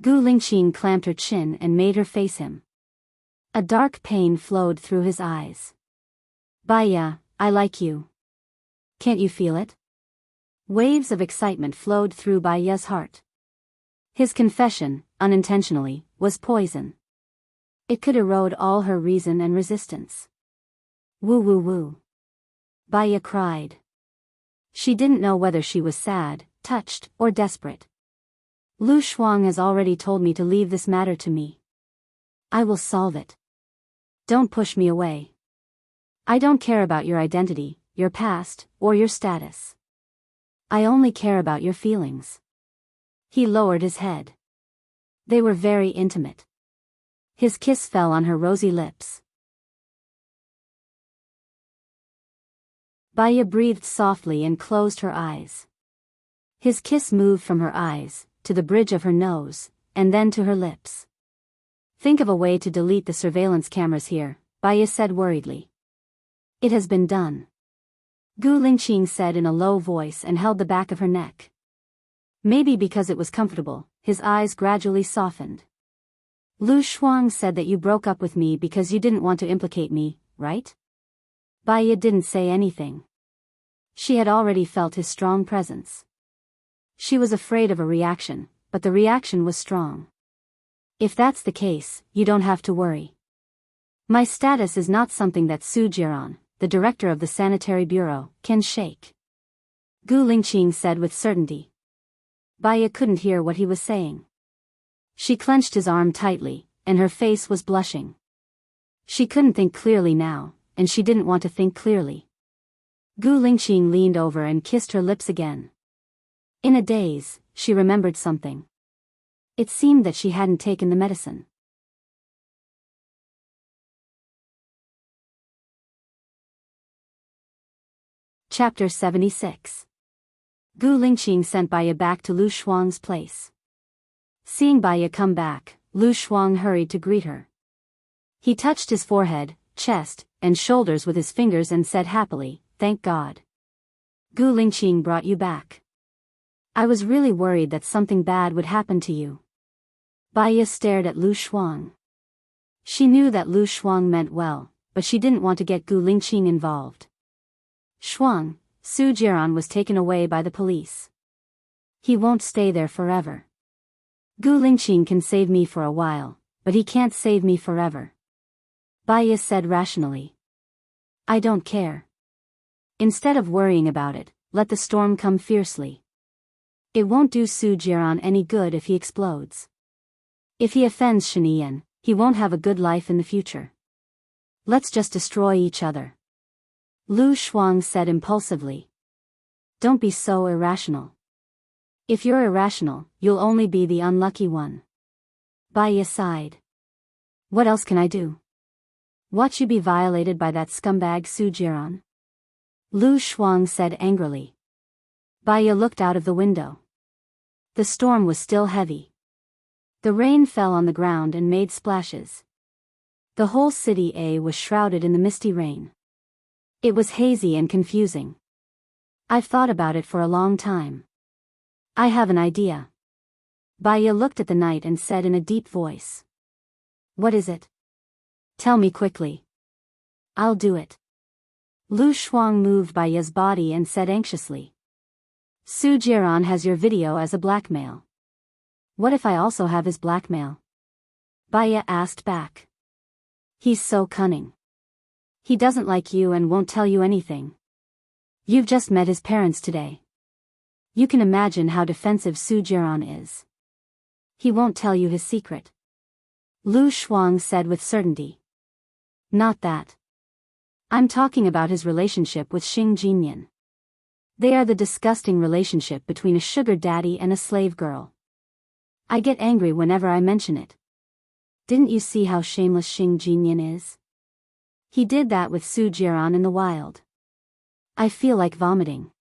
Gu Lingqing clamped her chin and made her face him. A dark pain flowed through his eyes. "Baya, I like you. Can't you feel it?" Waves of excitement flowed through Baya's heart. His confession, unintentionally, was poison. It could erode all her reason and resistance. "Woo woo woo." Baya cried. She didn't know whether she was sad, touched, or desperate. "Lu Shuang has already told me to leave this matter to me. I will solve it. Don't push me away. I don't care about your identity, your past, or your status. I only care about your feelings." He lowered his head. They were very intimate. His kiss fell on her rosy lips. Baya breathed softly and closed her eyes. His kiss moved from her eyes, to the bridge of her nose, and then to her lips. "Think of a way to delete the surveillance cameras here," Baya said worriedly. "It has been done." Gu Lingqing said in a low voice and held the back of her neck. Maybe because it was comfortable, his eyes gradually softened. "Lu Shuang said that you broke up with me because you didn't want to implicate me, right?" Baya didn't say anything. She had already felt his strong presence. She was afraid of a reaction, but the reaction was strong. "If that's the case, you don't have to worry. My status is not something that Su Jiran, the director of the Sanitary Bureau, can shake," Gu Lingqing said with certainty. Baya couldn't hear what he was saying. She clenched his arm tightly, and her face was blushing. She couldn't think clearly now, and she didn't want to think clearly. Gu Lingqing leaned over and kissed her lips again. In a daze, she remembered something. It seemed that she hadn't taken the medicine. Chapter 76. Gu Lingqing sent Baya back to Lu Shuang's place. Seeing Baya come back, Lu Shuang hurried to greet her. He touched his forehead, chest, and shoulders with his fingers and said happily, "Thank God. Gu Lingqing brought you back. I was really worried that something bad would happen to you." Baya stared at Lu Shuang. She knew that Lu Shuang meant well, but she didn't want to get Gu Lingqing involved. "Shuang, Su Jiran was taken away by the police. He won't stay there forever. Gu Lingqing can save me for a while, but he can't save me forever," Baya said rationally. "I don't care. Instead of worrying about it, let the storm come fiercely. It won't do Su Jiran any good if he explodes. If he offends Shinian, he won't have a good life in the future. Let's just destroy each other," Lu Shuang said impulsively. "Don't be so irrational. If you're irrational, you'll only be the unlucky one." Baya sighed. "What else can I do? Watch you be violated by that scumbag Su Jiran?" Lu Shuang said angrily. Baya looked out of the window. The storm was still heavy. The rain fell on the ground and made splashes. The whole city A was shrouded in the misty rain. It was hazy and confusing. "I've thought about it for a long time. I have an idea." Baya looked at the night and said in a deep voice. "What is it? Tell me quickly. I'll do it." Lu Shuang moved Baya's body and said anxiously. "Su Jiran has your video as a blackmail. What if I also have his blackmail?" Baya asked back. "He's so cunning. He doesn't like you and won't tell you anything. You've just met his parents today. You can imagine how defensive Su Jiran is. He won't tell you his secret," Lu Shuang said with certainty. "Not that. I'm talking about his relationship with Xing Jinyan. They are the disgusting relationship between a sugar daddy and a slave girl. I get angry whenever I mention it. Didn't you see how shameless Xing Jinyan is? He did that with Su Jiran in the wild. I feel like vomiting,"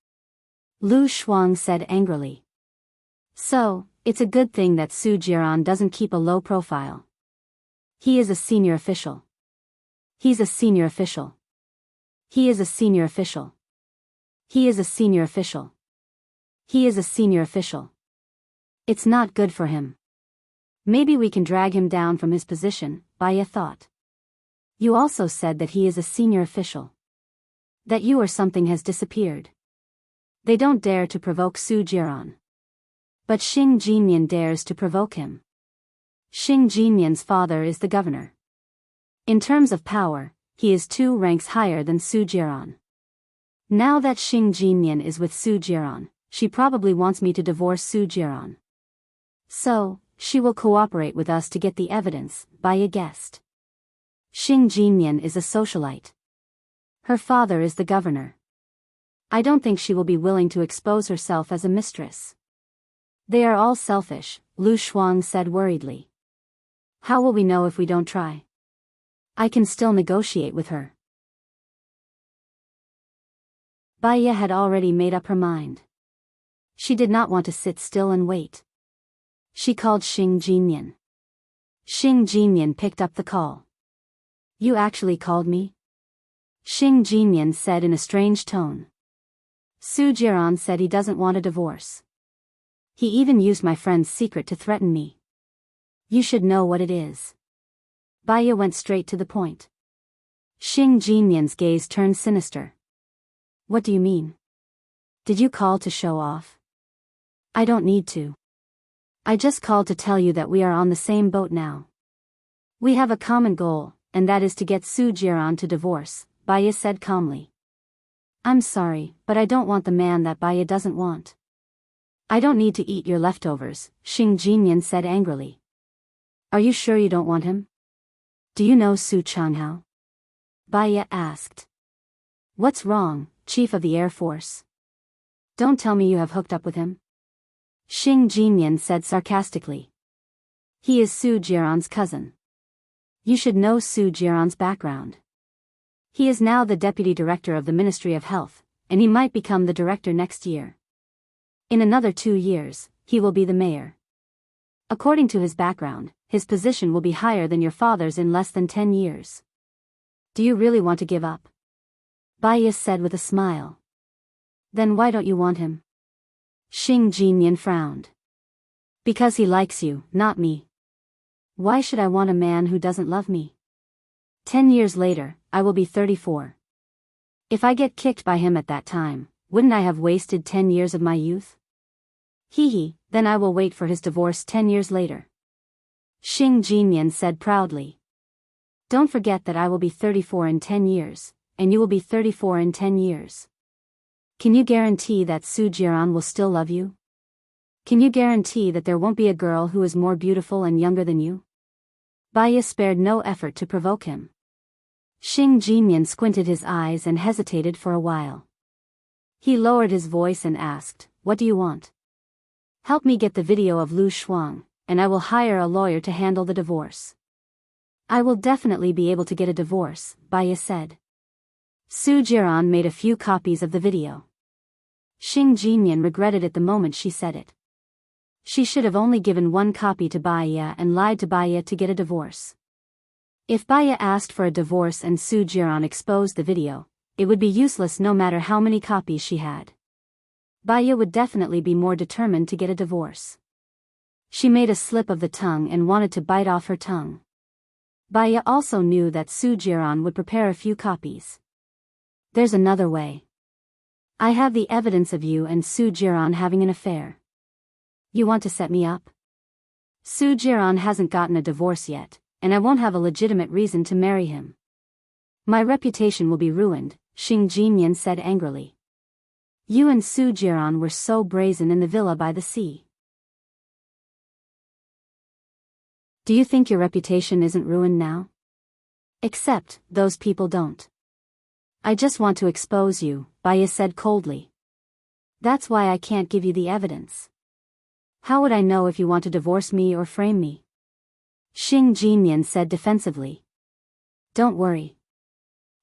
Lu Shuang said angrily. "So, it's a good thing that Su Jiran doesn't keep a low profile. He is a senior official. He's a senior official. He is a senior official. He is a senior official. He is a senior official. It's not good for him. Maybe we can drag him down from his position," Baya thought. "You also said that he is a senior official. That you or something has disappeared. They don't dare to provoke Su Jiran. But Xing Jinyan dares to provoke him. Xing Jinyan's father is the governor. In terms of power, he is 2 ranks higher than Su Jiran. Now that Xing Jinyan is with Su Jiran, she probably wants me to divorce Su Jiran. So, she will cooperate with us to get the evidence," Baya guessed. Xing Jinyan is a socialite. Her father is the governor. I don't think she will be willing to expose herself as a mistress. They are all selfish, Lu Shuang said worriedly. How will we know if we don't try? I can still negotiate with her. Baya had already made up her mind. She did not want to sit still and wait. She called Xing Jinyan. Xing Jinyan picked up the call. You actually called me? Xing Jinyan said in a strange tone. Su Jiran said he doesn't want a divorce. He even used my friend's secret to threaten me. You should know what it is. Baya went straight to the point. Xing Jinyan's gaze turned sinister. What do you mean? Did you call to show off? I don't need to. I just called to tell you that we are on the same boat now. We have a common goal, and that is to get Su Jiran to divorce, Baya said calmly. I'm sorry, but I don't want the man that Baya doesn't want. I don't need to eat your leftovers, Xing Jinyan said angrily. Are you sure you don't want him? Do you know Su Changhao? Baya asked. What's wrong, Chief of the Air Force? Don't tell me you have hooked up with him. Xing Jinyan said sarcastically. He is Su Jiran's cousin. You should know Su Jiran's background. He is now the deputy director of the Ministry of Health, and he might become the director next year. In another 2 years, he will be the mayor. According to his background, his position will be higher than your father's in less than 10 years. Do you really want to give up? Baiya said with a smile. Then why don't you want him? Xing Jinyan frowned. Because he likes you, not me. Why should I want a man who doesn't love me? 10 years later, I will be 34. If I get kicked by him at that time, wouldn't I have wasted 10 years of my youth? Hee, then I will wait for his divorce 10 years later. Xing Jinyan said proudly. Don't forget that I will be 34 in 10 years, and you will be 34 in 10 years. Can you guarantee that Su Jiran will still love you? Can you guarantee that there won't be a girl who is more beautiful and younger than you? Baiya spared no effort to provoke him. Xing Jinyan squinted his eyes and hesitated for a while. He lowered his voice and asked, What do you want? Help me get the video of Lu Shuang, and I will hire a lawyer to handle the divorce. I will definitely be able to get a divorce, Baiya said. Su Jiran made a few copies of the video. Xing Jinyan regretted it the moment she said it. She should have only given 1 copy to Baiya and lied to Baiya to get a divorce. If Baiya asked for a divorce and Su Jiran exposed the video, it would be useless no matter how many copies she had. Baiya would definitely be more determined to get a divorce. She made a slip of the tongue and wanted to bite off her tongue. Baiya also knew that Su Jiran would prepare a few copies. There's another way. I have the evidence of you and Su Jiran having an affair. You want to set me up? Su Jiran hasn't gotten a divorce yet, and I won't have a legitimate reason to marry him. My reputation will be ruined, Xing Jinyan said angrily. You and Su Jiran were so brazen in the villa by the sea. Do you think your reputation isn't ruined now? Except, those people don't. I just want to expose you, Baiya said coldly. That's why I can't give you the evidence. How would I know if you want to divorce me or frame me? Xing Jinyan said defensively. Don't worry.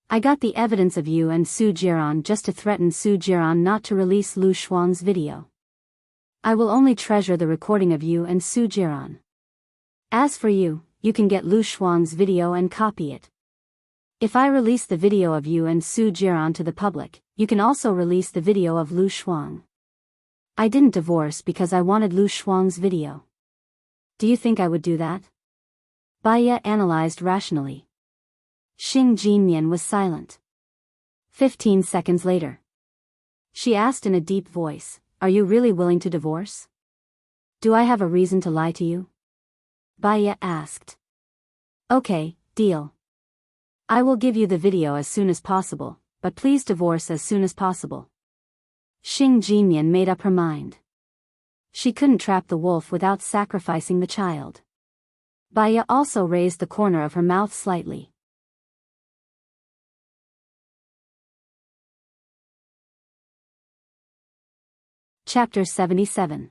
I got the evidence of you and Su Jiran just to threaten Su Jiran not to release Lu Shuang's video. I will only treasure the recording of you and Su Jiran. As for you, you can get Lu Shuang's video and copy it. If I release the video of you and Su Jiran to the public, you can also release the video of Lu Shuang. I didn't divorce because I wanted Lu Shuang's video. Do you think I would do that? Baiya analyzed rationally. Xing Jinyan was silent. 15 seconds later. She asked in a deep voice, Are you really willing to divorce? Do I have a reason to lie to you? Baiya asked. Okay, deal. I will give you the video as soon as possible, but please divorce as soon as possible. Xing Jinyan made up her mind. She couldn't trap the wolf without sacrificing the child. Baiya also raised the corner of her mouth slightly. Chapter 77.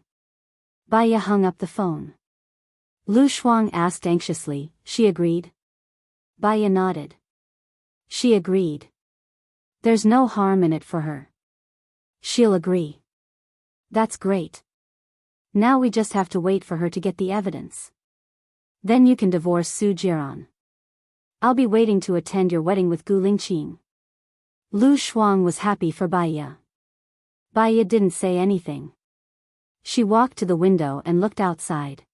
Baiya hung up the phone. Lu Shuang asked anxiously, She agreed? Baiya nodded. She agreed. There's no harm in it for her. She'll agree. That's great. Now we just have to wait for her to get the evidence. Then you can divorce Su Jiran. I'll be waiting to attend your wedding with Gu Lingqing. Lu Shuang was happy for Baiya. Baiya didn't say anything. She walked to the window and looked outside.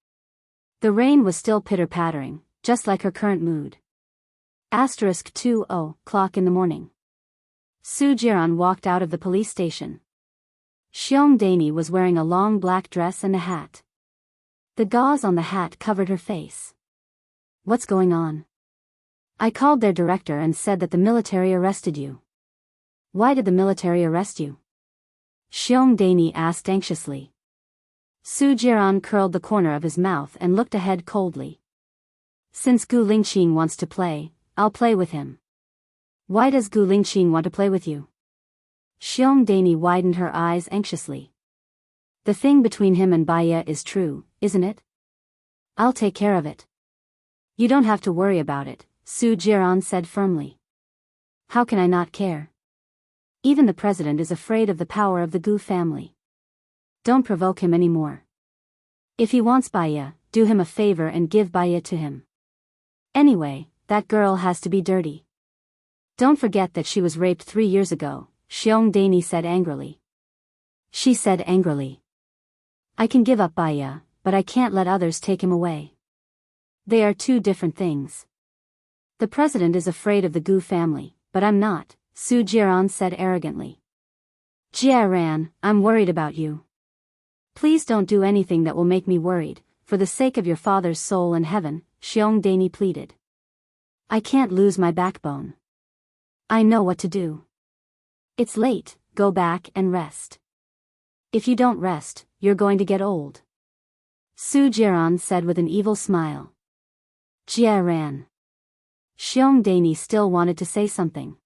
The rain was still pitter-pattering, just like her current mood. *2:00 in the morning. Su Jiran walked out of the police station. Xiong Dani was wearing a long black dress and a hat. The gauze on the hat covered her face. What's going on? I called their director and said that the military arrested you. Why did the military arrest you? Xiong Dani asked anxiously. Su Jiran curled the corner of his mouth and looked ahead coldly. Since Gu Lingqing wants to play, I'll play with him. Why does Gu Lingqing want to play with you? Xiong Dani widened her eyes anxiously. The thing between him and Baya is true, isn't it? I'll take care of it. You don't have to worry about it, Su Jiran said firmly. How can I not care? Even the president is afraid of the power of the Gu family. Don't provoke him anymore. If he wants Baya, do him a favor and give Baya to him. Anyway, that girl has to be dirty. Don't forget that she was raped 3 years ago, Xiong Dani said angrily. She said angrily. I can give up Baya, but I can't let others take him away. They are two different things. The president is afraid of the Gu family, but I'm not, Su Jiran said arrogantly. Jiaran, I'm worried about you. Please don't do anything that will make me worried, for the sake of your father's soul in heaven, Xiong Dani pleaded. I can't lose my backbone. I know what to do. It's late, go back and rest. If you don't rest, you're going to get old. Su Jiran said with an evil smile. Jiaran. Xiong Dani still wanted to say something.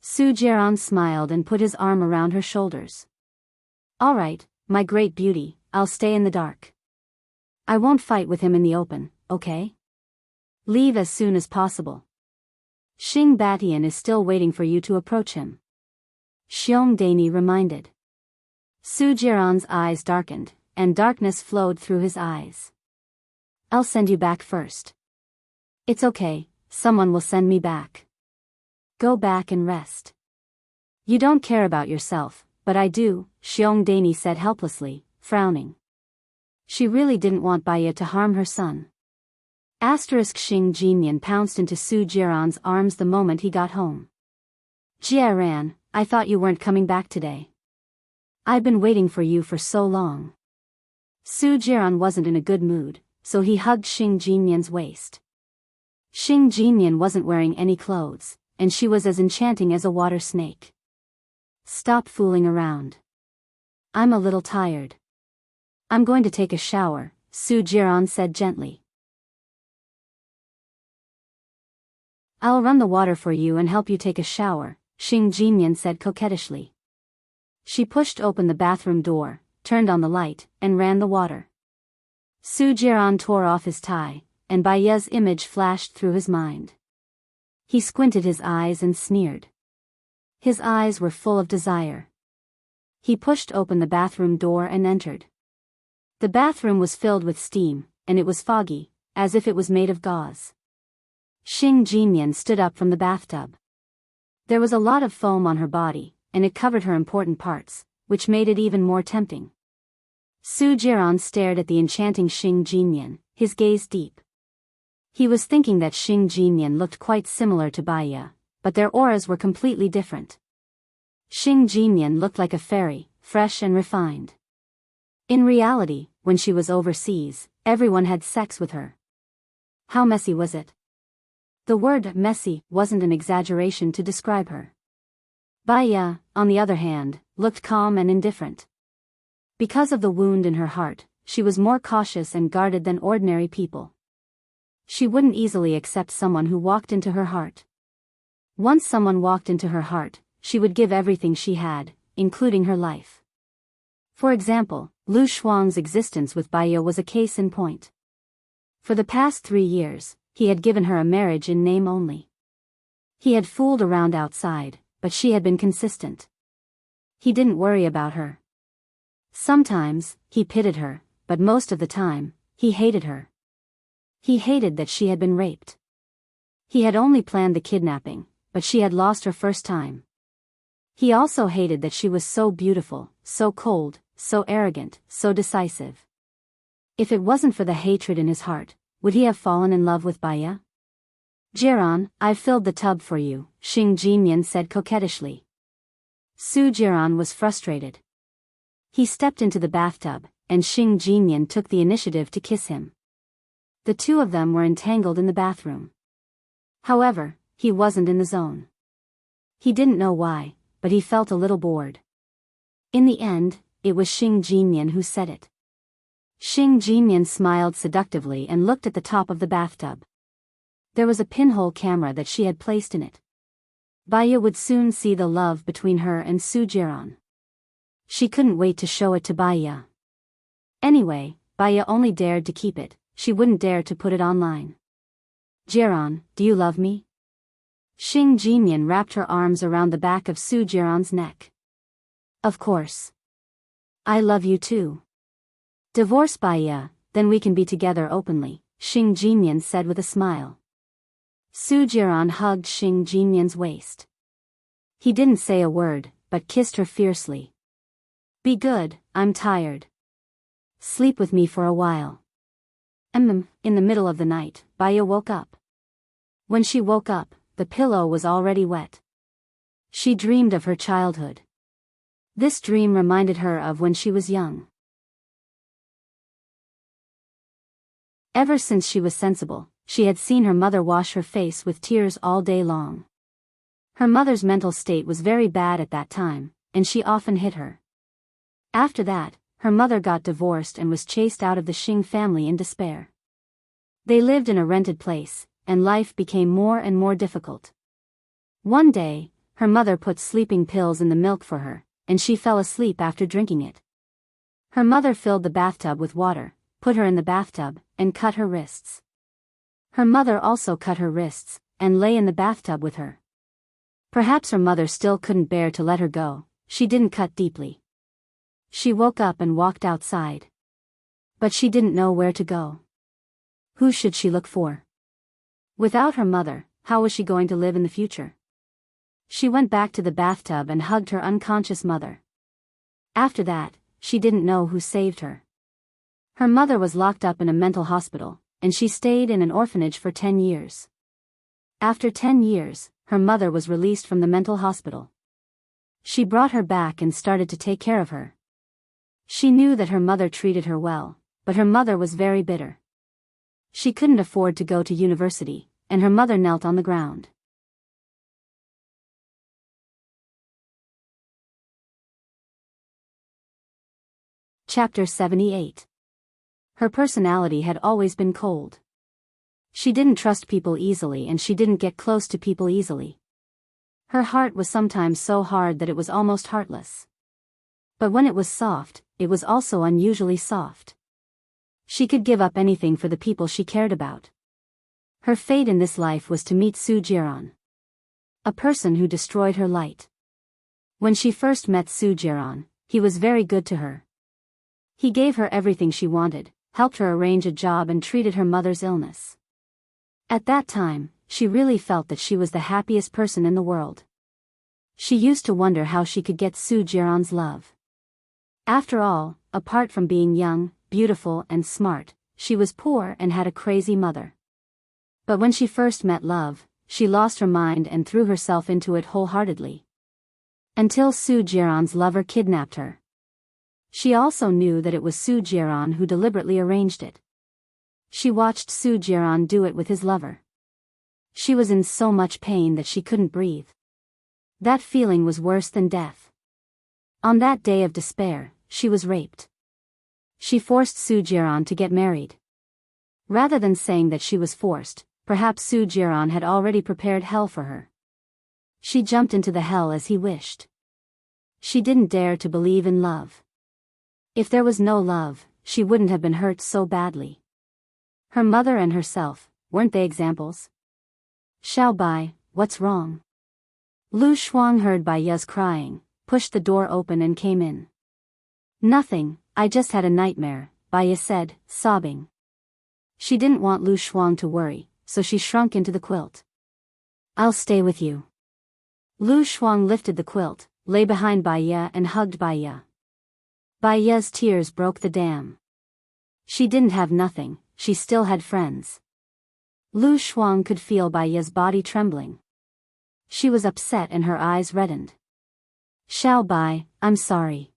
Su Jiran smiled and put his arm around her shoulders. All right, my great beauty, I'll stay in the dark. I won't fight with him in the open, okay? Leave as soon as possible. Xing Batian is still waiting for you to approach him. Xiong Dani reminded. Su Jiran's eyes darkened, and darkness flowed through his eyes. I'll send you back first. It's okay, someone will send me back. Go back and rest. You don't care about yourself, but I do, Xiong Dani said helplessly, frowning. She really didn't want Baya to harm her son. Xing Jinyan pounced into Su Jiran's arms the moment he got home. Jiaran, I thought you weren't coming back today. I've been waiting for you for so long. Su Jiran wasn't in a good mood, so he hugged Xing Jinyan's waist. Xing Jinyan wasn't wearing any clothes, and she was as enchanting as a water snake. Stop fooling around. I'm a little tired. I'm going to take a shower, Su Jiran said gently. I'll run the water for you and help you take a shower, Xing Jinyan said coquettishly. She pushed open the bathroom door, turned on the light, and ran the water. Su Jiran tore off his tie, and Baya's image flashed through his mind. He squinted his eyes and sneered. His eyes were full of desire. He pushed open the bathroom door and entered. The bathroom was filled with steam, and it was foggy, as if it was made of gauze. Xing Jinyan stood up from the bathtub. There was a lot of foam on her body, and it covered her important parts, which made it even more tempting. Su Jiran stared at the enchanting Xing Jinyan, his gaze deep. He was thinking that Xing Jinyan looked quite similar to Baya, but their auras were completely different. Xing Jinyan looked like a fairy, fresh and refined. In reality, when she was overseas, everyone had sex with her. How messy was it? The word messy wasn't an exaggeration to describe her. Baya, on the other hand, looked calm and indifferent. Because of the wound in her heart, she was more cautious and guarded than ordinary people. She wouldn't easily accept someone who walked into her heart. Once someone walked into her heart, she would give everything she had, including her life. For example, Lu Shuang's existence with Baya was a case in point. For the past 3 years, he had given her a marriage in name only. He had fooled around outside, but she had been consistent. He didn't worry about her. Sometimes, he pitied her, but most of the time, he hated her. He hated that she had been raped. He had only planned the kidnapping, but she had lost her first time. He also hated that she was so beautiful, so cold, so arrogant, so decisive. If it wasn't for the hatred in his heart, would he have fallen in love with Baya? Jiran, I've filled the tub for you, Xing Jinyan said coquettishly. Su Jiran was frustrated. He stepped into the bathtub, and Xing Jinyan took the initiative to kiss him. The two of them were entangled in the bathroom. However, he wasn't in the zone. He didn't know why, but he felt a little bored. In the end, it was Xing Jinyan who said it. Xing Jinyan smiled seductively and looked at the top of the bathtub. There was a pinhole camera that she had placed in it. Baya would soon see the love between her and Su Jiran. She couldn't wait to show it to Baya. Anyway, Baya only dared to keep it, she wouldn't dare to put it online. Jiran, do you love me? Xing Jinyan wrapped her arms around the back of Su Jiran's neck. Of course. I love you too. Divorce Baya, then we can be together openly, Xing Jinyan said with a smile. Su Jiran hugged Xing Jinyan's waist. He didn't say a word, but kissed her fiercely. Be good, I'm tired. Sleep with me for a while. In the middle of the night, Baya woke up. When she woke up, the pillow was already wet. She dreamed of her childhood. This dream reminded her of when she was young. Ever since she was sensible, she had seen her mother wash her face with tears all day long. Her mother's mental state was very bad at that time, and she often hit her. After that, her mother got divorced and was chased out of the Xing family in despair. They lived in a rented place, and life became more and more difficult. One day, her mother put sleeping pills in the milk for her, and she fell asleep after drinking it. Her mother filled the bathtub with water, put her in the bathtub, and cut her wrists. Her mother also cut her wrists, and lay in the bathtub with her. Perhaps her mother still couldn't bear to let her go, she didn't cut deeply. She woke up and walked outside. But she didn't know where to go. Who should she look for? Without her mother, how was she going to live in the future? She went back to the bathtub and hugged her unconscious mother. After that, she didn't know who saved her. Her mother was locked up in a mental hospital, and she stayed in an orphanage for 10 years. After 10 years, her mother was released from the mental hospital. She brought her back and started to take care of her. She knew that her mother treated her well, but her mother was very bitter. She couldn't afford to go to university, and her mother knelt on the ground. Chapter 78. Her personality had always been cold. She didn't trust people easily and she didn't get close to people easily. Her heart was sometimes so hard that it was almost heartless. But when it was soft, it was also unusually soft. She could give up anything for the people she cared about. Her fate in this life was to meet Su Jiran, a person who destroyed her light. When she first met Su Jiran, he was very good to her. He gave her everything she wanted, helped her arrange a job and treated her mother's illness. At that time, she really felt that she was the happiest person in the world. She used to wonder how she could get Su Jiran's love. After all, apart from being young, beautiful and smart, she was poor and had a crazy mother. But when she first met love, she lost her mind and threw herself into it wholeheartedly. Until Su Jiran's lover kidnapped her. She also knew that it was Su Jiran who deliberately arranged it. She watched Su Jiran do it with his lover. She was in so much pain that she couldn't breathe. That feeling was worse than death. On that day of despair, she was raped. She forced Su Jiran to get married. Rather than saying that she was forced, perhaps Su Jiran had already prepared hell for her. She jumped into the hell as he wished. She didn't dare to believe in love. If there was no love, she wouldn't have been hurt so badly. Her mother and herself, weren't they examples? Xiao Bai, what's wrong? Lu Shuang heard Baiya's crying, pushed the door open and came in. Nothing, I just had a nightmare, Baiya said, sobbing. She didn't want Lu Shuang to worry, so she shrunk into the quilt. I'll stay with you. Lu Shuang lifted the quilt, lay behind Baiya and hugged Baiya. Baiya's tears broke the dam. She didn't have nothing, she still had friends. Lu Shuang could feel Baiya's body trembling. She was upset and her eyes reddened. Xiao Bai, I'm sorry.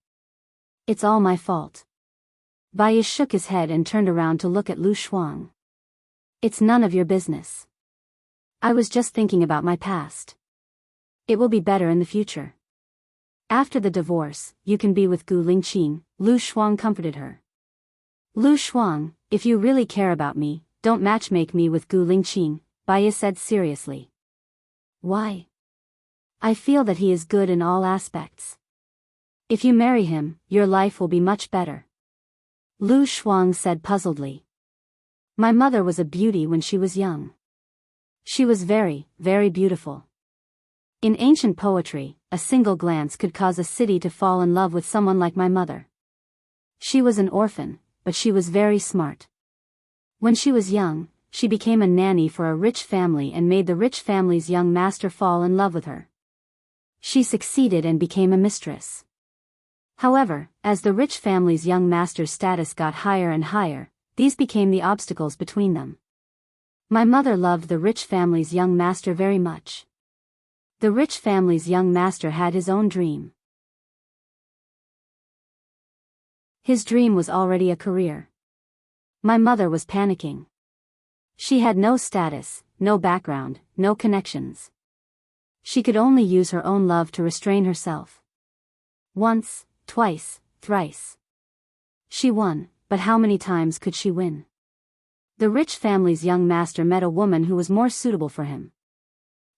It's all my fault. Baiya shook his head and turned around to look at Lu Shuang. It's none of your business. I was just thinking about my past. It will be better in the future. After the divorce, you can be with Gu Lingqing, Lu Shuang comforted her. Lu Shuang, if you really care about me, don't matchmake me with Gu Lingqing, Baiya said seriously. Why? I feel that he is good in all aspects. If you marry him, your life will be much better. Lu Shuang said puzzledly. My mother was a beauty when she was young. She was very, very beautiful. In ancient poetry, a single glance could cause a city to fall in love with someone like my mother. She was an orphan, but she was very smart. When she was young, she became a nanny for a rich family and made the rich family's young master fall in love with her. She succeeded and became a mistress. However, as the rich family's young master's status got higher and higher, these became the obstacles between them. My mother loved the rich family's young master very much. The rich family's young master had his own dream. His dream was already a career. My mother was panicking. She had no status, no background, no connections. She could only use her own love to restrain herself. Once, twice, thrice. She won, but how many times could she win? The rich family's young master met a woman who was more suitable for him.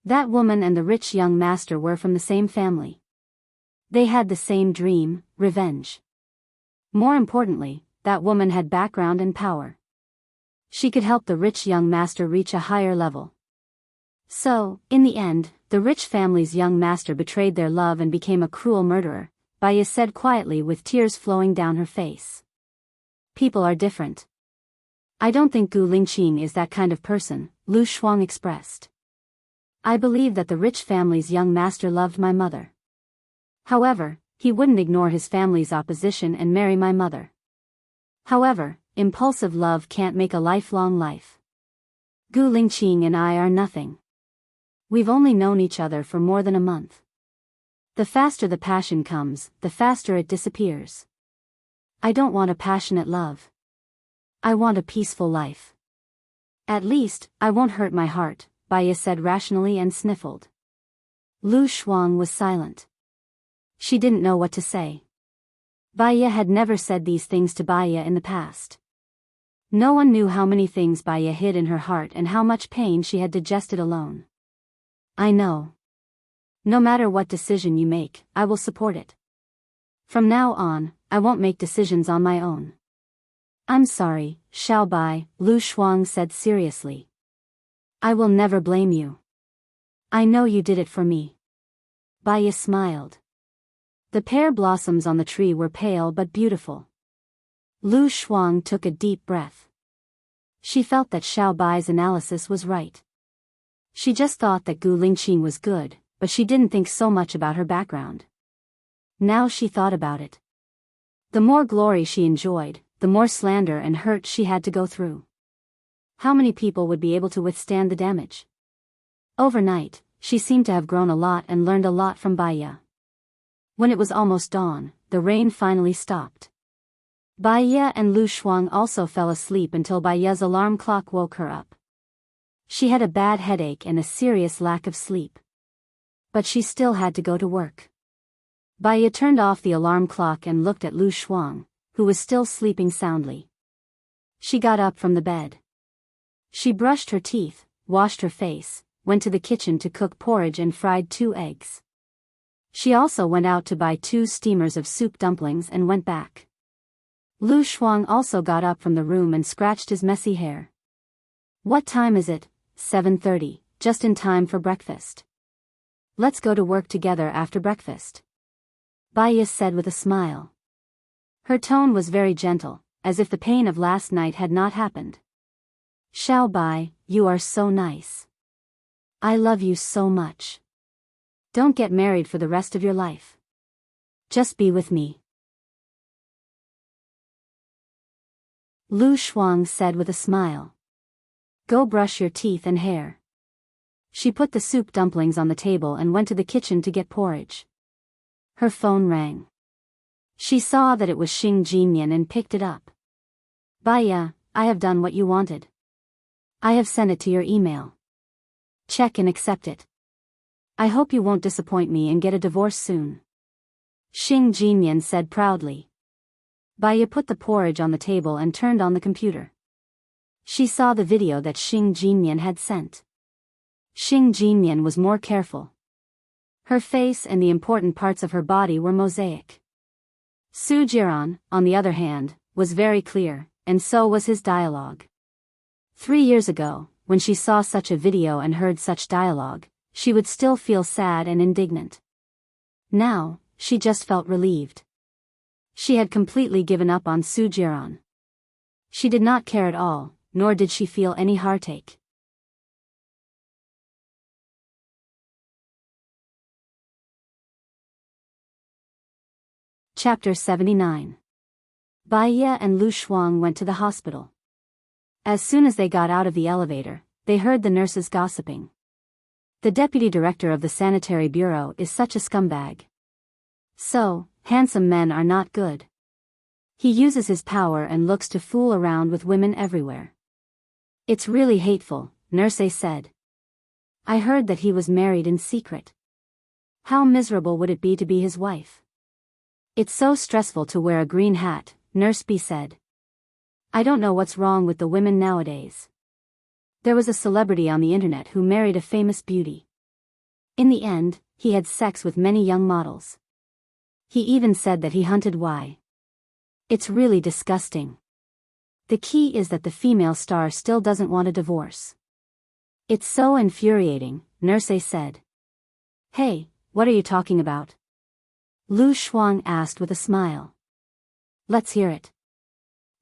That woman and the rich young master were from the same family. They had the same dream, revenge. More importantly, that woman had background and power. She could help the rich young master reach a higher level. So, in the end, the rich family's young master betrayed their love and became a cruel murderer, Baya said quietly with tears flowing down her face. People are different. I don't think Gu Lingqing is that kind of person, Lu Shuang expressed. I believe that the rich family's young master loved my mother. However, he wouldn't ignore his family's opposition and marry my mother. However, impulsive love can't make a lifelong life. Gu Lingqing and I are nothing. We've only known each other for more than a month. The faster the passion comes, the faster it disappears. I don't want a passionate love. I want a peaceful life. At least, I won't hurt my heart, Baya said rationally and sniffled. Lu Shuang was silent. She didn't know what to say. Baya had never said these things to Baya in the past. No one knew how many things Baya hid in her heart and how much pain she had digested alone. I know. No matter what decision you make, I will support it. From now on, I won't make decisions on my own. I'm sorry, Xiaobai, Lu Shuang said seriously. I will never blame you. I know you did it for me. Baya smiled. The pear blossoms on the tree were pale but beautiful. Lu Shuang took a deep breath. She felt that Xiaobai's analysis was right. She just thought that Gu Lingqing was good, but she didn't think so much about her background. Now she thought about it. The more glory she enjoyed, the more slander and hurt she had to go through. How many people would be able to withstand the damage? Overnight, she seemed to have grown a lot and learned a lot from Baya. When it was almost dawn, the rain finally stopped. Baya and Lu Shuang also fell asleep until Baya's alarm clock woke her up. She had a bad headache and a serious lack of sleep. But she still had to go to work. Baya turned off the alarm clock and looked at Lu Shuang, who was still sleeping soundly. She got up from the bed. She brushed her teeth, washed her face, went to the kitchen to cook porridge and fried 2 eggs. She also went out to buy 2 steamers of soup dumplings and went back. Lu Shuang also got up from the room and scratched his messy hair. What time is it? 7:30, just in time for breakfast. Let's go to work together after breakfast. Baya said with a smile. Her tone was very gentle, as if the pain of last night had not happened. Xiaobai, you are so nice. I love you so much. Don't get married for the rest of your life. Just be with me. Lu Shuang said with a smile. Go brush your teeth and hair. She put the soup dumplings on the table and went to the kitchen to get porridge. Her phone rang. She saw that it was Xing Jinyan and picked it up. Baya, I have done what you wanted. I have sent it to your email. Check and accept it. I hope you won't disappoint me and get a divorce soon. Xing Jinyan said proudly. Baya put the porridge on the table and turned on the computer. She saw the video that Xing Jinyan had sent. Xing Jinyan was more careful. Her face and the important parts of her body were mosaic. Su Jiran, on the other hand, was very clear, and so was his dialogue. 3 years ago, when she saw such a video and heard such dialogue, she would still feel sad and indignant. Now, she just felt relieved. She had completely given up on Soo Jiran. She did not care at all, nor did she feel any heartache. Chapter 79. Baiya and Lu Shuang went to the hospital. As soon as they got out of the elevator, they heard the nurses gossiping. The deputy director of the sanitary bureau is such a scumbag. So, handsome men are not good. He uses his power and looks to fool around with women everywhere. It's really hateful, Nurse said. I heard that he was married in secret. How miserable would it be to be his wife? It's so stressful to wear a green hat, Nurse B said. I don't know what's wrong with the women nowadays. There was a celebrity on the internet who married a famous beauty. In the end, he had sex with many young models. He even said that he hunted Y. It's really disgusting. The key is that the female star still doesn't want a divorce. It's so infuriating, Nurse said. Hey, what are you talking about? Lu Shuang asked with a smile. Let's hear it.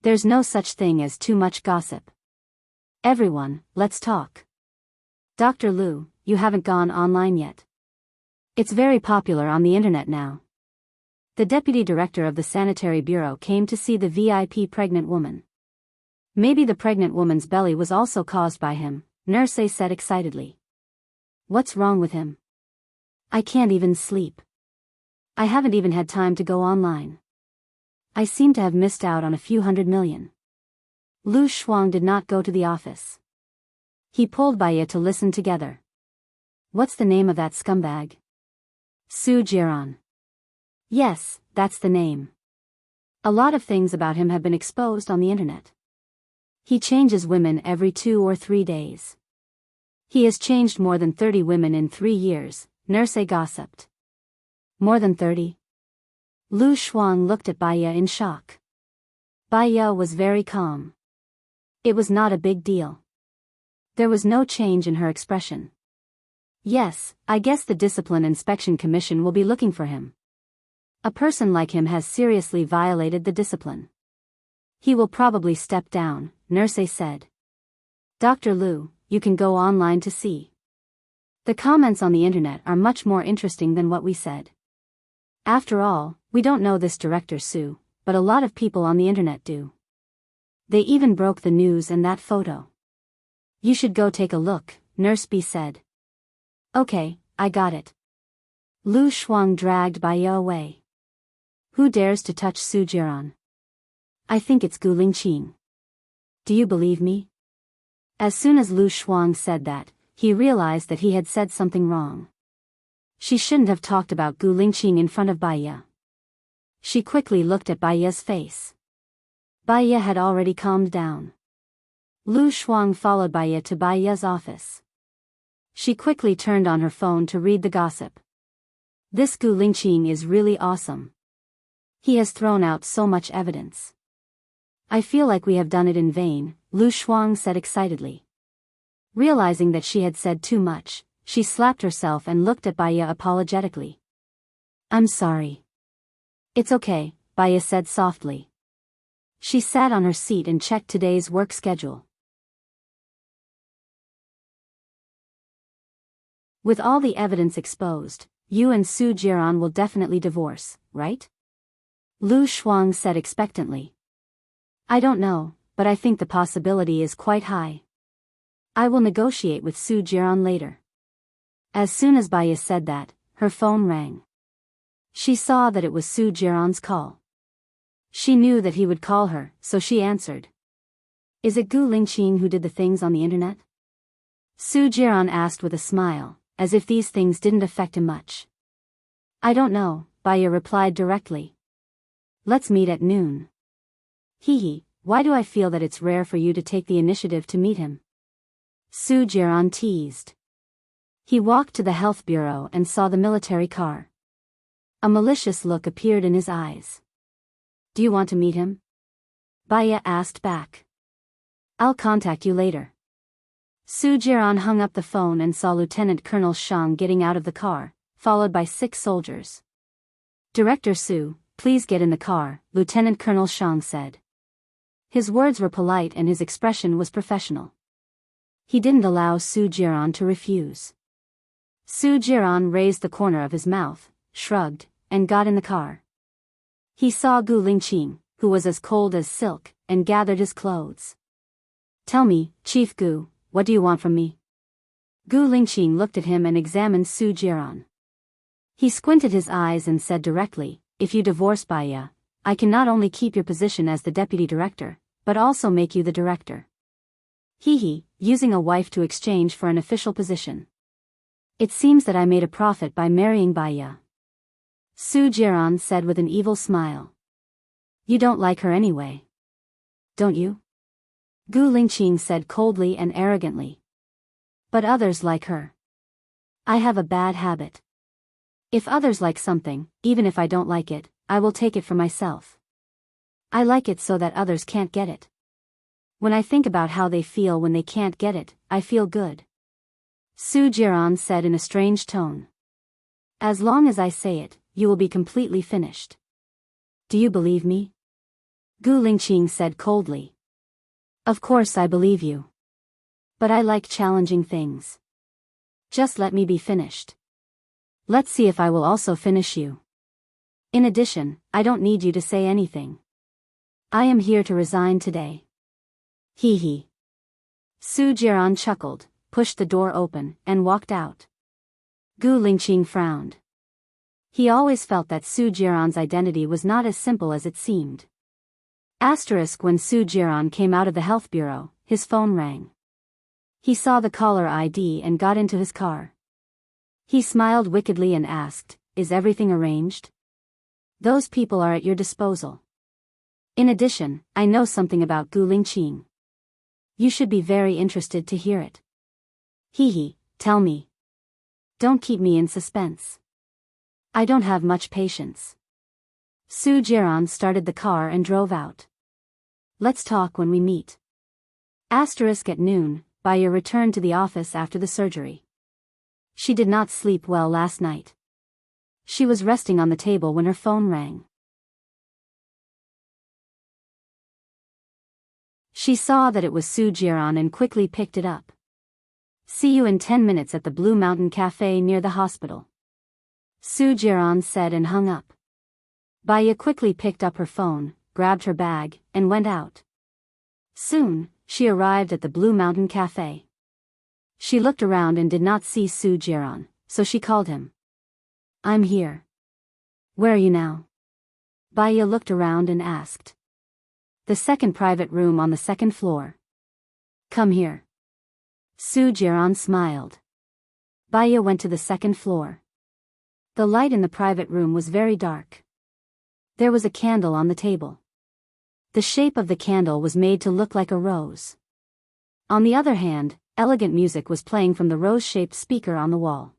There's no such thing as too much gossip. Everyone, let's talk. Dr. Lu, you haven't gone online yet. It's very popular on the internet now. The deputy director of the sanitary bureau came to see the VIP pregnant woman. Maybe the pregnant woman's belly was also caused by him, Nurse said excitedly. What's wrong with him? I can't even sleep. I haven't even had time to go online. I seem to have missed out on a few 100 million. Lu Shuang did not go to the office. He pulled Baiya to listen together. What's the name of that scumbag? Soo Jiran. Yes, that's the name. A lot of things about him have been exposed on the internet. He changes women every 2 or 3 days. He has changed more than 30 women in 3 years, Nurse gossiped. More than 30? Lu Shuang looked at Baiya in shock. Baiya was very calm. It was not a big deal. There was no change in her expression. Yes, I guess the Discipline Inspection Commission will be looking for him. A person like him has seriously violated the discipline. He will probably step down, Nurse said. Dr. Lu, you can go online to see. The comments on the internet are much more interesting than what we said. After all, we don't know this director Sue, but a lot of people on the internet do. They even broke the news and that photo. You should go take a look, Nurse B said. Okay, I got it. Lu Shuang dragged Baiya away. Who dares to touch Soo Jiran? I think it's Gu Lingqing. Do you believe me? As soon as Lu Shuang said that, he realized that he had said something wrong. She shouldn't have talked about Gu Lingqing in front of Baiya. She quickly looked at Baiya's face. Baiya had already calmed down. Lu Shuang followed Baiya to Baiya's office. She quickly turned on her phone to read the gossip. This Gu Lingqing is really awesome. He has thrown out so much evidence. I feel like we have done it in vain, Lu Shuang said excitedly. Realizing that she had said too much, she slapped herself and looked at Baiya apologetically. I'm sorry. It's okay, Baiya said softly. She sat on her seat and checked today's work schedule. With all the evidence exposed, you and Soo Jiran will definitely divorce, right? Lu Shuang said expectantly. I don't know, but I think the possibility is quite high. I will negotiate with Soo Jiran later. As soon as Baiya said that, her phone rang. She saw that it was Soo Jiran's call. She knew that he would call her, so she answered. Is it Gu Lingqing who did the things on the internet? Soo Jiran asked with a smile, as if these things didn't affect him much. I don't know, Baiya replied directly. Let's meet at noon. Hee, why do I feel that it's rare for you to take the initiative to meet him? Soo Jiran teased. He walked to the health bureau and saw the military car. A malicious look appeared in his eyes. Do you want to meet him? Baya asked back. I'll contact you later. Su Jiran hung up the phone and saw Lieutenant Colonel Shang getting out of the car, followed by 6 soldiers. Director Su, please get in the car, Lieutenant Colonel Shang said. His words were polite and his expression was professional. He didn't allow Su Jiran to refuse. Su Jiran raised the corner of his mouth, shrugged, and got in the car. He saw Gu Lingqing, who was as cold as silk, and gathered his clothes. Tell me, Chief Gu, what do you want from me? Gu Lingqing looked at him and examined Su Jiran. He squinted his eyes and said directly, if you divorce Baya, I can not only keep your position as the deputy director, but also make you the director. Hee, using a wife to exchange for an official position. It seems that I made a profit by marrying Baya. Su Jiran said with an evil smile. You don't like her anyway. Don't you? Gu Lingqing said coldly and arrogantly. But others like her. I have a bad habit. If others like something, even if I don't like it, I will take it for myself. I like it so that others can't get it. When I think about how they feel when they can't get it, I feel good. Su Jiran said in a strange tone. As long as I say it, you will be completely finished. Do you believe me? Gu Lingqing said coldly. Of course I believe you. But I like challenging things. Just let me be finished. Let's see if I will also finish you. In addition, I don't need you to say anything. I am here to resign today. Hee. Su Jiran chuckled, pushed the door open, and walked out. Gu Lingqing frowned. He always felt that Su Jiran's identity was not as simple as it seemed. When Su Jiran came out of the health bureau, his phone rang. He saw the caller ID and got into his car. He smiled wickedly and asked, Is everything arranged? Those people are at your disposal. In addition, I know something about Gu Lingqing. You should be very interested to hear it. Hee, tell me. Don't keep me in suspense. I don't have much patience. Su Jiran started the car and drove out. Let's talk when we meet. At noon, Baya returned to the office after the surgery. She did not sleep well last night. She was resting on the table when her phone rang. She saw that it was Su Jiran and quickly picked it up. See you in 10 minutes at the Blue Mountain Cafe near the hospital. Su Jiran said and hung up. Baya quickly picked up her phone, grabbed her bag, and went out. Soon, she arrived at the Blue Mountain Cafe. She looked around and did not see Su Jiran, so she called him. I'm here. Where are you now? Baya looked around and asked. The second private room on the second floor. Come here. Su Jiran smiled. Baya went to the second floor. The light in the private room was very dark. There was a candle on the table. The shape of the candle was made to look like a rose. On the other hand, elegant music was playing from the rose-shaped speaker on the wall.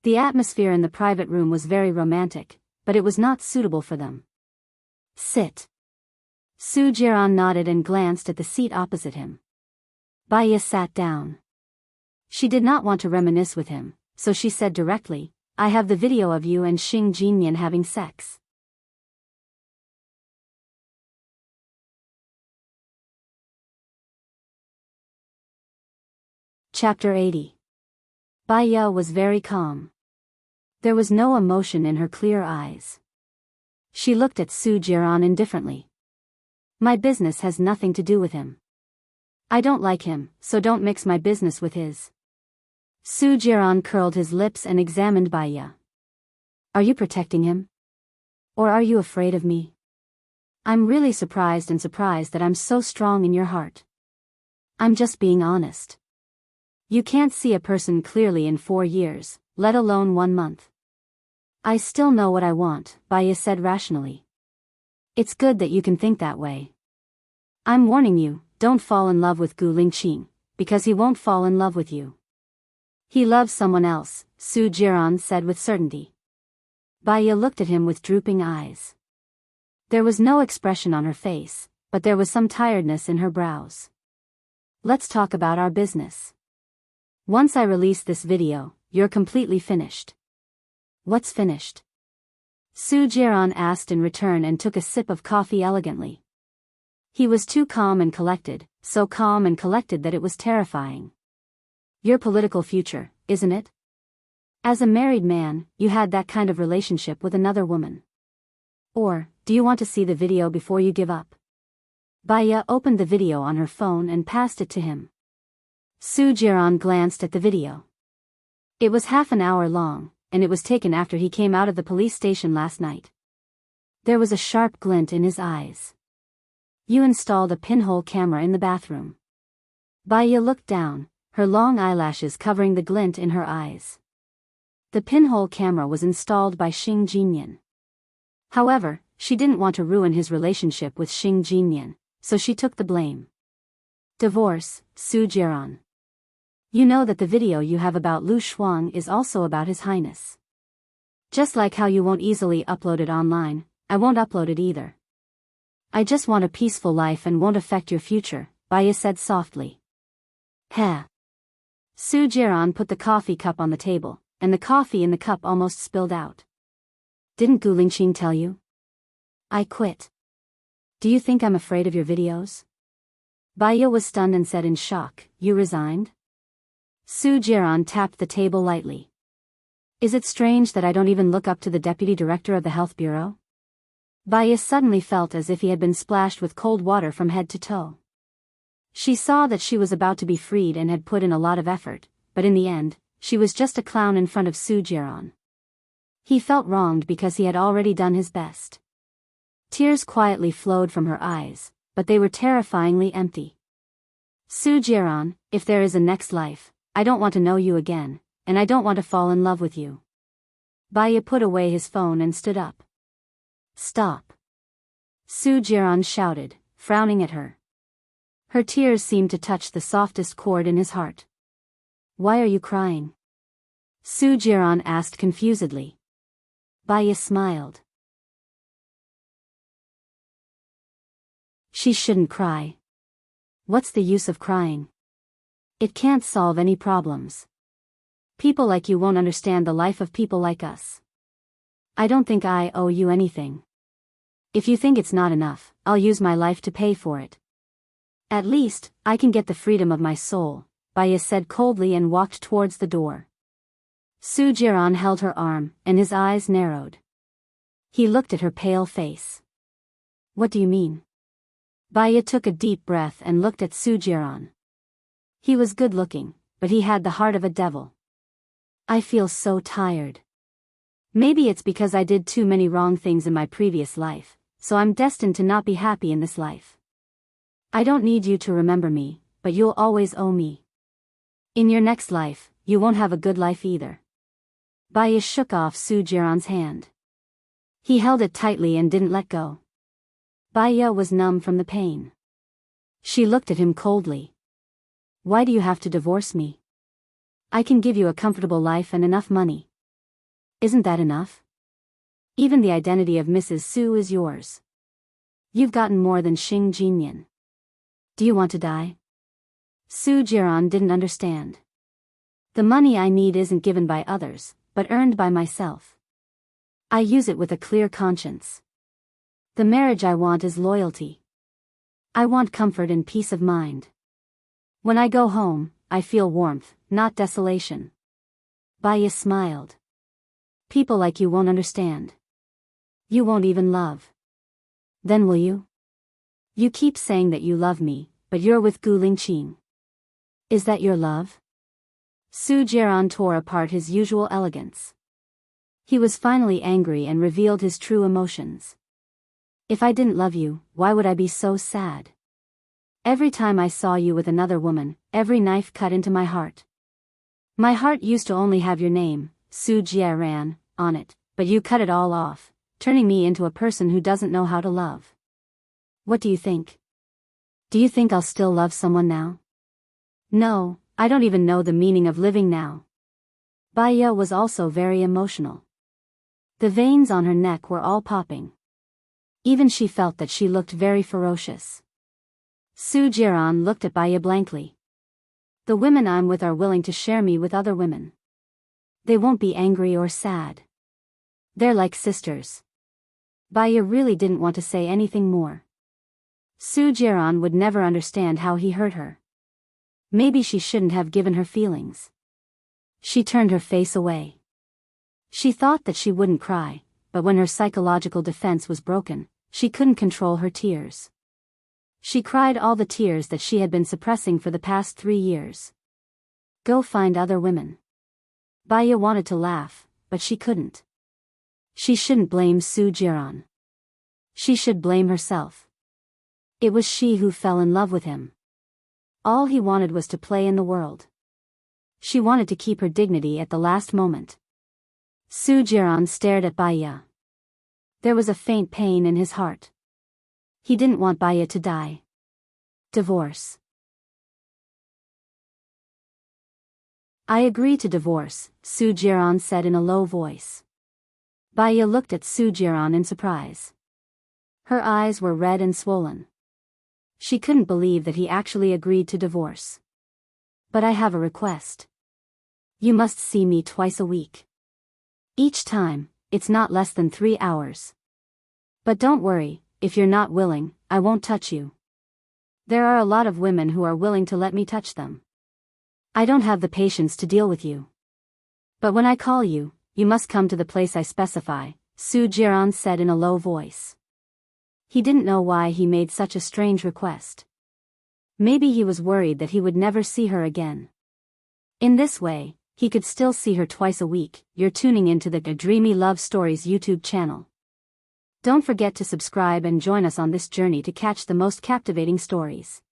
The atmosphere in the private room was very romantic, but it was not suitable for them. Sit. Su Jiran nodded and glanced at the seat opposite him. Baya sat down. She did not want to reminisce with him, so she said directly, I have the video of you and Xing Jinyan having sex. Chapter 80. Baya was very calm. There was no emotion in her clear eyes. She looked at Su Jiran indifferently. My business has nothing to do with him. I don't like him, so don't mix my business with his. Su Jiran curled his lips and examined Baya. Are you protecting him? Or are you afraid of me? I'm really surprised that I'm so strong in your heart. I'm just being honest. You can't see a person clearly in 4 years, let alone 1 month. I still know what I want, Baya said rationally. It's good that you can think that way. I'm warning you, don't fall in love with Gu Lingqing, because he won't fall in love with you. He loves someone else, Su Jiran said with certainty. Baya looked at him with drooping eyes. There was no expression on her face, but there was some tiredness in her brows. Let's talk about our business. Once I release this video, you're completely finished. What's finished? Su Jiran asked in return and took a sip of coffee elegantly. He was too calm and collected, so calm and collected that it was terrifying. Your political future, isn't it? As a married man, you had that kind of relationship with another woman. Or, do you want to see the video before you give up? Baya opened the video on her phone and passed it to him. Su Jiran glanced at the video. It was half an hour long, and it was taken after he came out of the police station last night. There was a sharp glint in his eyes. You installed a pinhole camera in the bathroom. Baya looked down, her long eyelashes covering the glint in her eyes. The pinhole camera was installed by Xing Jinyan. However, she didn't want to ruin his relationship with Xing Jinyan, so she took the blame. Divorce, Su Jiran. You know that the video you have about Lu Shuang is also about His Highness. Just like how you won't easily upload it online, I won't upload it either. I just want a peaceful life and won't affect your future, Baya said softly. Heh. Su Jiran put the coffee cup on the table, and the coffee in the cup almost spilled out. Didn't Gu Lingqing tell you? I quit. Do you think I'm afraid of your videos? Baya was stunned and said in shock, You resigned? Su Jiran tapped the table lightly. Is it strange that I don't even look up to the deputy director of the health bureau? Baya suddenly felt as if he had been splashed with cold water from head to toe. She saw that she was about to be freed and had put in a lot of effort, but in the end, she was just a clown in front of Su Jiran. He felt wronged because he had already done his best. Tears quietly flowed from her eyes, but they were terrifyingly empty. Su Jiran, if there is a next life, I don't want to know you again, and I don't want to fall in love with you. Baya put away his phone and stood up. Stop. Su Jiran shouted, frowning at her. Her tears seemed to touch the softest chord in his heart. Why are you crying? Su Jiran asked confusedly. Baya smiled. She shouldn't cry. What's the use of crying? It can't solve any problems. People like you won't understand the life of people like us. I don't think I owe you anything. If you think it's not enough, I'll use my life to pay for it. At least, I can get the freedom of my soul, Baya said coldly and walked towards the door. Su Jiran held her arm, and his eyes narrowed. He looked at her pale face. What do you mean? Baya took a deep breath and looked at Su Jiran. He was good-looking, but he had the heart of a devil. I feel so tired. Maybe it's because I did too many wrong things in my previous life, so I'm destined to not be happy in this life. I don't need you to remember me, but you'll always owe me. In your next life, you won't have a good life either. Baya shook off Su Jiran's hand. He held it tightly and didn't let go. Baya was numb from the pain. She looked at him coldly. Why do you have to divorce me? I can give you a comfortable life and enough money. Isn't that enough? Even the identity of Mrs. Su is yours. You've gotten more than Xing Jinyan. Do you want to die? Su Jiran didn't understand. The money I need isn't given by others, but earned by myself. I use it with a clear conscience. The marriage I want is loyalty. I want comfort and peace of mind. When I go home, I feel warmth, not desolation. Baya smiled. People like you won't understand. You won't even love. Then will you? You keep saying that you love me, but you're with Gu Lingqing. Is that your love? Su Jiran tore apart his usual elegance. He was finally angry and revealed his true emotions. If I didn't love you, why would I be so sad? Every time I saw you with another woman, every knife cut into my heart. My heart used to only have your name, Su Jiran, on it, but you cut it all off, turning me into a person who doesn't know how to love. What do you think? Do you think I'll still love someone now? No, I don't even know the meaning of living now. Baya was also very emotional. The veins on her neck were all popping. Even she felt that she looked very ferocious. Su Jiran looked at Baya blankly. The women I'm with are willing to share me with other women. They won't be angry or sad. They're like sisters. Baya really didn't want to say anything more. Su Jiran would never understand how he hurt her. Maybe she shouldn't have given her feelings. She turned her face away. She thought that she wouldn't cry, but when her psychological defense was broken, she couldn't control her tears. She cried all the tears that she had been suppressing for the past 3 years. Go find other women. Baya wanted to laugh, but she couldn't. She shouldn't blame Su Jiran. She should blame herself. It was she who fell in love with him. All he wanted was to play in the world. She wanted to keep her dignity at the last moment. Su Jiran stared at Baya. There was a faint pain in his heart. He didn't want Baya to die. Divorce. I agree to divorce, Su Jiran said in a low voice. Baya looked at Su Jiran in surprise. Her eyes were red and swollen. She couldn't believe that he actually agreed to divorce. But I have a request. You must see me twice a week. Each time, it's not less than 3 hours. But don't worry, if you're not willing, I won't touch you. There are a lot of women who are willing to let me touch them. I don't have the patience to deal with you. But when I call you, you must come to the place I specify, Su Jiran said in a low voice. He didn't know why he made such a strange request. Maybe he was worried that he would never see her again. In this way, he could still see her twice a week. You're tuning into the Dreamy Love Stories YouTube channel. Don't forget to subscribe and join us on this journey to catch the most captivating stories.